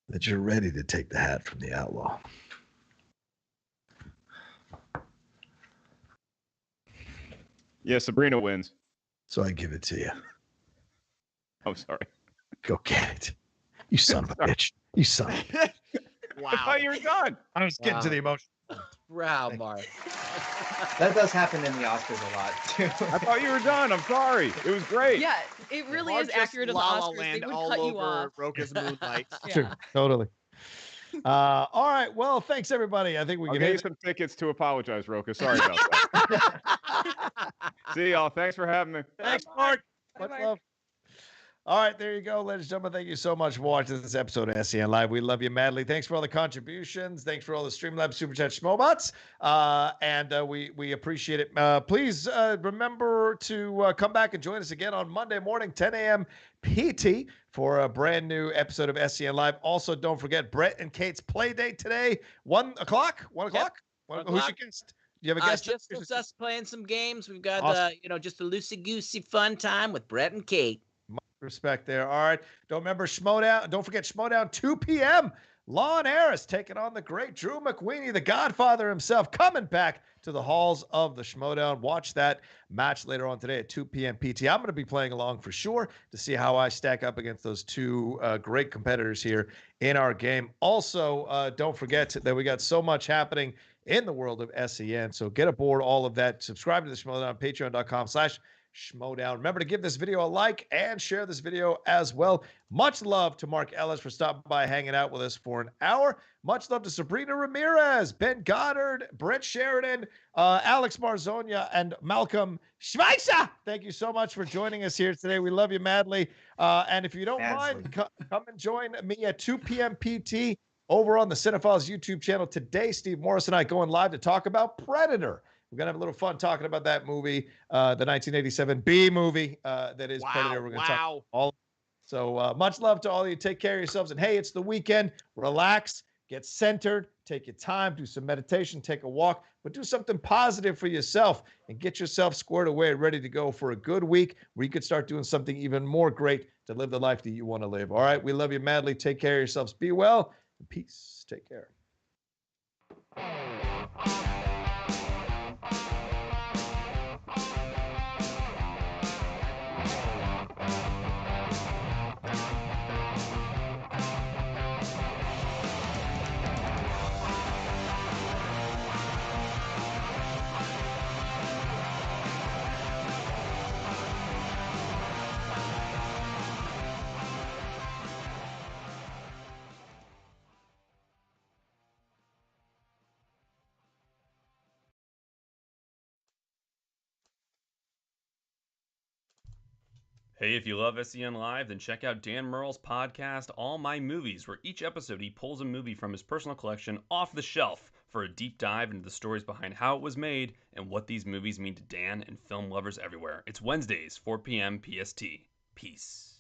C: that you're ready to take the hat from the outlaw.
J: Yeah, Sabrina wins.
C: So I give it to you.
J: I'm sorry.
C: Go get it. You son of a bitch. You son of a
J: Wow. I thought you were done.
C: I was getting to the emotion.
F: Wow, Mark.
G: That does happen in the Oscars a lot, too.
J: I thought you were done. I'm sorry. It was great.
D: Yeah, it really
E: Or
D: is
E: just
D: accurate to the
E: La La
D: Oscars.
E: Land
D: They would
E: all
D: cut you
E: over
D: off.
E: Rocha's Moonlight.
C: Sure, totally. All right. Well, thanks everybody. I think we
J: I'll
C: can
J: get you
C: hit
J: some tickets to apologize, Rocha. Sorry about that. See y'all. Thanks for having me.
C: Thanks, Mark.
D: Bye,
C: Much
D: Mark.
C: love. All right, there you go, ladies and gentlemen. Thank you so much for watching this episode of SEN Live. We love you madly. Thanks for all the contributions. Thanks for all the Streamlabs Super Chat Schmobots. And we appreciate it. Please remember to come back and join us again on Monday morning, 10 a.m. PT for a brand new episode of SEN Live. Also, don't forget Brett and Kate's play date today, 1 o'clock. 1 o'clock. Who's your guest? Do you have a guest?
F: Just us playing some games. We've got
C: Awesome.
F: just a loosey-goosey fun time with Brett and Kate.
C: Respect there. All right. Don't remember SCHMOEDOWN. Don't forget SCHMOEDOWN 2 p.m. Lon Harris taking on the great Drew McWeeny, the Godfather himself, coming back to the halls of the SCHMOEDOWN. Watch that match later on today at 2 p.m. PT. I'm going to be playing along for sure to see how I stack up against those two great competitors here in our game. Also, don't forget that we got so much happening in the world of SEN. So get aboard all of that. Subscribe to the SCHMOEDOWN on patreon.com/SCHMOEDOWN. Remember to give this video a like and share this video as well. Much love to Mark Ellis for stopping by, hanging out with us for an hour. Much love to Sabrina Ramirez, Ben Goddard, Brett Sheridan, Alex Marzoña, and Malcolm Schweitzer. Thank you so much for joining us here today. We love you madly. And if you don't mind, come and join me at 2 p.m. PT over on the Cinephiles YouTube channel today. Steve Morris and I going live to talk about Predator. We're going to have a little fun talking about that movie, the 1987 B movie that is Predator. We're going to talk all. So much love to all of you. Take care of yourselves. And hey, it's the weekend. Relax, get centered, take your time, do some meditation, take a walk, but do something positive for yourself and get yourself squared away and ready to go for a good week where you could start doing something even more great to live the life that you want to live. All right. We love you madly. Take care of yourselves. Be well and peace. Take care.
A: Hey, if you love SEN Live, then check out Dan Murrell's podcast, All My Movies, where each episode he pulls a movie from his personal collection off the shelf for a deep dive into the stories behind how it was made and what these movies mean to Dan and film lovers everywhere. It's Wednesdays, 4 p.m. PST. Peace.